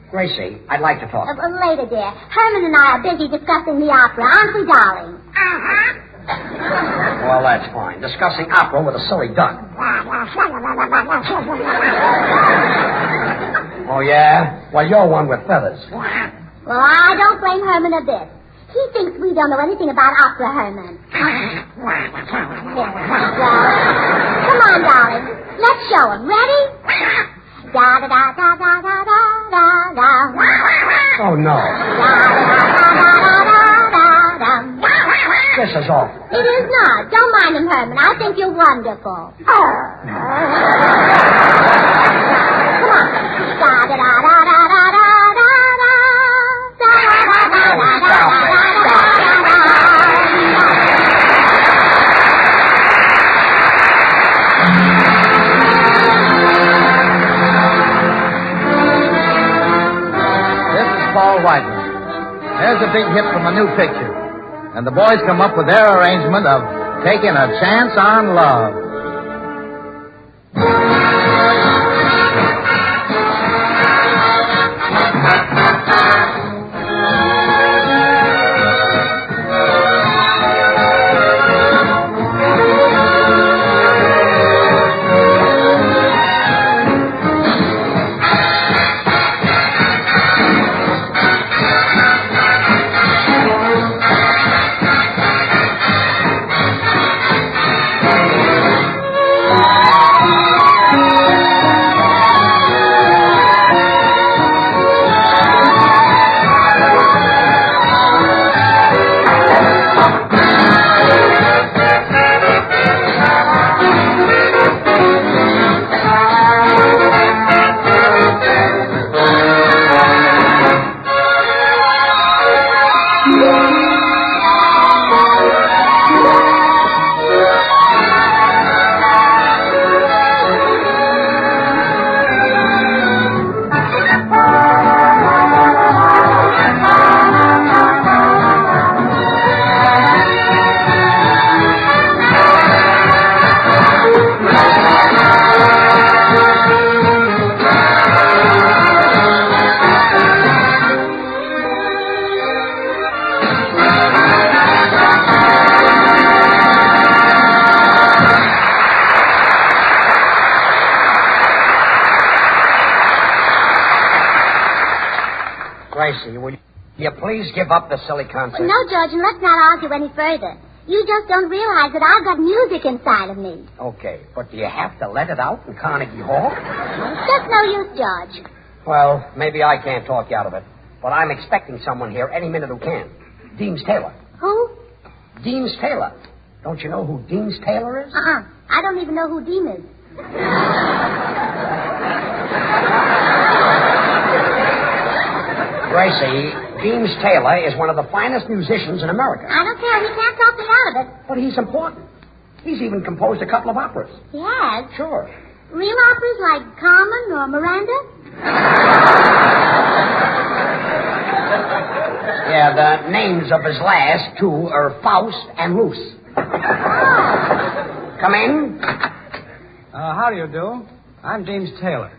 Gracie, I'd like to talk. Later, dear. Herman and I are busy discussing the opera, aren't we, darling? Well, that's fine. Discussing opera with a silly duck. Oh, yeah? Well, you're one with feathers. Well, I don't blame Herman a bit. He thinks we don't know anything about opera, Herman. Well, come on, darling. Let's show him. Ready? Da da da da da da da da. Oh, no. Da da da da da da. This is awful. It is not. Don't mind him, Herman. I think you're wonderful. Come on. Da da da da da da da da Paul Whiteman. There's a big hit from a new picture. And the boys come up with their arrangement of Taking a Chance on Love. please give up the silly concert? No, George, and let's not argue any further. You just don't realize that I've got music inside of me. Okay, but do you have to let it out in Carnegie Hall? It's just no use, George. Well, maybe I can't talk you out of it, but I'm expecting someone here any minute who can. Deems Taylor. Who? Deems Taylor. Don't you know who Deems Taylor is? I don't even know who Deem is. Gracie, Deems Taylor is one of the finest musicians in America. I don't care. He can't talk me out of it. But he's important. He's even composed a couple of operas. He has? Sure. Real operas like Carmen or Miranda? Yeah, the names of his last two are Faust and Luce. Come in. How do you do? I'm James Taylor.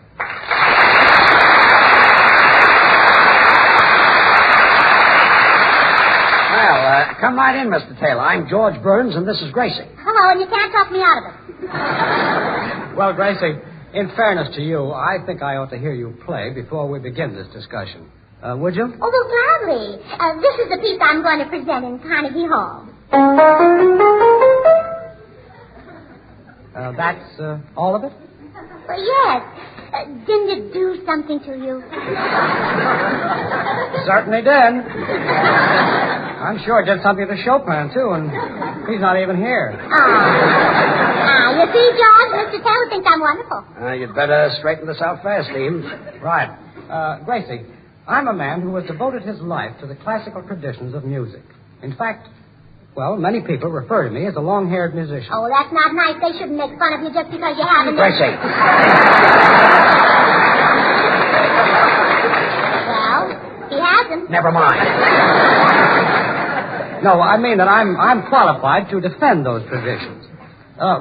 Well, come right in, Mr. Taylor. I'm George Burns, and this is Gracie. Hello, and you can't talk me out of it. Well, Gracie, in fairness to you, I think I ought to hear you play before we begin this discussion. Would you? Oh, well, gladly. This is the piece I'm going to present in Carnegie Hall. That's all of it? Well, yes. Didn't it do something to you? Certainly did. I'm sure it did something to Chopin, too, and he's not even here. You see, George, Mr. Taylor thinks I'm wonderful. You'd better straighten this out fast, Deems. Right. Gracie, I'm a man who has devoted his life to the classical traditions of music. In fact, well, many people refer to me as a long-haired musician. Oh, that's not nice. They shouldn't make fun of you just because you haven't... Gracie. Well, he hasn't. Never mind. No, I mean that I'm qualified to defend those traditions.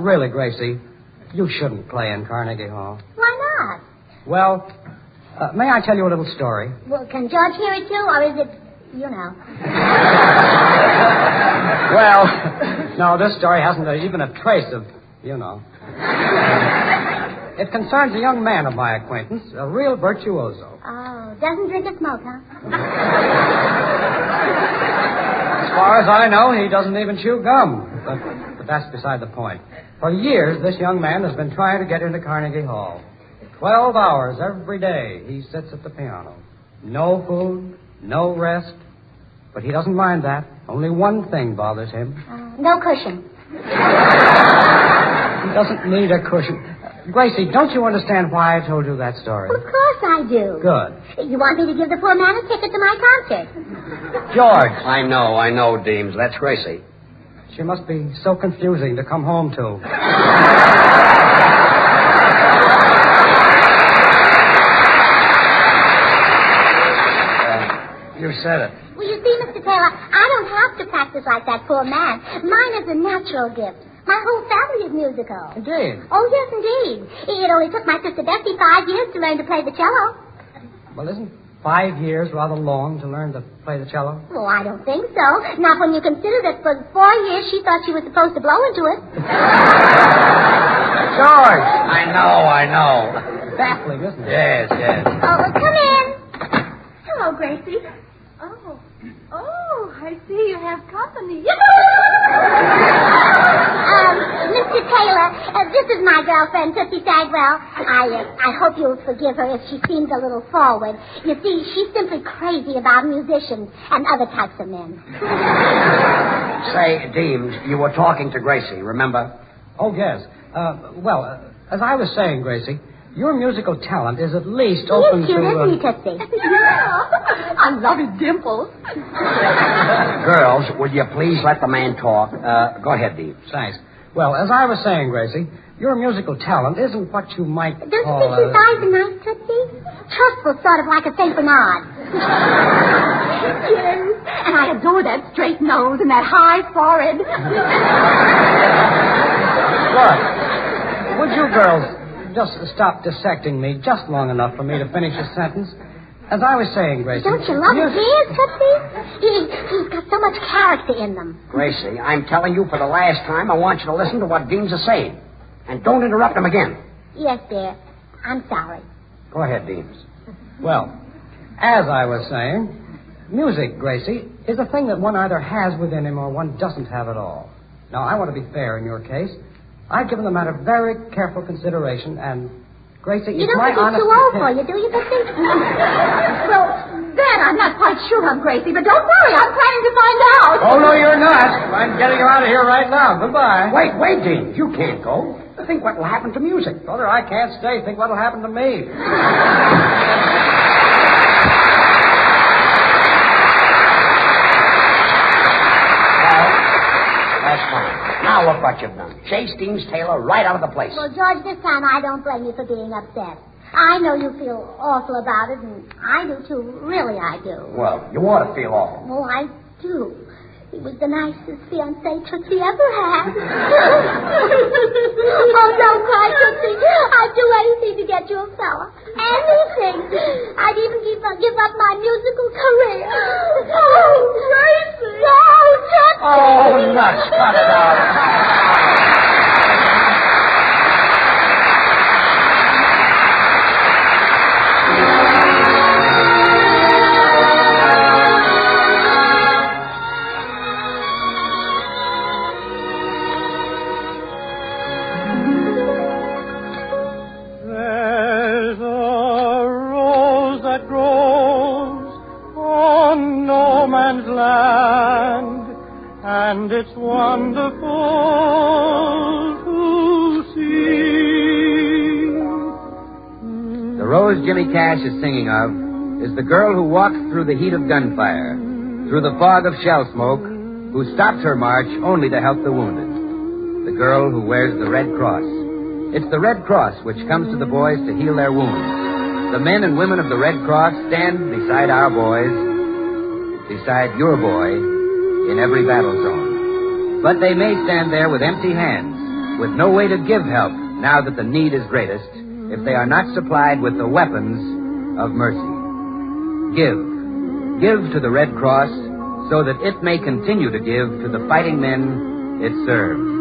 Really, Gracie, you shouldn't play in Carnegie Hall. Why not? Well, may I tell you a little story? Well, can George hear it, too, or is it, you know? Well, no, this story hasn't even a trace of, you know. It concerns a young man of my acquaintance, a real virtuoso. Oh, doesn't drink or smoke, huh? As far as I know, he doesn't even chew gum. But that's beside the point. For years, this young man has been trying to get into Carnegie Hall. 12 hours every day he sits at the piano. No food, no rest. But he doesn't mind that. Only one thing bothers him. No cushion. He doesn't need a cushion. Gracie, don't you understand why I told you that story? Well, of course I do. Good. You want me to give the poor man a ticket to my concert? George. I know, Deems. That's Gracie. She must be so confusing to come home to. You said it. Well, you see, Mr. Taylor, I don't have to practice like that poor man. Mine is a natural gift. My whole family is musical. Indeed. Oh, yes, indeed. It only took my sister Bessie 5 years to learn to play the cello. Well, isn't 5 years rather long to learn to play the cello? Well, I don't think so. Not when you consider that for 4 years she thought she was supposed to blow into it. George! I know. Baffling, isn't it? Yes. Oh, well, come in. Hello, Gracie. Oh, I see you have company. Mr. Taylor, this is my girlfriend, Tootsie Sagwell. I hope you'll forgive her if she seems a little forward. You see, she's simply crazy about musicians and other types of men. Say, Deems, you were talking to Gracie, remember? Oh, yes. As I was saying, Gracie, your musical talent is at least open He's cute, to... isn't he, Tootsie? Yeah. I love his dimples. Girls, would you please let the man talk? Go ahead, Deems. Thanks. Well, as I was saying, Gracie, your musical talent isn't what you might Don't you call... think his eyes are nice, Tootsie? Trustful, sort of like a St. Bernard. Yes, and I adore that straight nose and that high forehead. Look, would you girls just stop dissecting me just long enough for me to finish a sentence? As I was saying, Gracie... Don't you love his ears, Tootsie? He's got so much character in them. Gracie, I'm telling you for the last time, I want you to listen to what Deems is saying. And don't interrupt him again. Yes, dear. I'm sorry. Go ahead, Deems. Well, as I was saying, Music, Gracie, is a thing that one either has within him or one doesn't have at all. Now, I want to be fair in your case. I've given the matter very careful consideration, and, Gracie, You it's don't my think he's honest too old opinion. for you, do you, Betsy? Well, that I'm not quite sure of, Gracie, but don't worry, I'm planning to find out. Oh, no, you're not. I'm getting you out of here right now. Goodbye. Wait, Dean. You can't go. Think what will happen to music. Brother, I can't stay. Think what'll happen to me. That's fine. Now look what you've done. Chased Dean's Taylor right out of the place. Well, George, this time I don't blame you for being upset. I know you feel awful about it, and I do too. Really, I do. Well, you ought to feel awful. Oh, I do. He was the nicest fiancé Tootsie ever had. Oh, don't cry, Tootsie. I'd do anything to get you a fella. Anything. I'd even give up my musical career. Oh, Gracie. Oh, Tootsie. Oh, nuts. Cut it out. There's a rose that grows on no man's land, and it's wonderful to see. The rose Jimmy Cash is singing of is the girl who walked through the heat of gunfire, through the fog of shell smoke, who stopped her march only to help the wounded. The girl who wears the Red Cross. It's the Red Cross which comes to the boys to heal their wounds. The men and women of the Red Cross stand beside our boys, beside your boy, in every battle zone. But they may stand there with empty hands, with no way to give help now that the need is greatest, if they are not supplied with the weapons of mercy. Give to the Red Cross so that it may continue to give to the fighting men it serves.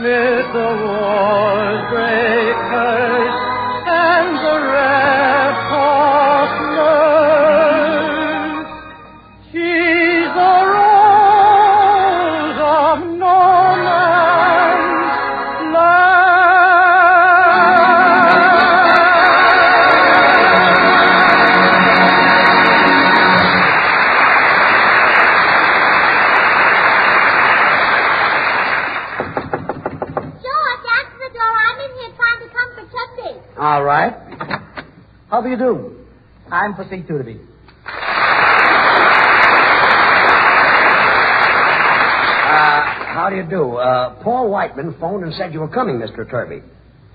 Mid the war's great curse and the Red Cross nurse, she's the rose of no man's All right. How do you do? I'm Pussy Turby. How do you do? Paul Whiteman phoned and said you were coming, Mr. Turby.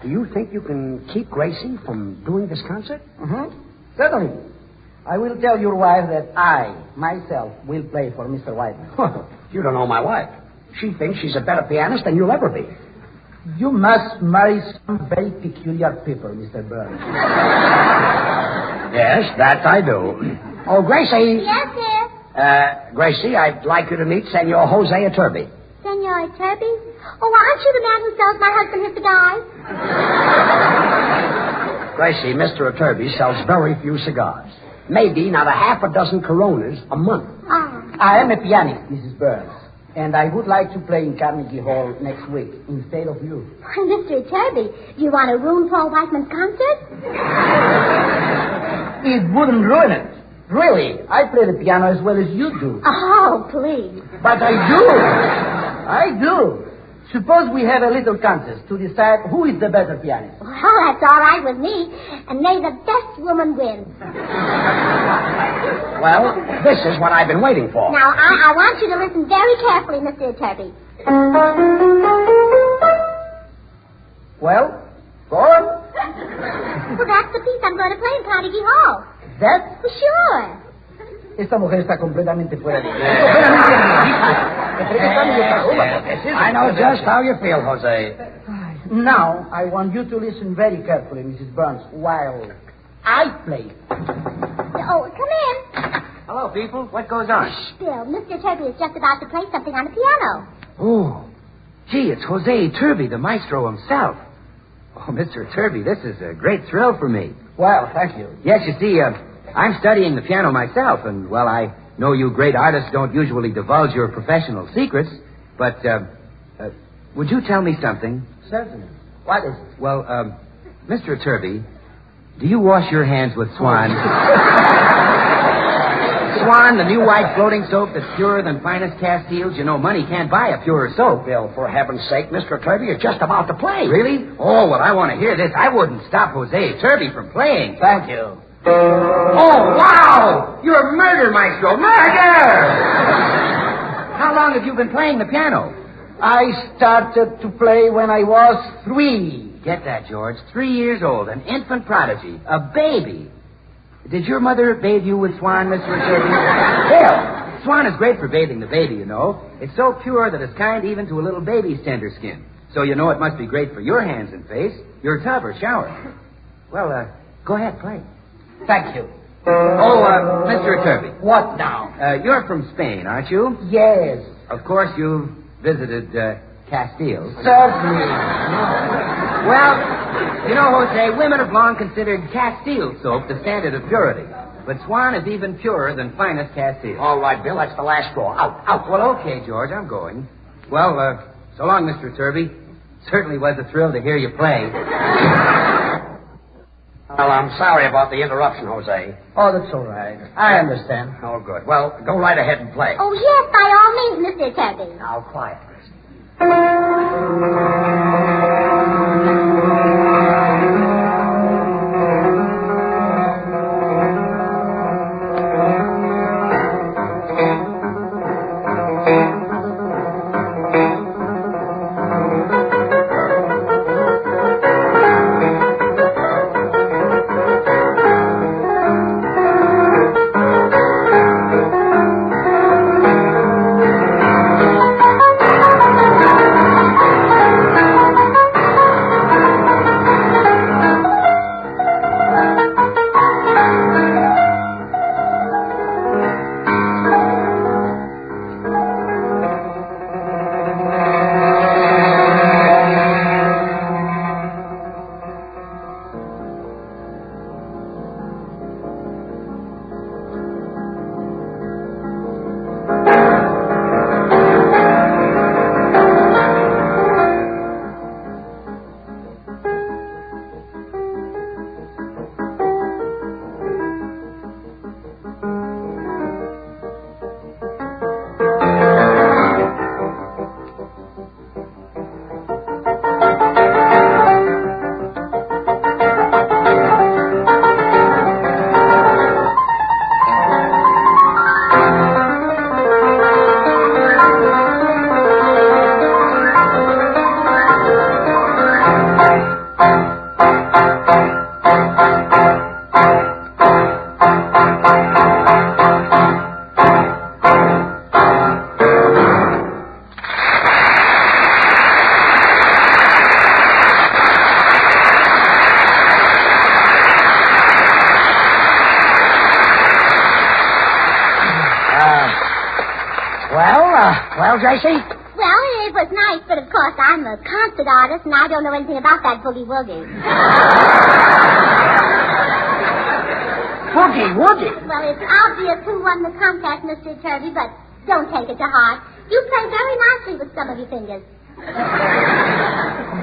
Do you think you can keep Gracie from doing this concert? Mm-hmm. Certainly. I will tell your wife that I, myself, will play for Mr. Whiteman. You don't know my wife. She thinks she's a better pianist than you'll ever be. You must marry some very peculiar people, Mr. Burns. Yes, that I do. Oh, Gracie. Yes, dear. Gracie, I'd like you to meet Senor Jose Turby. Senor Turby? Oh, aren't you the man who sells my husband his cigars? Gracie, Mr. Turby sells very few cigars. Maybe not a half a dozen Coronas a month. Oh. I am a pianist, Mrs. Burns. And I would like to play in Carnegie Hall next week instead of you. Why, Mr. Turby, do you want to ruin Paul Whiteman's concert? It wouldn't ruin it. Really, I play the piano as well as you do. Oh, please. But I do. I do. Suppose we have a little contest to decide who is the better pianist. Well, that's all right with me. And may the best woman win. Well, this is what I've been waiting for. Now, I want you to listen very carefully, Mr. Turby. Well, go on. Well, that's the piece I'm going to play in Carnegie Hall. That? Well, sure. Esta mujer está completamente fuera de... I know just how you feel, Jose. Now, I want you to listen very carefully, Mrs. Burns, while I play. Oh, come in. Hello, people. What goes on? Shh, Bill. Mr. Turby is just about to play something on the piano. Oh, gee, it's Jose Turby, the maestro himself. Oh, Mr. Turby, this is a great thrill for me. Well, thank you. Yes, you see, I'm studying the piano myself, and, well, I know you great artists don't usually divulge your professional secrets, but, would you tell me something? Certainly. What is it? Well, Mr. Turvey, do you wash your hands with Swan? Swan, the new white floating soap that's purer than finest Castiles. You know, money can't buy a purer soap. Bill, for heaven's sake, Mr. Turvey is just about to play. Really? Oh, well, I want to hear this. I wouldn't stop Jose Turvey from playing. Thank you. Oh, wow! You're Murder Maestro. Murder! How long have you been playing the piano? I started to play when I was 3. Get that, George. 3 years old, an infant prodigy, a baby. Did your mother bathe you with Swan, Mr. Turvey? Well, Swan is great for bathing the baby, you know. It's so pure that it's kind even to a little baby's tender skin. So you know it must be great for your hands and face, your tub or shower. Well, go ahead, play. Thank you. Oh, Mr. Turvey. What now? You're from Spain, aren't you? Yes. Of course, you've visited Castile. Certainly. Well, you know, Jose, women have long considered Castile soap the standard of purity. But Swan is even purer than finest Castile. All right, Bill, that's the last straw. Out. Well, okay, George, I'm going. Well, so long, Mr. Turvey. Certainly was a thrill to hear you play. Well, I'm sorry about the interruption, Jose. Oh, that's all right. I understand. Oh, good. Well, go right ahead and play. Oh, yes, by all means, Mr. Turvey. Now, quiet. Well, J.C.? Well, it was nice, but of course I'm a concert artist, and I don't know anything about that boogie-woogie. Boogie-woogie? Well, it's obvious who won the contest, Mr. Turvey, but don't take it to heart. You play very nicely with some of your fingers.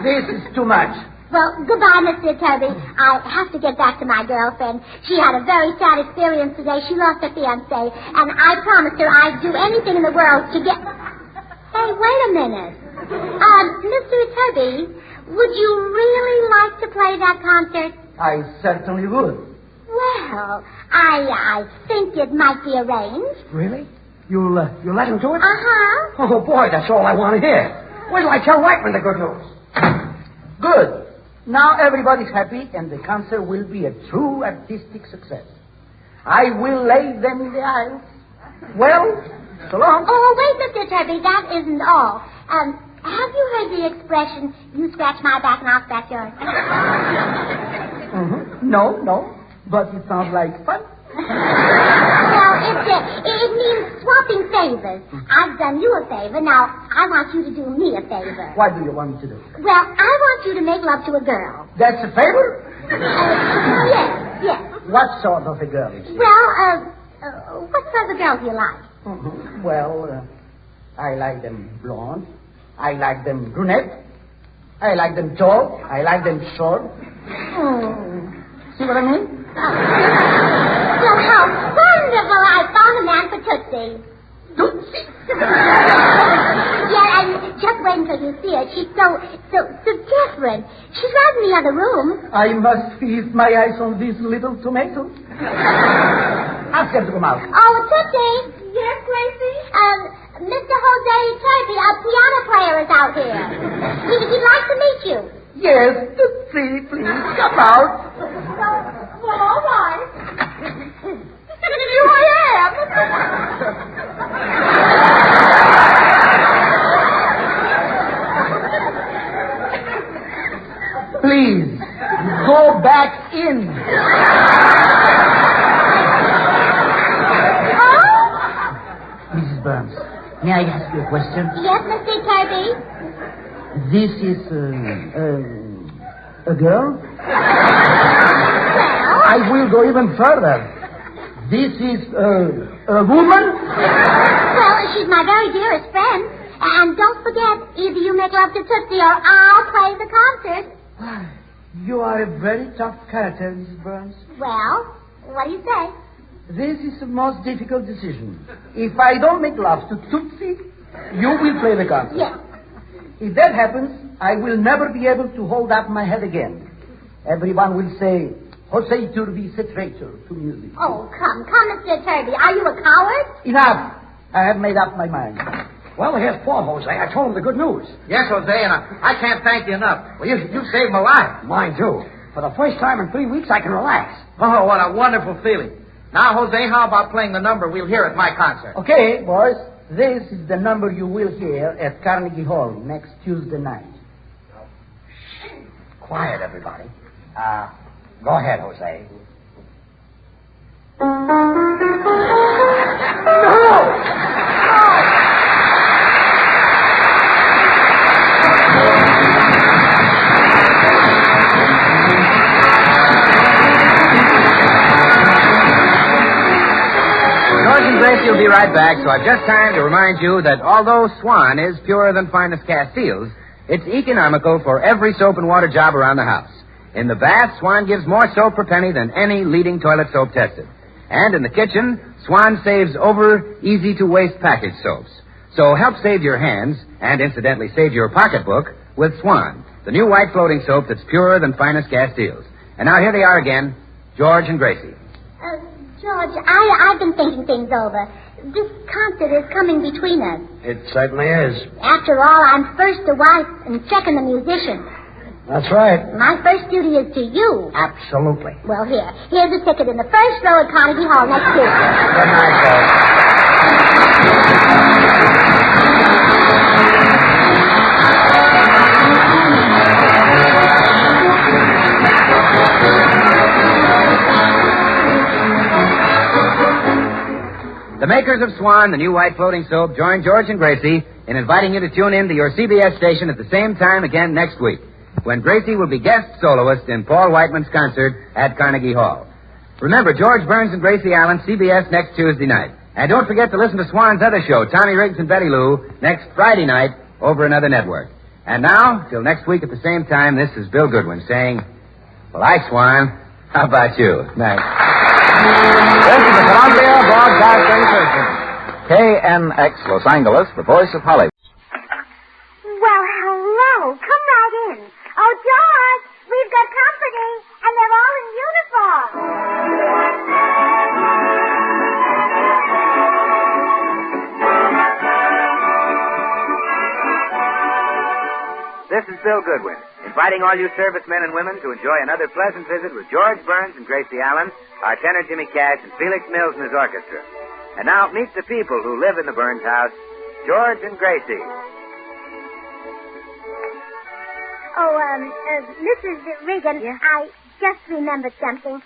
This is too much. Well, goodbye, Mr. Turvey. I have to get back to my girlfriend. She had a very sad experience today. She lost her fiancé, and I promised her I'd do anything in the world to get... Hey, wait a minute. Mr. Turvey, would you really like to play that concert? I certainly would. Well, I think it might be arranged. Really? You'll let him do it? Uh-huh. Oh, boy, that's all I want to hear. Wait till I tell Whiteman the good news. Good. Now everybody's happy, and the concert will be a true artistic success. I will lay them in the aisles. Well, so long. Oh, wait, Mr. Turvey, that isn't all. Have you heard the expression, you scratch my back and I'll scratch yours? Mm-hmm. No, but it sounds like fun. Well, it means swapping favors. I've done you a favor. Now, I want you to do me a favor. What do you want me to do? Well, I want you to make love to a girl. That's a favor? Yes. What sort of a girl is she? Well, what sort of girl do you like? Well, I like them blonde. I like them brunette. I like them tall. I like them short. See what I mean? Well, how wonderful. I found a man for Tootsie. Tootsie? Yeah, and just wait until you see her. She's so different. She's right in the other room. I must feast my eyes on these little tomatoes. Ask her to come out. Oh, Tootsie. Yes, Gracie? Mr. Jose Turkey, a piano player, is out here. He'd like to meet you. Yes, Tootsie, please, come out. Well, all right. Here I am. Please, go back in. Mrs. Burns, may I ask you a question? Yes, Mr. Kirby? This is, a girl? Well? I will go even further. This is, a woman? Well, she's my very dearest friend. And don't forget, either you make love to Tootsie or I'll play the concert. You are a very tough character, Mrs. Burns. Well, what do you say? This is the most difficult decision. If I don't make love to Tootsie, you will play the concert. Yes. If that happens, I will never be able to hold up my head again. Everyone will say, Jose Turbi is a traitor to music. Oh, come, Mr. Turby. Are you a coward? Enough. I have made up my mind. Well, here's poor Jose. I told him the good news. Yes, Jose, and I can't thank you enough. Well, you saved my life. Mine, too. For the first time in 3 weeks, I can relax. Oh, what a wonderful feeling. Now, Jose, how about playing the number we'll hear at my concert? Okay, boys. This is the number you will hear at Carnegie Hall next Tuesday night. Shh. Quiet, everybody. Go ahead, Jose. Gracie will be right back, so I've just time to remind you that although Swan is purer than finest Castiles, it's economical for every soap and water job around the house. In the bath, Swan gives more soap per penny than any leading toilet soap tested. And in the kitchen, Swan saves over easy-to-waste package soaps. So help save your hands, and incidentally save your pocketbook, with Swan, the new white floating soap that's purer than finest Castiles. And now here they are again, George and Gracie. George, I've been thinking things over. This concert is coming between us. It certainly is. After all, I'm first the wife and second the musician. That's right. My first duty is to you. Absolutely. Well, here's a ticket in the first row at Carnegie Hall next Tuesday. Good night, folks. The makers of Swan, the new white floating soap, join George and Gracie in inviting you to tune in to your CBS station at the same time again next week, when Gracie will be guest soloist in Paul Whiteman's concert at Carnegie Hall. Remember, George Burns and Gracie Allen, CBS next Tuesday night. And don't forget to listen to Swan's other show, Tommy Riggs and Betty Lou, next Friday night over another network. And now, till next week at the same time, this is Bill Goodwin saying, well, I, Swan, how about you? Night. This is the Columbia Broadcasting System. KNX Los Angeles, the voice of Hollywood. Well, hello. Come right in. Oh, George, we've got company, and they're all in uniform. This is Bill Goodwin, inviting all you servicemen and women to enjoy another pleasant visit with George Burns and Gracie Allen, our tenor Jimmy Cash, and Felix Mills and his orchestra. And now, meet the people who live in the Burns house, George and Gracie. Oh, Mrs. Regan, I just remembered something.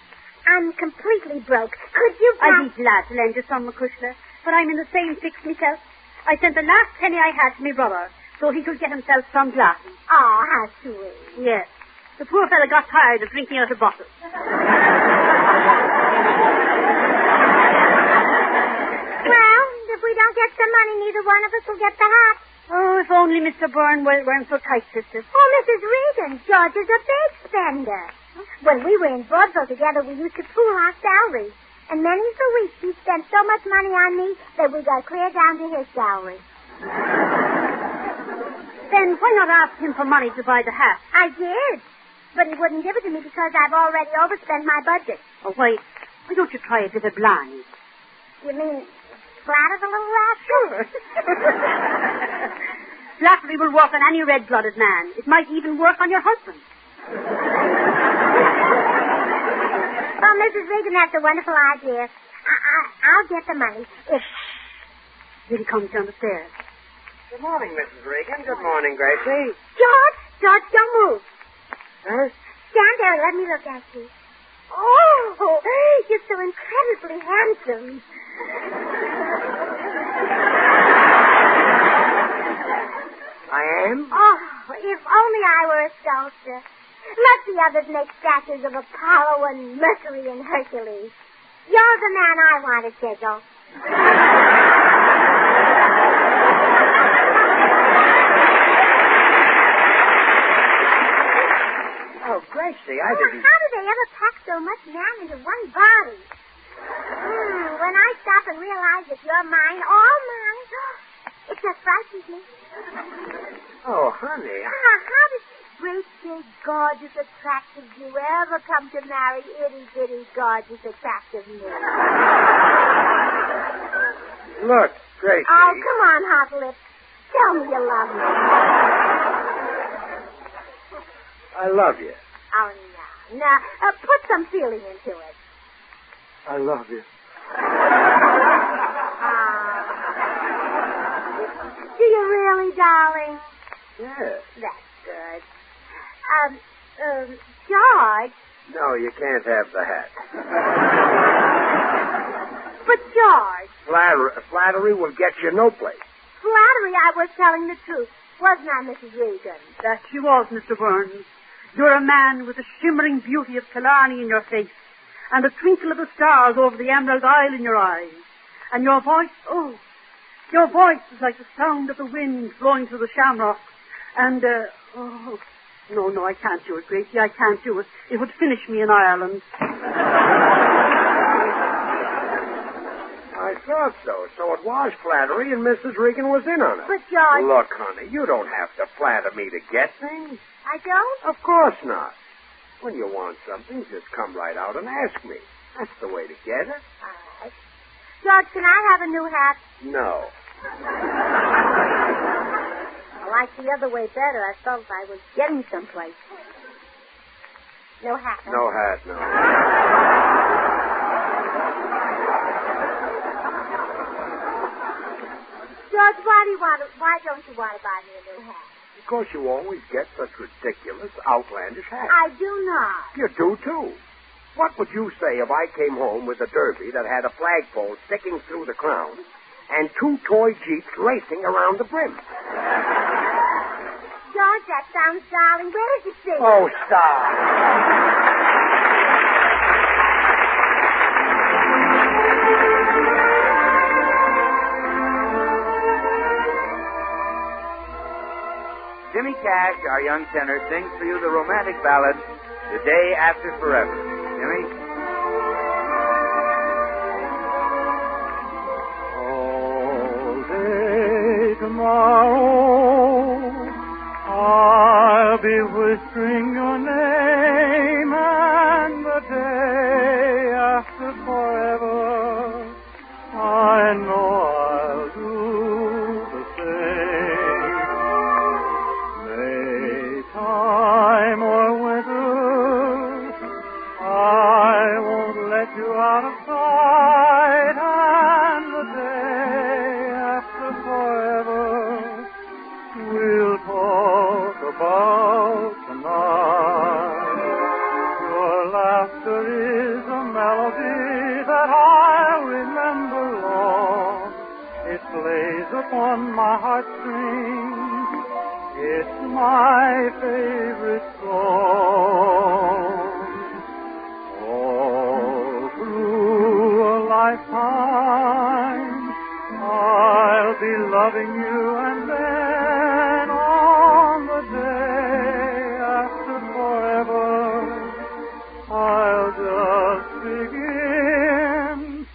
I'm completely broke. Could you... I'd be glad to lend you some, McCushla, but I'm in the same fix myself. I sent the last penny I had to my brother, so he could get himself some glasses. Oh, how sweet. Yes. The poor fellow got tired of drinking out of bottles. Well, if we don't get some money, neither one of us will get the hat. Oh, if only Mr. Byrne weren't so tight, sisters. Oh, Mrs. Regan, George is a big spender. When we were in vaudeville together, we used to pool our salaries. And many's the week he spent so much money on me that we got clear down to his salary. Then why not ask him for money to buy the hat? I did. But he wouldn't give it to me because I've already overspent my budget. Oh, why don't you try it with a blind? You mean flatter the little rascal? Sure. Flattery will work on any red-blooded man. It might even work on your husband. Oh, Mrs. Regan, that's a wonderful idea. I'll get the money. Here he comes down the stairs. Good morning, Mrs. Regan. Good morning, Gracie. George, don't move. Huh? Stand there and let me look at you. Oh, you're so incredibly handsome. I am? Oh, if only I were a sculptor. Let the others make statues of Apollo and Mercury and Hercules. You're the man I want to chisel. Oh, Gracie, I didn't... How do they ever pack so much man into one body? When I stop and realize that you're mine, all mine, it just frightens me. Oh, honey. How does great, big, gorgeous, attractive you ever come to marry itty-bitty, gorgeous, attractive me? Look, Gracie. Oh, come on, Hot Lips. Tell me you love me. I love you. Oh, no. Now, put some feeling into it. I love you. Do you really, darling? Yes. That's good. George. No, you can't have the hat. But, George. Flattery will get you no place. Flattery, I was telling the truth. Wasn't I, Mrs. Regan? That she was, Mr. Burns. You're a man with the shimmering beauty of Killarney in your face and the twinkle of the stars over the Emerald Isle in your eyes. And your voice, your voice is like the sound of the wind blowing through the shamrocks. And, no, I can't do it, Gracie. I can't do it. It would finish me in Ireland. I thought so. So it was flattery, and Mrs. Regan was in on it. But, George... Look, honey, you don't have to flatter me to get things. I don't? Of course not. When you want something, just come right out and ask me. That's the way to get it. All right. George, can I have a new hat? No. I like the other way better. I felt I was getting someplace. No hat. Huh? No hat, no. George, why don't you want to buy me a new hat? Because you always get such ridiculous, outlandish hats. I do not. You do, too. What would you say if I came home with a derby that had a flagpole sticking through the crown and 2 toy jeeps racing around the brim? George, that sounds darling. Where did you see it? Oh, stop. Jimmy Cash, our young tenor, sings for you the romantic ballad, The Day After Forever. Jimmy? All day tomorrow, I'll be whispering your name, and the day after forever, I know I'll do the same. May time or winter, I won't let you out of sight, and the day after forever, we'll talk about tonight. Your laughter is a melody that I'll remember long. It plays upon my heartstrings. It's my favorite song. All through a lifetime, I'll be loving you, and then on the day after forever, I'll just begin.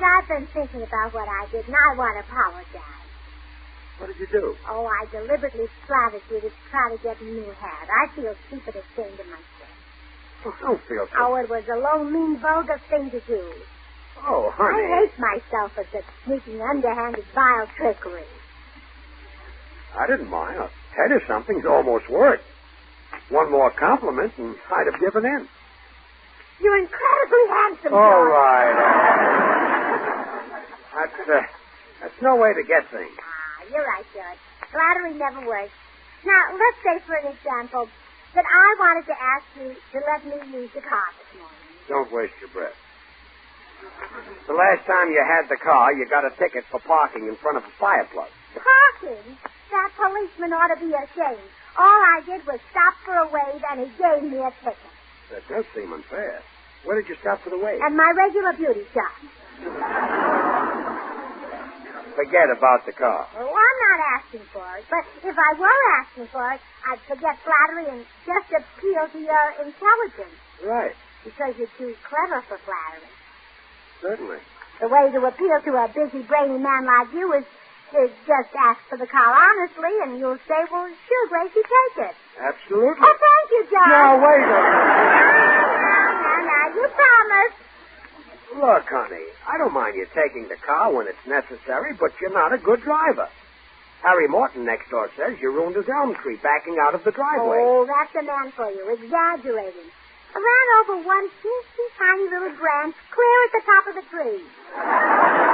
I've been thinking about what I did, and I want to apologize. What did you do? Oh, I deliberately flattered you to try to get a new hat. I feel stupid ashamed of myself. Oh, don't feel so. Oh, it was a low, mean, vulgar thing to do. Oh, honey. I hate myself for such sneaking, underhanded, vile trickery. I didn't mind. I'll tell you something. It's almost worked. One more compliment, and I'd have given in. You're incredibly handsome, All George. right. That's no way to get things. You're right, George. Flattery never works. Now, let's say, for an example, that I wanted to ask you to let me use the car this morning. Don't waste your breath. The last time you had the car, you got a ticket for parking in front of a fire plug. Parking? That policeman ought to be ashamed. All I did was stop for a wave, and he gave me a ticket. That does seem unfair. Where did you stop for the wave? At my regular beauty shop. Forget about the car. Well, I'm not asking for it, but if I were asking for it, I'd forget flattery and just appeal to your intelligence. Right. Because you're too clever for flattery. Certainly. The way to appeal to a busy, brainy man like you is to just ask for the car honestly, and you'll say, well, sure, Gracie, take it. Absolutely. Oh, thank you, John. Now, wait a minute. Now, you promised. Look, honey, I don't mind you taking the car when it's necessary, but you're not a good driver. Harry Morton next door says you ruined his elm tree backing out of the driveway. Oh, that's the man for you, exaggerating. I ran over one teensy tiny little branch clear at the top of the tree.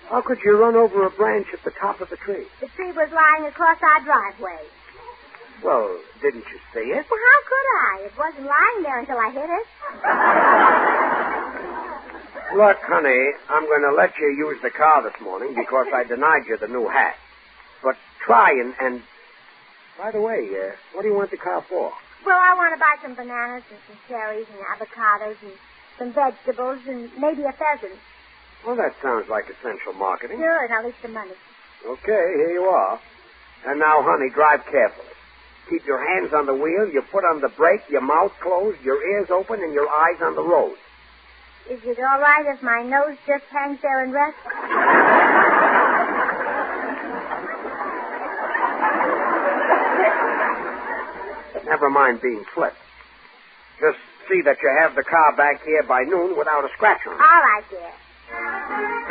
How could you run over a branch at the top of the tree? The tree was lying across our driveway. Well, didn't you see it? Well, how could I? It wasn't lying there until I hit it. Look, honey, I'm going to let you use the car this morning because I denied you the new hat. But try and... By the way, what do you want the car for? Well, I want to buy some bananas and some cherries and avocados and some vegetables and maybe a pheasant. Well, that sounds like essential marketing. Sure, and I'll leave the money. Okay, here you are. And now, honey, drive carefully. Keep your hands on the wheel, your foot on the brake, your mouth closed, your ears open, and your eyes on the road. Is it all right if my nose just hangs there and rests? Never mind being flipped. Just see that you have the car back here by noon without a scratch on it. All right, dear.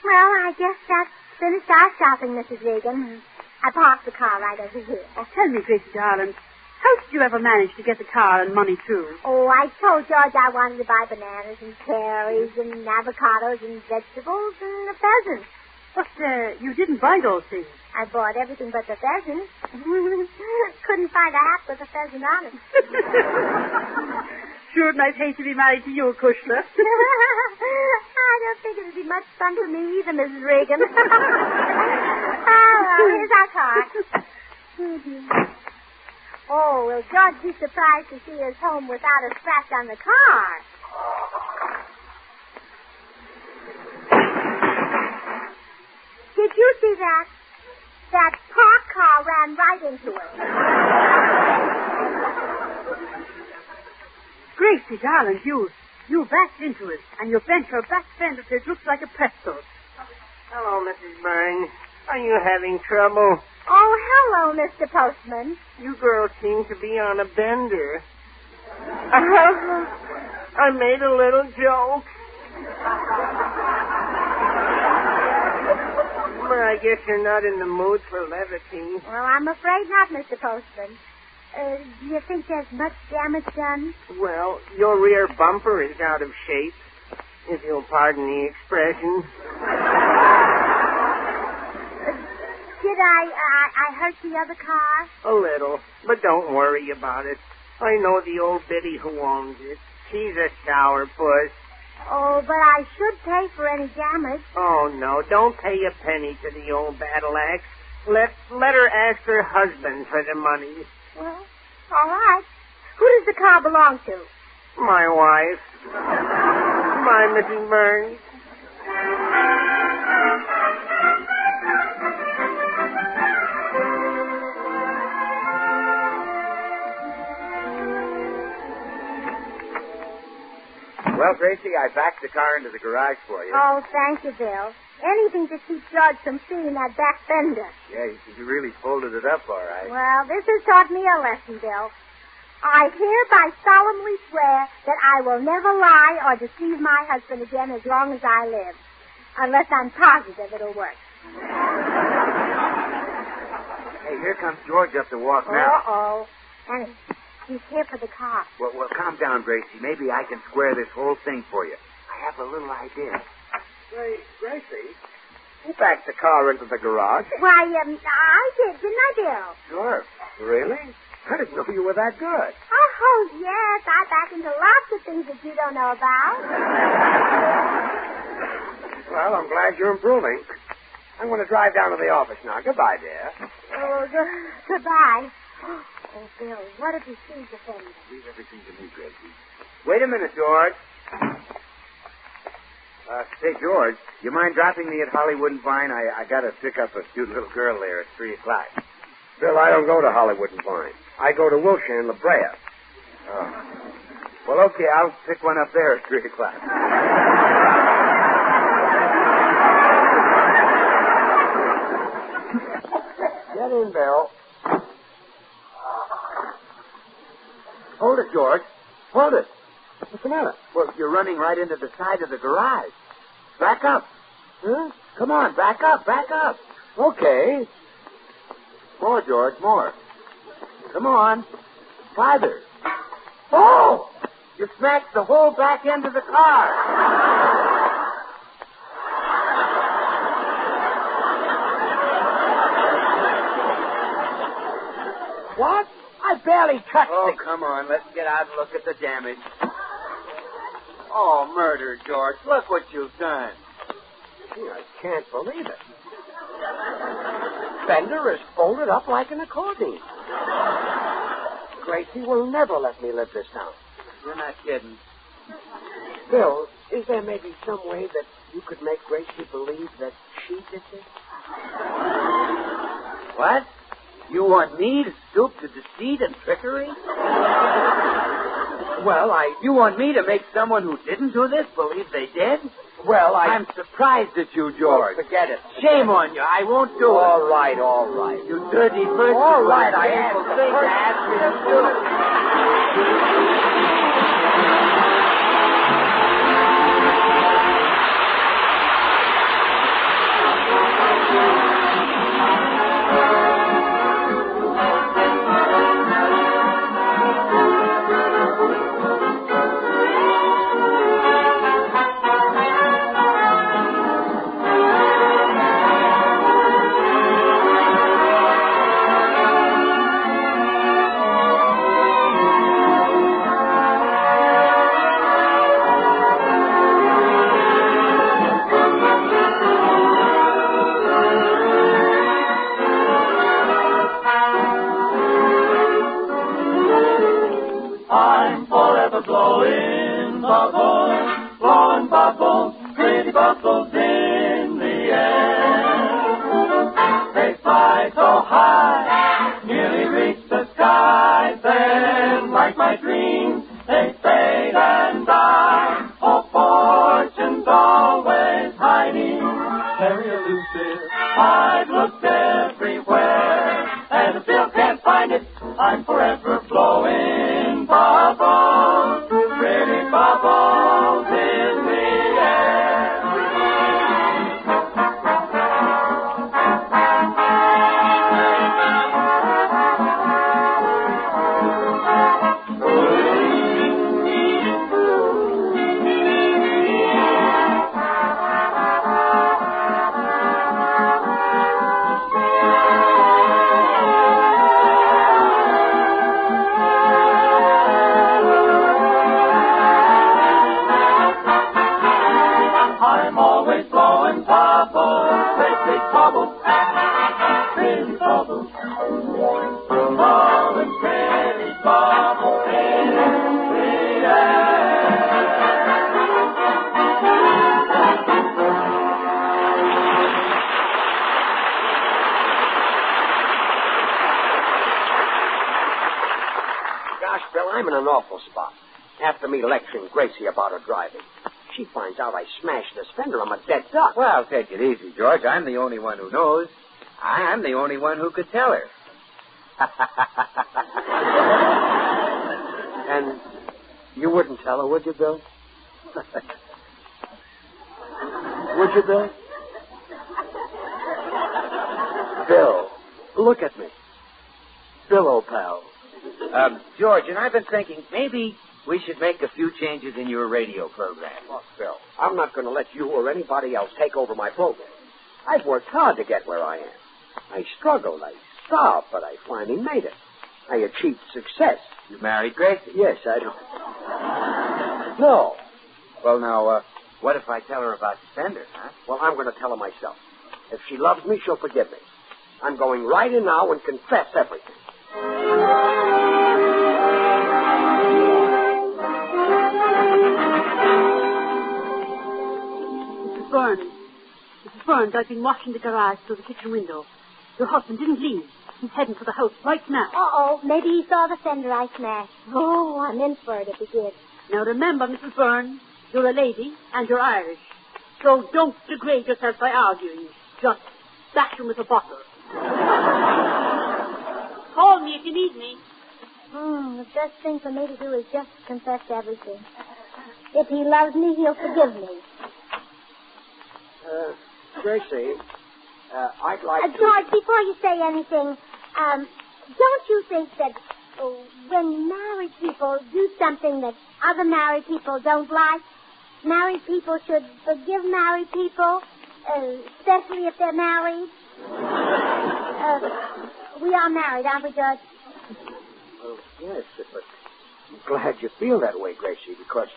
Well, I guess that's finished our shopping, Mrs. Regan. I parked the car right over here. Oh, tell me, Gracie, darling, how did you ever manage to get the car and money, too? Oh, I told George I wanted to buy bananas and cherries and avocados and vegetables and a pheasant. But you didn't buy those things. I bought everything but the pheasant. Couldn't find a hat with a pheasant on it. Sure, I'd hate to be married to you, Kushler. I don't think it would be much fun for me either, Mrs. Regan. Oh, well, here's our car. Oh, will George be surprised to see us home without a scratch on the car? Did you see that? That parked car ran right into it. Gracie, darling, you backed into it, and you bent your back fender till it looks like a pretzel. Hello, Mrs. Burns. Are you having trouble? Oh, hello, Mr. Postman. You girls seem to be on a bender. I made a little joke. Well, I guess you're not in the mood for levity. Well, I'm afraid not, Mr. Postman. Do you think there's much damage done? Well, your rear bumper is out of shape, if you'll pardon the expression. Did I hurt the other car? A little, but don't worry about it. I know the old biddy who owns it. She's a sourpuss. Oh, but I should pay for any damage. Oh, no, don't pay a penny to the old battle axe. Let her ask her husband for the money. Well, all right. Who does the car belong to? My wife. My Mrs. Burns. Well, Gracie, I backed the car into the garage for you. Oh, thank you, Bill. Anything to keep George from seeing that back fender. Yeah, you really folded it up all right. Well, this has taught me a lesson, Bill. I hereby solemnly swear that I will never lie or deceive my husband again as long as I live. Unless I'm positive it'll work. Hey, here comes George up the walk now. Uh-oh. And he's here for the car. Well, calm down, Gracie. Maybe I can square this whole thing for you. I have a little idea. Say, Gracie, who backed the car into the garage? Why, I did, didn't I, Bill? Sure. Really? I didn't know you were that good. Oh, yes. I back into lots of things that you don't know about. Well, I'm glad you're improving. I'm going to drive down to the office now. Goodbye, dear. Oh, goodbye. Oh, Bill, what if he sees the thing? Leave everything to me, Gracie. Wait a minute, George. Say, George, you mind dropping me at Hollywood and Vine? I got to pick up a cute little girl there at 3 o'clock. Bill, I don't go to Hollywood and Vine. I go to Wilshire and La Brea. Oh. Well, okay, I'll pick one up there at 3 o'clock. Get in, Bill. Hold it, George. Hold it. What's the matter? Well, you're running right into the side of the garage. Back up. Huh? Come on, back up, back up. Okay. More, George, more. Come on. Farther. Oh! You smashed the whole back end of the car. What? I barely touched Oh, it. come on. Let's get out and look at the damage. Oh, murder, George. Look what you've done. Gee, I can't believe it. Fender is folded up like an accordion. Gracie will never let me live this down. You're not kidding. Bill, is there maybe some way that you could make Gracie believe that she did this? What? You want me to stoop to deceit and trickery? Well, you want me to make someone who didn't do this believe they did? Well, I'm surprised at you, George. Oh, forget it. Shame on you. I won't do it. All right. You dirty person. All right, I am. Thing to ask you to do. I'm in an awful spot. After me lecturing Gracie about her driving, she finds out I smashed this fender, I'm a dead duck. Well, take it easy, George. I'm the only one who knows. I'm the only one who could tell her. And you wouldn't tell her, would you, Bill? Would you, Bill? Bill, look at me. Bill, old pal. George, and I've been thinking maybe we should make a few changes in your radio program. Look, Bill, I'm not going to let you or anybody else take over my program. I've worked hard to get where I am. I struggled, I starved, but I finally made it. I achieved success. You married Gracie? Yes, I do. No. Well, now, what if I tell her about the fender, huh? Well, I'm going to tell her myself. If she loves me, she'll forgive me. I'm going right in now and confess everything. Mrs. Burns, I've been watching the garage through the kitchen window. Your husband didn't leave. He's heading for the house right now. Uh-oh, maybe he saw the fender I smashed. Oh, I'm in for it if he did. Now remember, Mrs. Burns, you're a lady and you're Irish. So don't degrade yourself by arguing. Just bash him with a bottle. Call me if you need me. The best thing for me to do is just confess everything. If he loves me, he'll forgive me. Gracie, I'd like to... George, before you say anything, don't you think that when married people do something that other married people don't like, married people should forgive married people, especially if they're married? We are married, aren't we, George? Well, yes, but I'm glad you feel that way, Gracie, because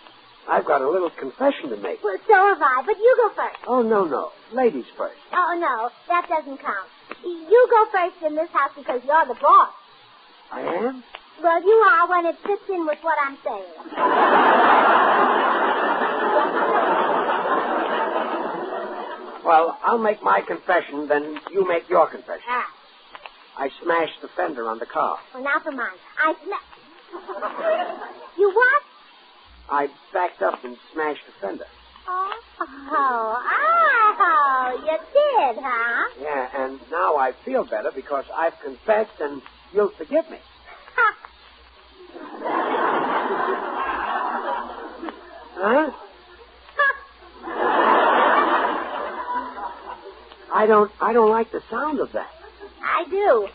I've got a little confession to make. Well, so have I, but you go first. Oh, no. Ladies first. Oh, no, that doesn't count. You go first in this house because you're the boss. I am? Well, you are when it fits in with what I'm saying. Well, I'll make my confession, then you make your confession. I smashed the fender on the car. Well, now for mine. You what? I backed up and smashed the fender. Oh, you did, huh? Yeah, and now I feel better because I've confessed and you'll forgive me. Huh? I don't like the sound of that. I do.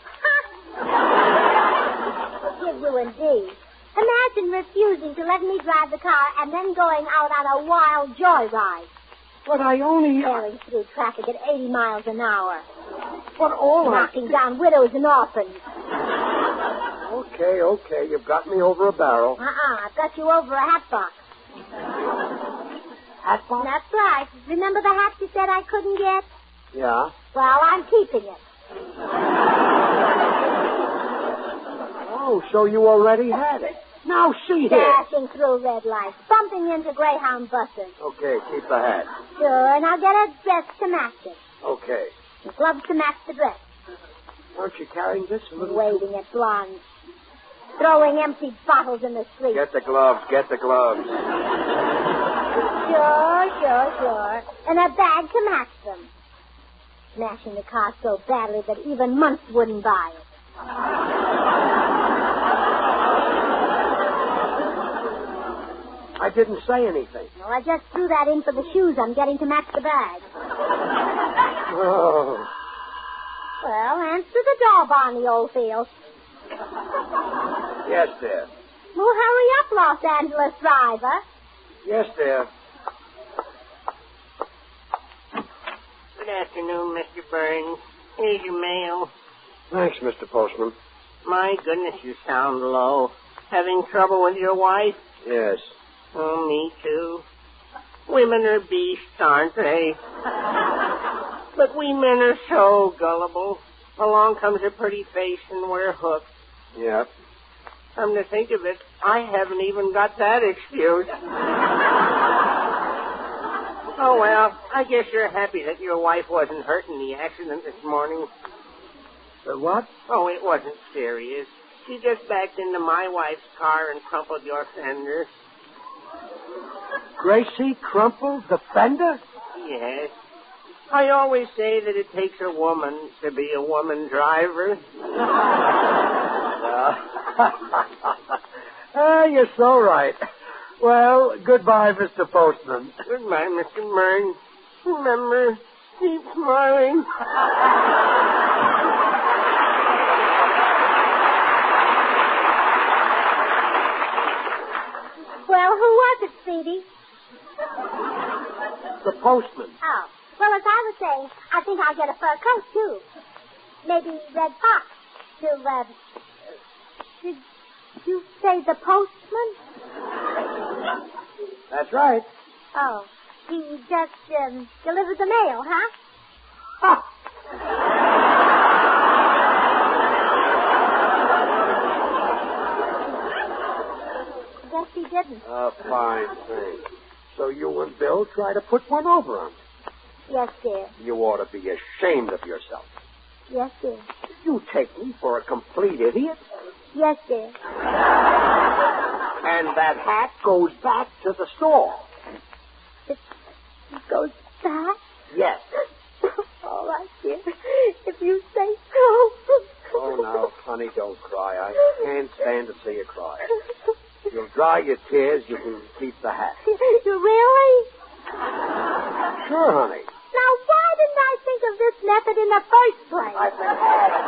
Forgive you indeed. Imagine refusing to let me drive the car and then going out on a wild joyride. But I only... Tearing through traffic at 80 miles an hour. But all knocking down widows and orphans. Okay. You've got me over a barrel. I've got you over a hat box. Hat box? That's right. Remember the hat you said I couldn't get? Yeah. Well, I'm keeping it. Oh, so you already had it. Now see here. Dashing through red lights, bumping into Greyhound buses. Okay, keep the hat. Sure, and I'll get a dress to match it. Okay. And gloves to match the dress. Aren't you carrying this a little? Waving at blondes. Throwing empty bottles in the street. Get the gloves. Sure. And a bag to match them. Smashing the car so badly that even months wouldn't buy it. I didn't say anything. Well, I just threw that in for the shoes I'm getting to match the bag. Oh. Well, answer the door, Barney Oldfield. Yes, dear. Well, hurry up, Los Angeles driver. Yes, dear. Good afternoon, Mr. Burns. Here's your mail. Thanks, Mr. Postman. My goodness, you sound low. Having trouble with your wife? Yes. Oh, me too. Women are beasts, aren't they? But we men are so gullible. Along comes a pretty face and we're hooked. Yep. Come to think of it, I haven't even got that excuse. Oh, well, I guess you're happy that your wife wasn't hurt in the accident this morning. The what? Oh, it wasn't serious. She just backed into my wife's car and crumpled your fender. Gracie crumpled the fender? Yes. I always say that it takes a woman to be a woman driver. You're so right. Well, goodbye, Mr. Postman. Goodbye, Mr. Burns. Remember, keep smiling. Well, who was it, Speedy? The postman. Oh. Well, as I was saying, I think I'll get a fur coat, too. Maybe Red Fox. Did you say the postman? That's right. Oh. He just delivered the mail, huh? Guess he didn't. A fine thing. So you and Bill try to put one over on me. Yes, dear. You ought to be ashamed of yourself. Yes, dear. You take me for a complete idiot? Yes, dear. And that hat goes back to the store. It goes back? Yes. All right, dear. If you say so. Oh, now, honey, don't cry. I can't stand to see you cry. You'll dry your tears. You can keep the hat. You really? Sure, honey. Now, why didn't I think of this method in the first place? I've been had it.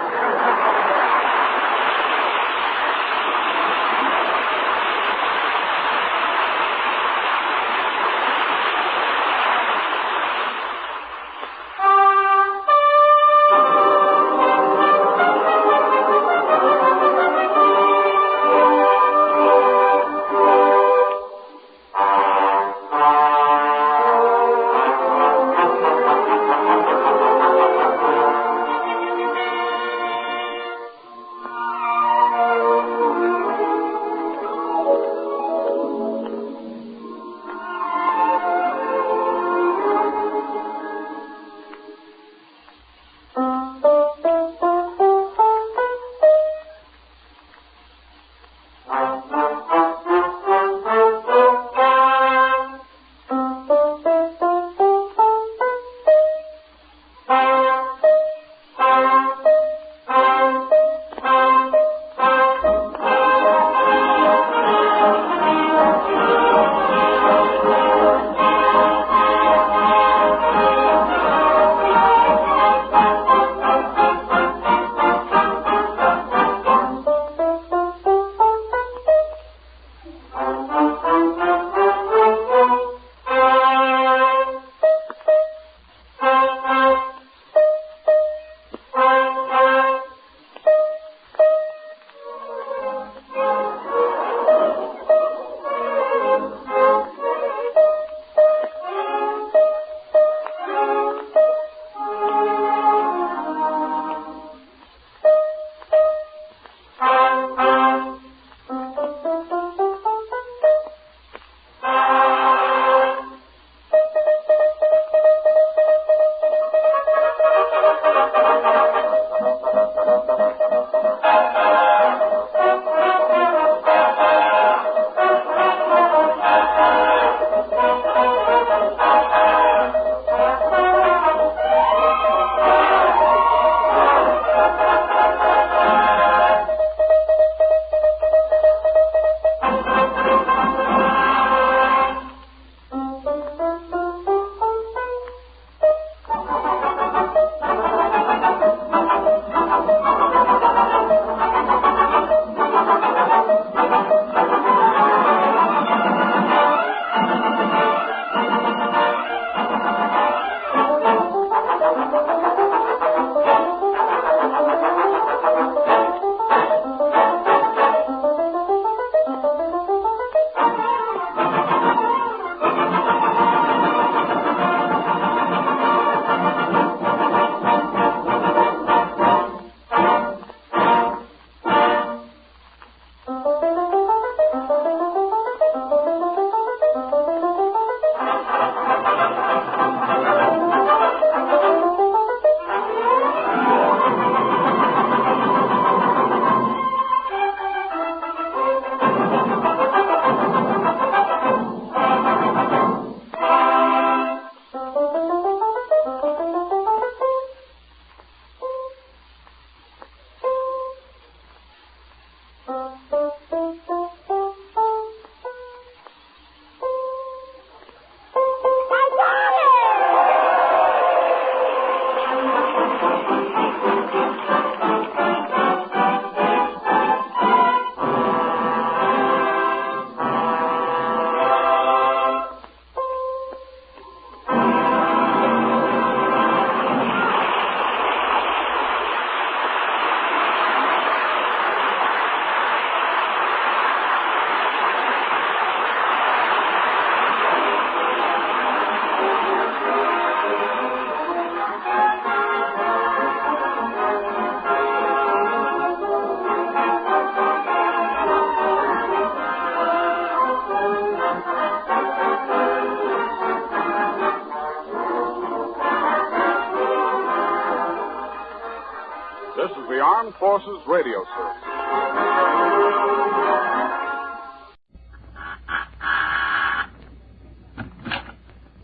This is the Armed Forces Radio Service.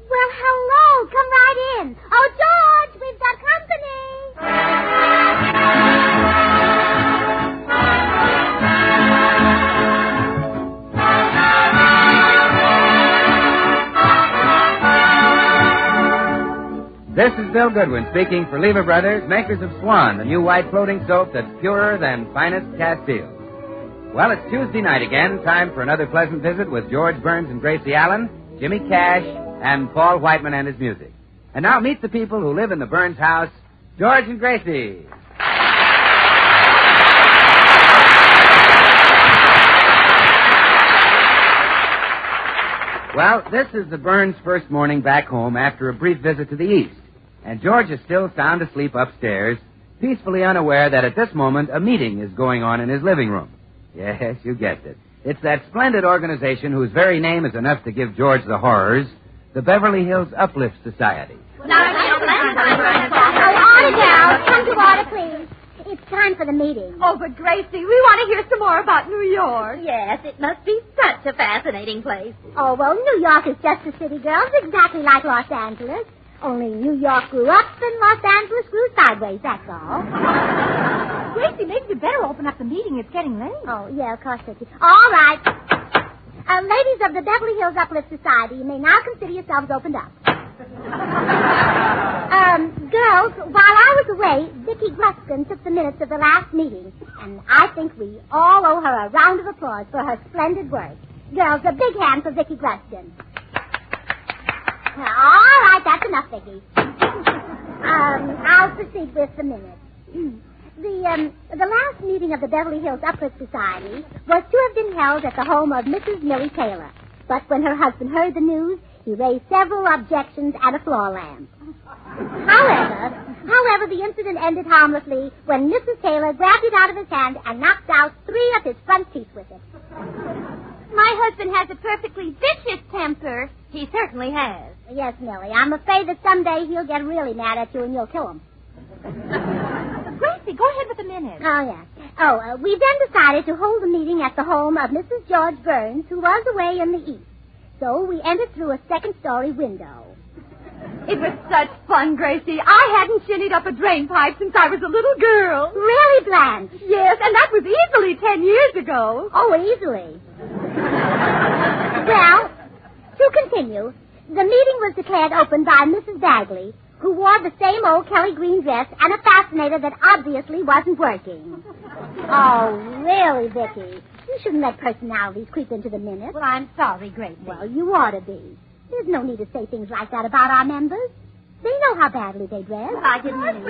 Well, hello. Come right in. Oh, George, we've got company. This is Bill Goodwin speaking for Lever Brothers, makers of Swan, the new white floating soap that's purer than finest Castile. Well, it's Tuesday night again, time for another pleasant visit with George Burns and Gracie Allen, Jimmy Cash, and Paul Whiteman and his music. And now meet the people who live in the Burns house, George and Gracie. Well, this is the Burns' first morning back home after a brief visit to the east. And George is still sound asleep upstairs, peacefully unaware that at this moment a meeting is going on in his living room. Yes, you guessed it. It's that splendid organization whose very name is enough to give George the horrors, the Beverly Hills Uplift Society. Order, gals. Come to order, please. It's time for the meeting. Oh, but Gracie, we want to hear some more about New York. Yes, it must be such a fascinating place. Oh, well, New York is just a city, girls, exactly like Los Angeles. Only New York grew up and Los Angeles grew sideways, that's all. Gracie, maybe you better open up the meeting. It's getting late. Oh, yeah, of course, Vicky. All right. Ladies of the Beverly Hills Uplift Society, you may now consider yourselves opened up. Girls, while I was away, Vicky Gruskin took the minutes of the last meeting, and I think we all owe her a round of applause for her splendid work. Girls, a big hand for Vicky Gruskin. All right, that's enough, Vicky. I'll proceed with the minutes. The last meeting of the Beverly Hills Uplift Society was to have been held at the home of Mrs. Millie Taylor. But when her husband heard the news, he raised several objections and a floor lamp. However, the incident ended harmlessly when Mrs. Taylor grabbed it out of his hand and knocked out 3 of his front teeth with it. My husband has a perfectly vicious temper. He certainly has. Yes, Millie. I'm afraid that someday he'll get really mad at you and you'll kill him. Gracie, go ahead with the minutes. Oh, yes. We then decided to hold a meeting at the home of Mrs. George Burns, who was away in the east. So we entered through a second-story window. It was such fun, Gracie. I hadn't shinnied up a drain pipe since I was a little girl. Really, Blanche? Yes, and that was easily 10 years ago. Oh, easily. Well, to continue, the meeting was declared open by Mrs. Bagley, who wore the same old Kelly green dress and a fascinator that obviously wasn't working. Oh, really, Vicky? You shouldn't let personalities creep into the minutes. Well, I'm sorry, Gracie. Well, you ought to be. There's no need to say things like that about our members. They know how badly they dress. I didn't mean it.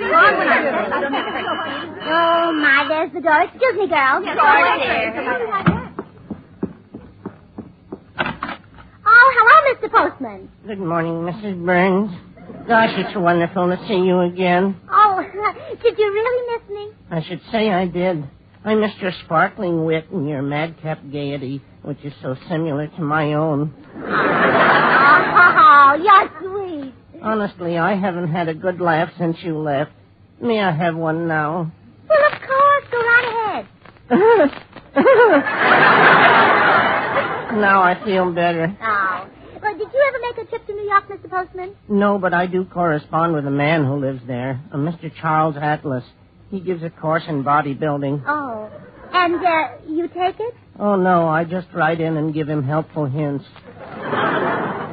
Oh, my, there's the door. Excuse me, girls. Yes, dear. Oh, hello, Mr. Postman. Good morning, Mrs. Burns. Gosh, it's wonderful to see you again. Oh, did you really miss me? I should say I did. I missed your sparkling wit and your madcap gaiety, which is so similar to my own. Oh, you're sweet. Honestly, I haven't had a good laugh since you left. May I have one now? Well, of course. Go right ahead. Now I feel better. Oh. Well, did you ever make a trip to New York, Mr. Postman? No, but I do correspond with a man who lives there, a Mr. Charles Atlas. He gives a course in bodybuilding. Oh. And, you take it? Oh, no, I just write in and give him helpful hints.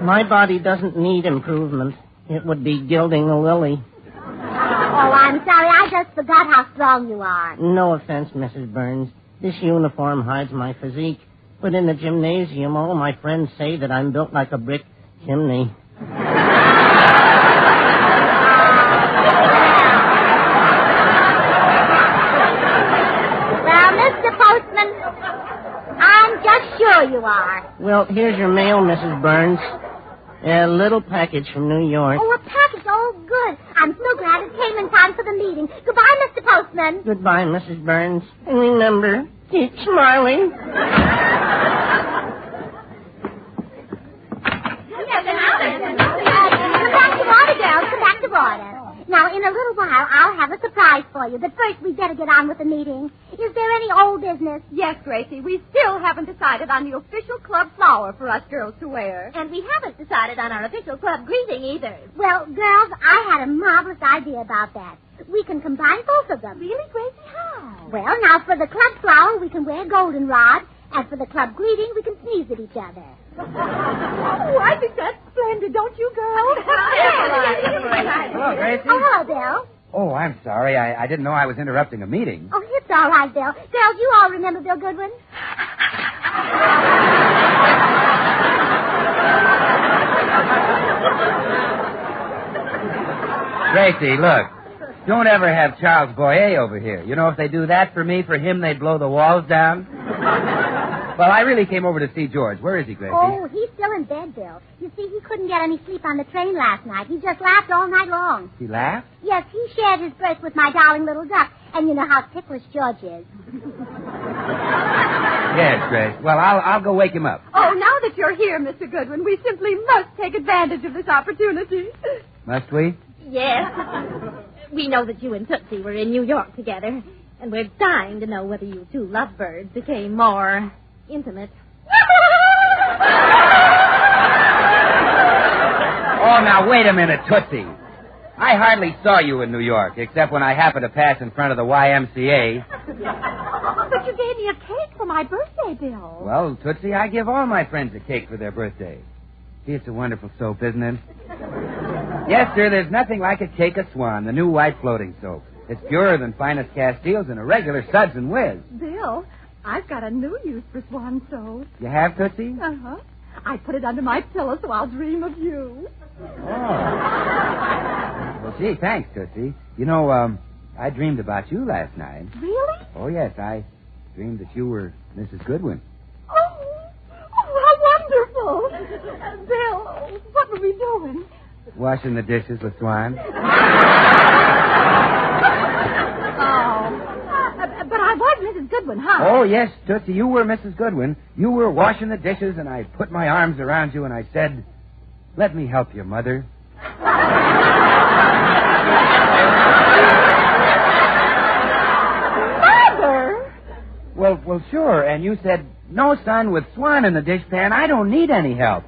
My body doesn't need improvement. It would be gilding a lily. Oh, I'm sorry. I just forgot how strong you are. No offense, Mrs. Burns. This uniform hides my physique. But in the gymnasium, all my friends say that I'm built like a brick chimney. Well, Mr. Postman, I'm just sure you are. Well, here's your mail, Mrs. Burns. A little package from New York. Oh, a package. Oh, good. I'm so glad it came in time for the meeting. Goodbye, Mr. Postman. Goodbye, Mrs. Burns. And remember, keep smiling. Come back to order, girls. Come back to order. Now, in a little while, I'll have a surprise for you. But first, we'd better get on with the meeting. Is there any old business? Yes, Gracie. We still haven't decided on the official club flower for us girls to wear. And we haven't decided on our official club greeting either. Well, girls, I had a marvelous idea about that. We can combine both of them. Really, Gracie? How? Well, now, for the club flower, we can wear goldenrod. And for the club greeting, we can sneeze at each other. Oh, I think that's splendid, don't you, girls? Hello, Gracie. Oh, hello, Bill. Oh, I'm sorry. I didn't know I was interrupting a meeting. Oh, it's all right, Bill. Girls, you all remember Bill Goodwin? Gracie, look. Don't ever have Charles Boyer over here. You know, if they do that for me, for him, they'd blow the walls down. Well, I really came over to see George. Where is he, Gracie? Oh, he's still in bed, Bill. You see, he couldn't get any sleep on the train last night. He just laughed all night long. He laughed? Yes, he shared his berth with my darling little duck. And you know how ticklish George is. Yes, Grace. Well, I'll go wake him up. Oh, now that you're here, Mr. Goodwin, we simply must take advantage of this opportunity. Must we? Yes. We know that you and Tootsie were in New York together, and we're dying to know whether you two lovebirds became more intimate. Oh, now, wait a minute, Tootsie. I hardly saw you in New York, except when I happened to pass in front of the YMCA. But you gave me a cake for my birthday, Bill. Well, Tootsie, I give all my friends a cake for their birthday. See, it's a wonderful soap, isn't it? Yes, sir, there's nothing like a cake of Swan, the new white floating soap. It's purer than finest Castiles and a regular suds and whiz. Bill, I've got a new use for Swan soap. You have, Tootsie? Uh-huh. I put it under my pillow so I'll dream of you. Oh. Well, gee, thanks, Tootsie. You know, I dreamed about you last night. Really? Oh, yes, I dreamed that you were Mrs. Goodwin. Oh, how wonderful. Bill, what were we doing? Washing the dishes with Swan. But I was Mrs. Goodwin, huh? Oh, yes, Tootsie, you were Mrs. Goodwin. You were washing the dishes, and I put my arms around you, and I said, "Let me help you, Mother." Mother? Well, sure, and you said, "No, son, with Swan in the dishpan, I don't need any help.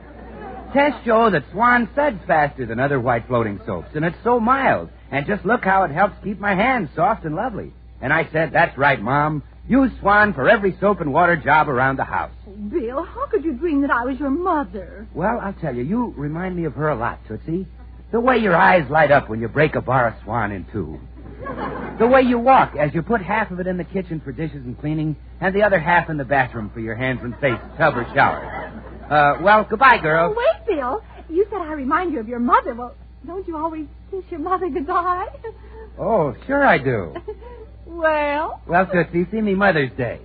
Tests show that Swan suds faster than other white floating soaps, and it's so mild. And just look how it helps keep my hands soft and lovely." And I said, "That's right, Mom. Use Swan for every soap and water job around the house." Bill, how could you dream that I was your mother? Well, I'll tell you, you remind me of her a lot, Tootsie. The way your eyes light up when you break a bar of Swan in two. The way you walk as you put half of it in the kitchen for dishes and cleaning, and the other half in the bathroom for your hands and face, tub or shower. Well, goodbye, girls. Oh, wait, Bill. You said I remind you of your mother. Well, don't you always kiss your mother goodbye? Oh, sure I do. Well, Tootsie, see me Mother's Day.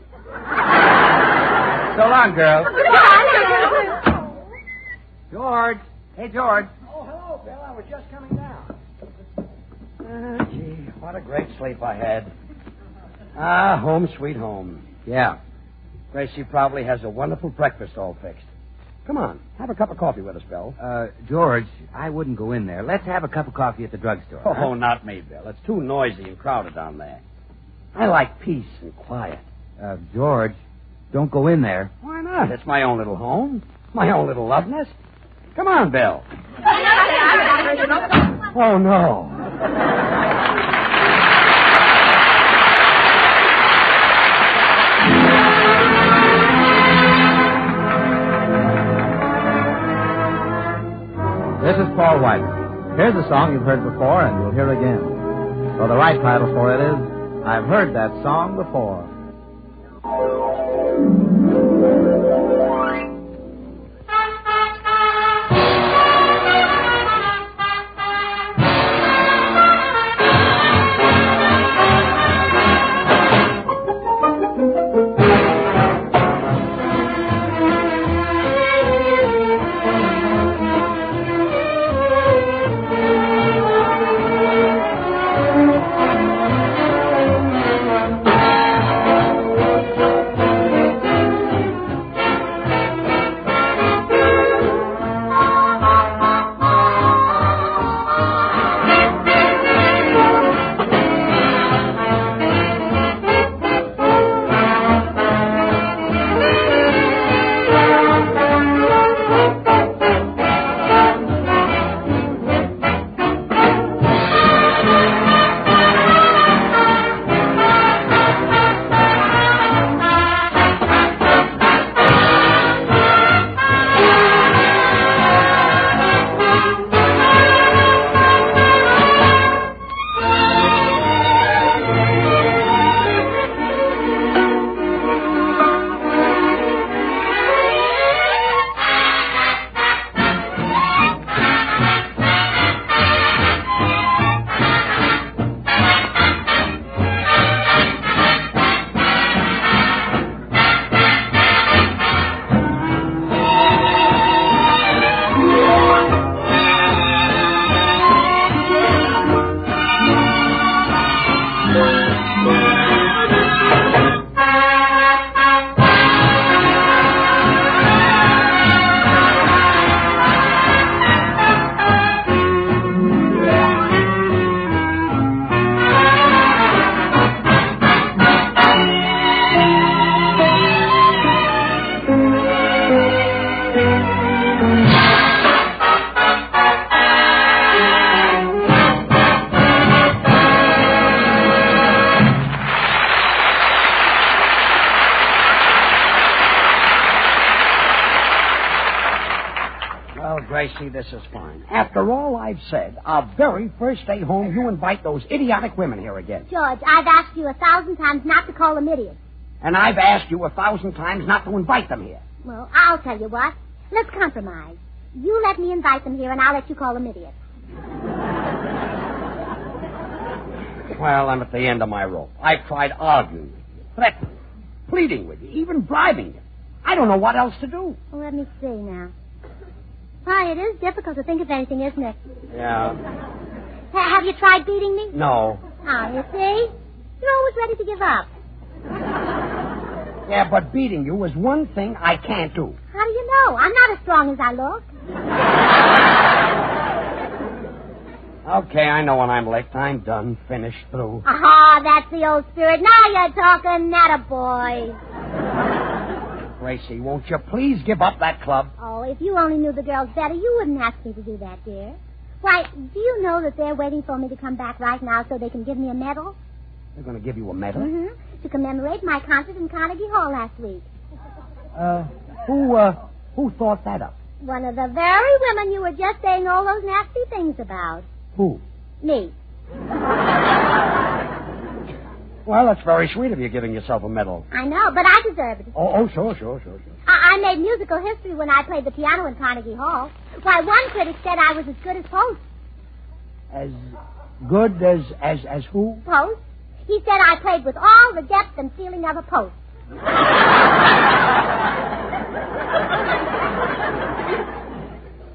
So long, girls. goodbye. George. Hey, George. Oh, hello, Bill. I was just coming down. Gee, what a great sleep I had. Ah, home sweet home. Yeah. Gracie probably has a wonderful breakfast all fixed. Come on, have a cup of coffee with us, Bill. George, I wouldn't go in there. Let's have a cup of coffee at the drugstore. Oh, huh? not me, Bill. It's too noisy and crowded down there. I like peace and quiet. George, don't go in there. Why not? It's my own little home. My own little love nest. Come on, Bill. Oh, no. This is Paul White. Here's a song you've heard before and you'll hear again. So the right title for it is, I've Heard That Song Before. Gracie, this is fine. After all I've said, our very first day home, you invite those idiotic women here again. George, I've asked you 1,000 times not to call them idiots. And I've asked you 1,000 times not to invite them here. Well, I'll tell you what. Let's compromise. You let me invite them here, and I'll let you call them idiots. Well, I'm at the end of my rope. I've tried arguing with you, threatening, pleading with you, even bribing you. I don't know what else to do. Well, let me see now. Why, it is difficult to think of anything, isn't it? Yeah. Have you tried beating me? No. Oh, you see? You're always ready to give up. Yeah, but beating you is one thing I can't do. How do you know? I'm not as strong as I look. Okay, I know when I'm licked. I'm done, finished, through. Ah, that's the old spirit. Now you're talking, attaboy. Gracie, won't you please give up that club? Oh, if you only knew the girls better, you wouldn't ask me to do that, dear. Why, do you know that they're waiting for me to come back right now so they can give me a medal? They're going to give you a medal? Mm-hmm. To commemorate my concert in Carnegie Hall last week. Who thought that up? One of the very women you were just saying all those nasty things about. Who? Me. Well, that's very sweet of you giving yourself a medal. I know, but I deserve it. Oh, sure. I made musical history when I played the piano in Carnegie Hall. Why, one critic said I was as good as Post. As good as who? Post. He said I played with all the depth and feeling of a Post.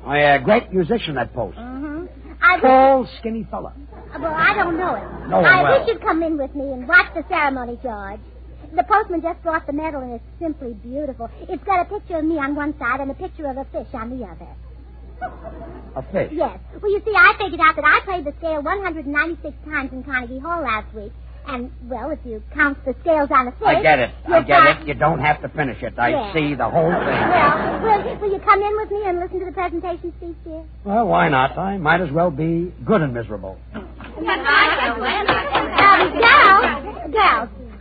Oh, yeah, great musician, that Post. Mm-hmm. Tall, skinny fella. Well, I don't know it. No, I well. wish you'd come in with me and watch the ceremony, George. The postman just brought the medal, and it's simply beautiful. It's got a picture of me on one side and a picture of a fish on the other. A fish? Yes. Well, you see, I figured out that I played the scale 196 times in Carnegie Hall last week. And, well, if you count the scales on a fish... I get it. You don't have to finish it. I see the whole thing. Well, will you come in with me and listen to the presentation speech, dear? Well, why not? I might as well be good and miserable. Girls,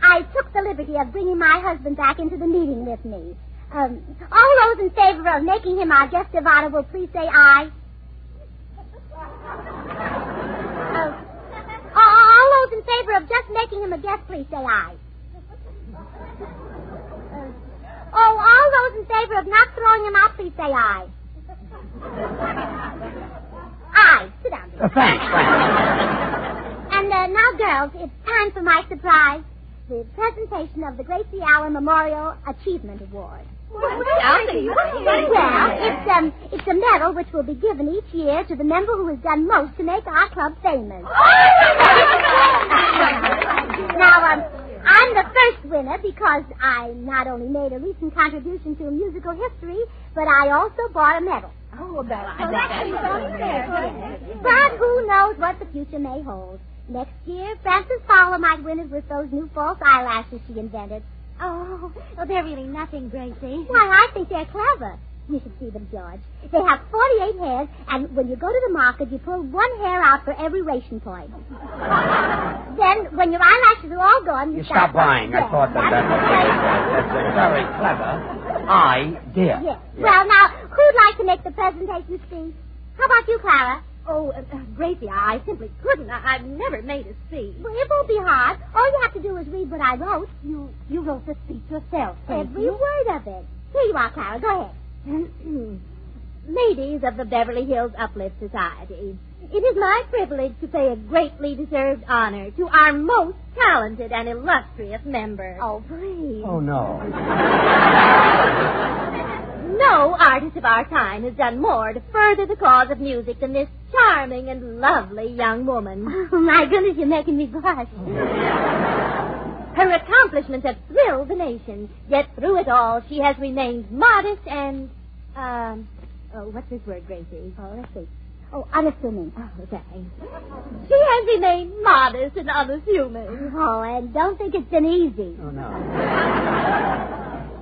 I took the liberty of bringing my husband back into the meeting with me. All those in favor of making him our guest of honor will please say aye. All those in favor of just making him a guest, please say aye. All those in favor of not throwing him out, please say aye. Aye. Sit down. Thanks. And now, girls, it's time for my surprise. The presentation of the Gracie Allen Memorial Achievement Award. Well, it's a medal which will be given each year to the member who has done most to make our club famous. Now, I'm the first winner because I not only made a recent contribution to musical history, but I also bought a medal. Oh, Bella, But who knows what the future may hold. Next year, Frances Fowler might win it with those new false eyelashes she invented. Oh, they're really nothing, Gracie. Why, I think they're clever. You should see them, George. They have 48 hairs, and when you go to the market, you pull one hair out for every ration point. Then, when your eyelashes are all gone, you stop buying. I thought that's a very clever idea. Yes. Well, now, who'd like to make the presentation speech? How about you, Clara? Oh, Gracie, I simply couldn't. I've never made a speech. Well, it won't be hard. All you have to do is read what I wrote. You wrote the speech yourself, Every word of it. Here you are, Clara. Go ahead. Ladies of the Beverly Hills Uplift Society, it is my privilege to pay a greatly deserved honor to our most talented and illustrious member. Oh, please. Oh, no. No artist of our time has done more to further the cause of music than this charming and lovely young woman. Oh, my goodness, you're making me blush. Her accomplishments have thrilled the nation, yet through it all she has remained modest and, what's this word, Gracie? Oh, let's see. Oh, unassuming. Oh, thanks. She has remained modest and unassuming. Oh, and don't think it's been easy. Oh, no.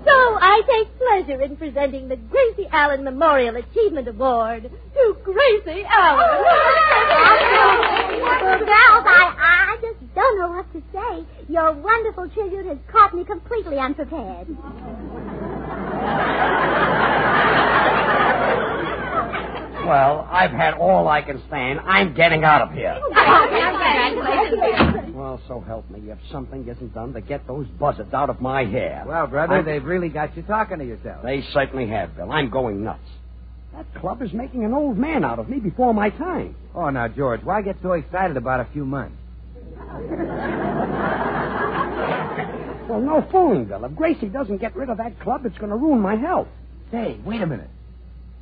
So I take pleasure in presenting the Gracie Allen Memorial Achievement Award to Gracie Allen. Well, girls, I just don't know what to say. Your wonderful tribute has caught me completely unprepared. Well, I've had all I can stand. I'm getting out of here. Well, so help me if something isn't done to get those buzzards out of my hair. Well, brother, they've really got you talking to yourself. They certainly have, Bill. I'm going nuts. That club is making an old man out of me before my time. Oh, now, George, why get so excited about a few months? Well, no fooling, Bill. If Gracie doesn't get rid of that club, it's going to ruin my health. Say, wait a minute.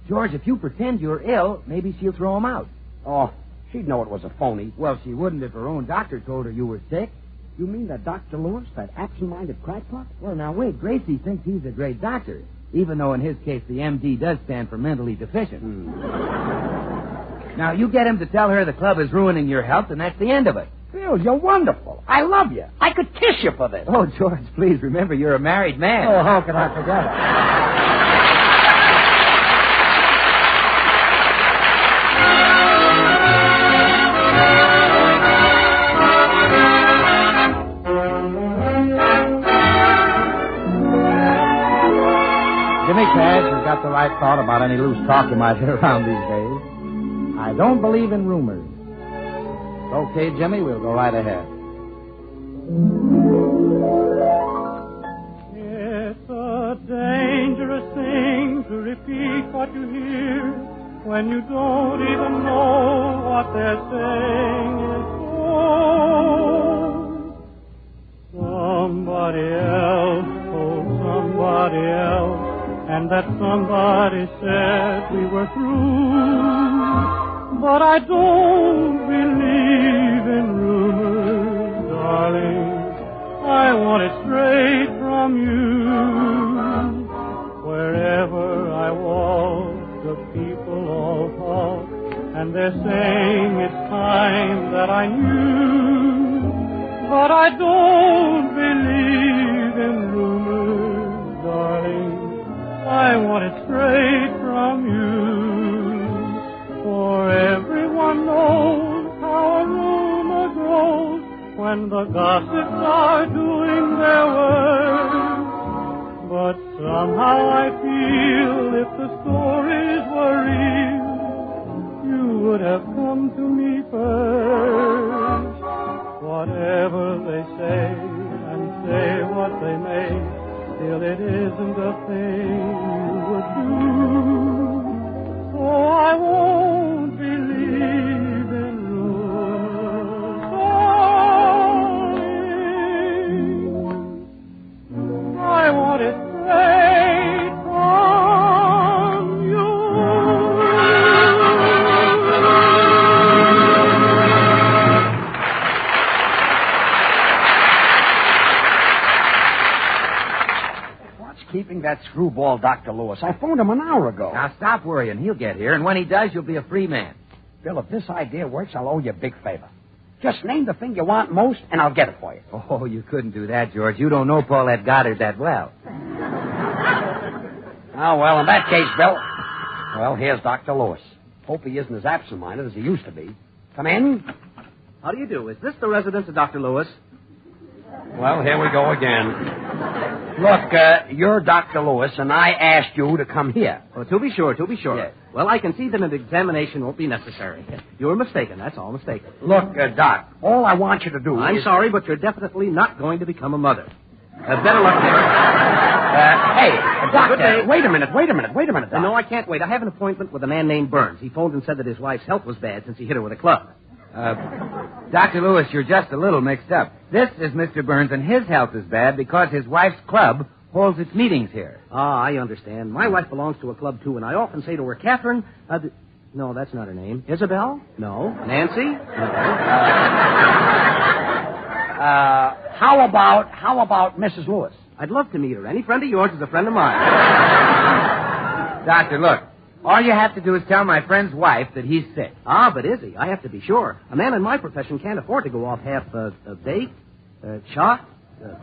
George, if you pretend you're ill, maybe she'll throw him out. Oh, she'd know it was a phony. Well, she wouldn't if her own doctor told her you were sick. You mean that Dr. Lewis, that absent-minded crackpot? Well, now, wait. Gracie thinks he's a great doctor, even though in his case the MD does stand for mentally deficient. Now, you get him to tell her the club is ruining your health, and that's the end of it. Bill, you're wonderful. I love you. I could kiss you for this. Oh, George, please remember you're a married man. Oh, how can I forget it? Jimmy Cash has got the right thought about any loose talk you might hear around these days. I don't believe in rumors. Okay, Jimmy, we'll go right ahead. It's a dangerous thing to repeat what you hear when you don't even know what they're saying is so. Somebody else told somebody else, and that somebody said we were through. But I don't believe in rumors, darling. I want it straight from you. Wherever I walk, the people all talk, and they're saying it's time that I knew. But I don't believe in rumors, darling. I want it straight from you. For everyone knows how a rumor grows when the gossips are doing their work. But somehow I feel if the stories were real, you would have come to me first. Whatever they say and say what they may, still it isn't a thing you would do. So I won't believe in rumors, darling. I want it straight from you. Keeping that screwball Dr. Lewis. I phoned him an hour ago. Now, stop worrying. He'll get here, and when he does, you'll be a free man. Bill, if this idea works, I'll owe you a big favor. Just name the thing you want most, and I'll get it for you. Oh, you couldn't do that, George. You don't know Paulette Goddard that well. Oh, well, in that case, Bill, well, here's Dr. Lewis. Hope he isn't as absent-minded as he used to be. Come in. How do you do? Is this the residence of Dr. Lewis? Well, here we go again. Look, you're Dr. Lewis, and I asked you to come here. Oh, to be sure. Yes. Well, I can see that an examination won't be necessary. You were mistaken, that's all, mistaken. Look, Doc, all I want you to do I'm is... sorry, but you're definitely not going to become a mother. Better luck there. Hey, Doctor, wait a minute, Doc. No, I can't wait. I have an appointment with a man named Burns. He phoned and said that his wife's health was bad since he hit her with a club. Dr. Lewis, you're just a little mixed up. This is Mr. Burns, and his health is bad because his wife's club holds its meetings here. Ah, I understand. My wife belongs to a club, too, and I often say to her, Catherine, no, that's not her name. Isabel? No. Nancy? No. How about Mrs. Lewis? I'd love to meet her. Any friend of yours is a friend of mine. Doctor, look. All you have to do is tell my friend's wife that he's sick. Ah, but is he? I have to be sure. A man in my profession can't afford to go off half baked, shot,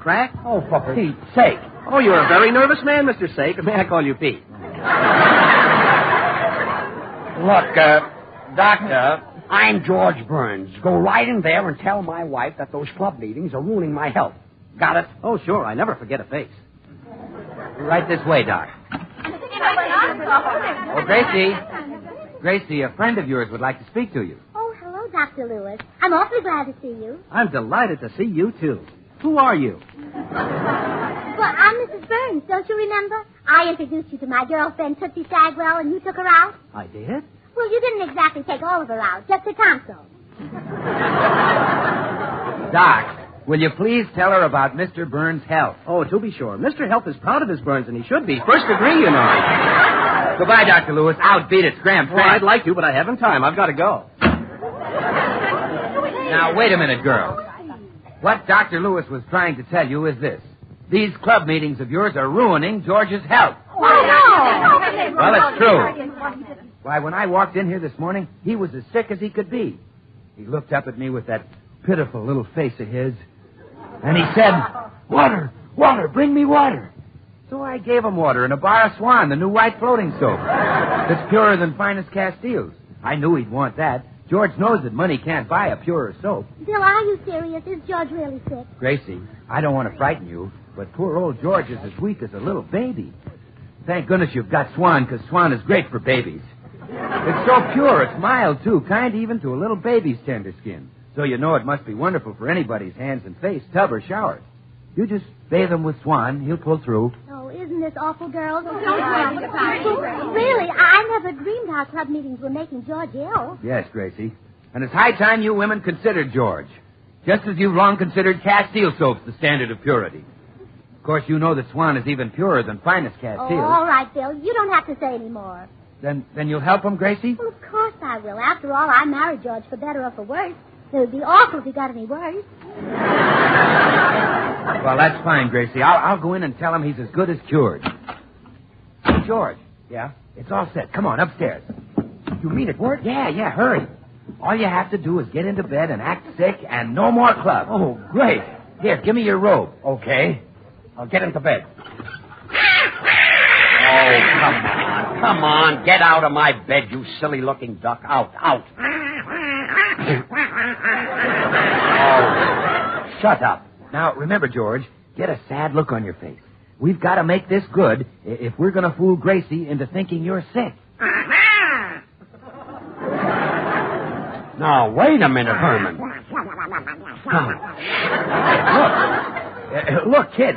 crack. Oh, for Pete's sake. Oh, you're a very nervous man, Mr. Sake. May I call you Pete? Look, Doctor, I'm George Burns. Go right in there and tell my wife that those club meetings are ruining my health. Got it? Oh, sure. I never forget a face. Right this way, Doc. Oh, Gracie. Gracie, a friend of yours would like to speak to you. Oh, hello, Dr. Lewis. I'm awfully glad to see you. I'm delighted to see you, too. Who are you? Well, I'm Mrs. Burns, don't you remember? I introduced you to my girlfriend, Tootsie Sagwell, and you took her out. I did? Well, you didn't exactly take all of her out, just the tonsil. Doc, will you please tell her about Mr. Burns' health? Oh, to be sure. Mr. Health is proud of his Burns, and he should be. First degree, you know. Goodbye, Dr. Lewis. Outbeat it, scram. Well, I'd like to, but I haven't time. I've got to go. Now, wait a minute, girls. What Dr. Lewis was trying to tell you is this. These club meetings of yours are ruining George's health. Oh, no. Well, it's true. Why, when I walked in here this morning, he was as sick as he could be. He looked up at me with that pitiful little face of his, and he said, "Water, water, bring me water." So I gave him water in a bar of Swan, the new white floating soap. It's purer than finest Castiles. I knew he'd want that. George knows that money can't buy a purer soap. Bill, are you serious? Is George really sick? Gracie, I don't want to frighten you, but poor old George is as weak as a little baby. Thank goodness you've got Swan, because Swan is great for babies. It's so pure, it's mild, too, kind even to a little baby's tender skin. So you know it must be wonderful for anybody's hands and face, tub or shower. You just bathe him with Swan, he'll pull through. Oh, isn't this awful, girls? Really, I never dreamed our club meetings were making George ill. Yes, Gracie. And it's high time you women considered George. Just as you've long considered Castile soaps the standard of purity. Of course, you know that Swan is even purer than finest Castile. Oh, all right, Bill. You don't have to say any more. Then you'll help him, Gracie? Well, of course I will. After all, I married George for better or for worse. It would be awful if he got any worse. Well, that's fine, Gracie. I'll go in and tell him he's as good as cured. Hey, George. Yeah? It's all set. Come on, upstairs. You mean it worked? Yeah, hurry. All you have to do is get into bed and act sick and no more club. Oh, great. Here, give me your robe. Okay. I'll get into bed. Oh, come on. Get out of my bed, you silly-looking duck. Out. Oh, shut up. Now, remember, George, get a sad look on your face. We've got to make this good if we're going to fool Gracie into thinking you're sick. Now, wait a minute, Herman. Look, kid,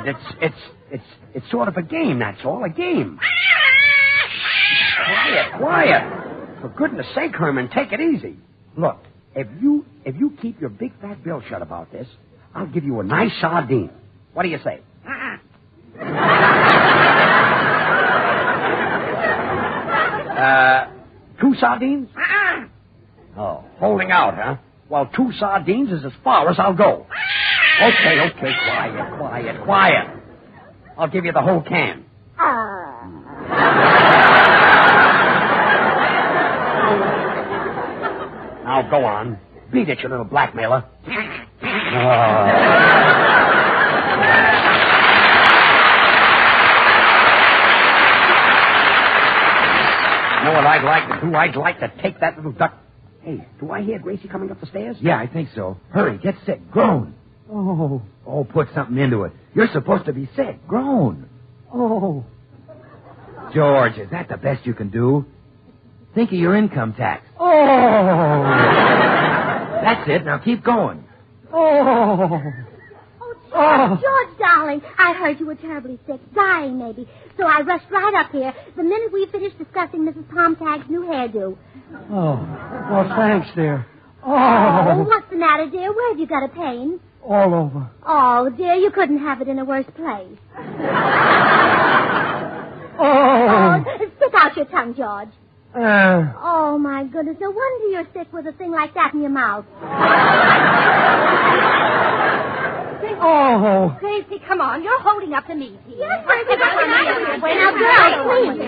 it's sort of a game, that's all, a game. Quiet. For goodness sake, Herman, take it easy. Look, if you keep your big fat bill shut about this, I'll give you a nice sardine. What do you say? 2 sardines? Oh, holding out, huh? Well, 2 sardines is as far as I'll go. Okay, quiet. I'll give you the whole can. Now, go on. Beat it, you little blackmailer. You know what I'd like to do? I'd like to take that little duck. Hey, do I hear Gracie coming up the stairs? Yeah, I think so. Hurry, get sick. Groan. Oh, put something into it. You're supposed to be sick. Groan. Oh. George, is that the best you can do? Think of your income tax. Oh. That's it. Now keep going. Oh. George, darling, I heard you were terribly sick, dying maybe. So I rushed right up here the minute we finished discussing Mrs. Tomtag's new hairdo. Oh, well, thanks, dear. Oh, what's the matter, dear? Where have you got a pain? All over. Oh, dear, you couldn't have it in a worse place. Stick out your tongue, George. Oh, my goodness. No wonder you're sick with a thing like that in your mouth. Gracie, come on. You're holding up the meat. Yes, Gracie. Now, girls, please.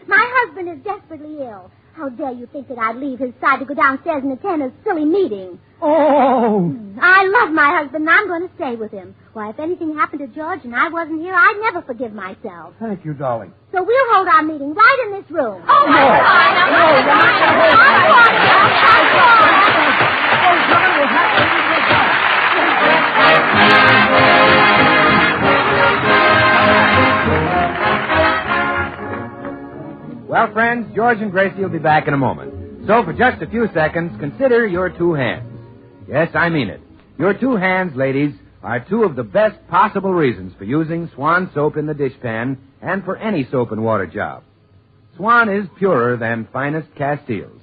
My husband is desperately ill. How dare you think that I'd leave his side to go downstairs and attend a silly meeting? I love my husband, and I'm going to stay with him. Why, if anything happened to George and I wasn't here, I'd never forgive myself. Thank you, darling. So we'll hold our meeting right in this room. Well, friends, George and Gracie will be back in a moment. So for just a few seconds, consider your two hands. Yes, I mean it. Your two hands, ladies, are two of the best possible reasons for using Swan soap in the dishpan and for any soap and water job. Swan is purer than finest Castiles.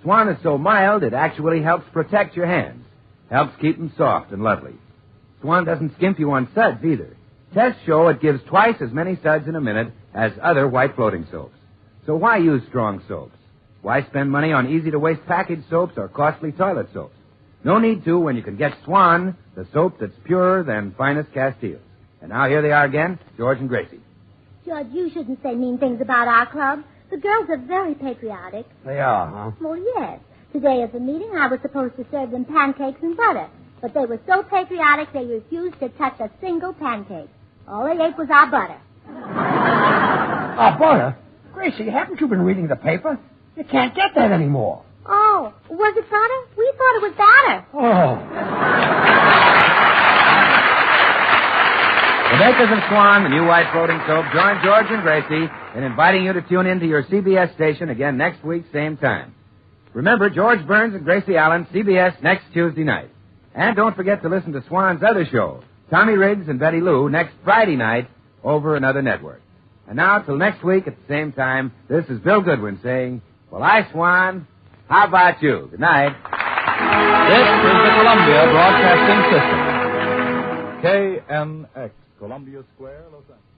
Swan is so mild it actually helps protect your hands, helps keep them soft and lovely. Swan doesn't skimp you on suds either. Tests show it gives twice as many suds in a minute as other white floating soaps. So why use strong soaps? Why spend money on easy-to-waste packaged soaps or costly toilet soaps? No need to when you can get Swan, the soap that's purer than finest Castiles. And now here they are again, George and Gracie. George, you shouldn't say mean things about our club. The girls are very patriotic. They are, huh? Well, yes. Today at the meeting, I was supposed to serve them pancakes and butter. But they were so patriotic they refused to touch a single pancake. All they ate was our butter. Our butter? Gracie, haven't you been reading the paper? You can't get that anymore. Oh, was it butter? We thought it was batter. Oh. The makers of Swan, the new white floating soap, join George and Gracie in inviting you to tune in to your CBS station again next week, same time. Remember, George Burns and Gracie Allen, CBS next Tuesday night. And don't forget to listen to Swan's other show, Tommy Riggs and Betty Lou, next Friday night over another network. And now, till next week at the same time, this is Bill Goodwin saying, well, I, Swan, how about you? Good night. This is the Columbia Broadcasting System. KMX, Columbia Square, Los Angeles.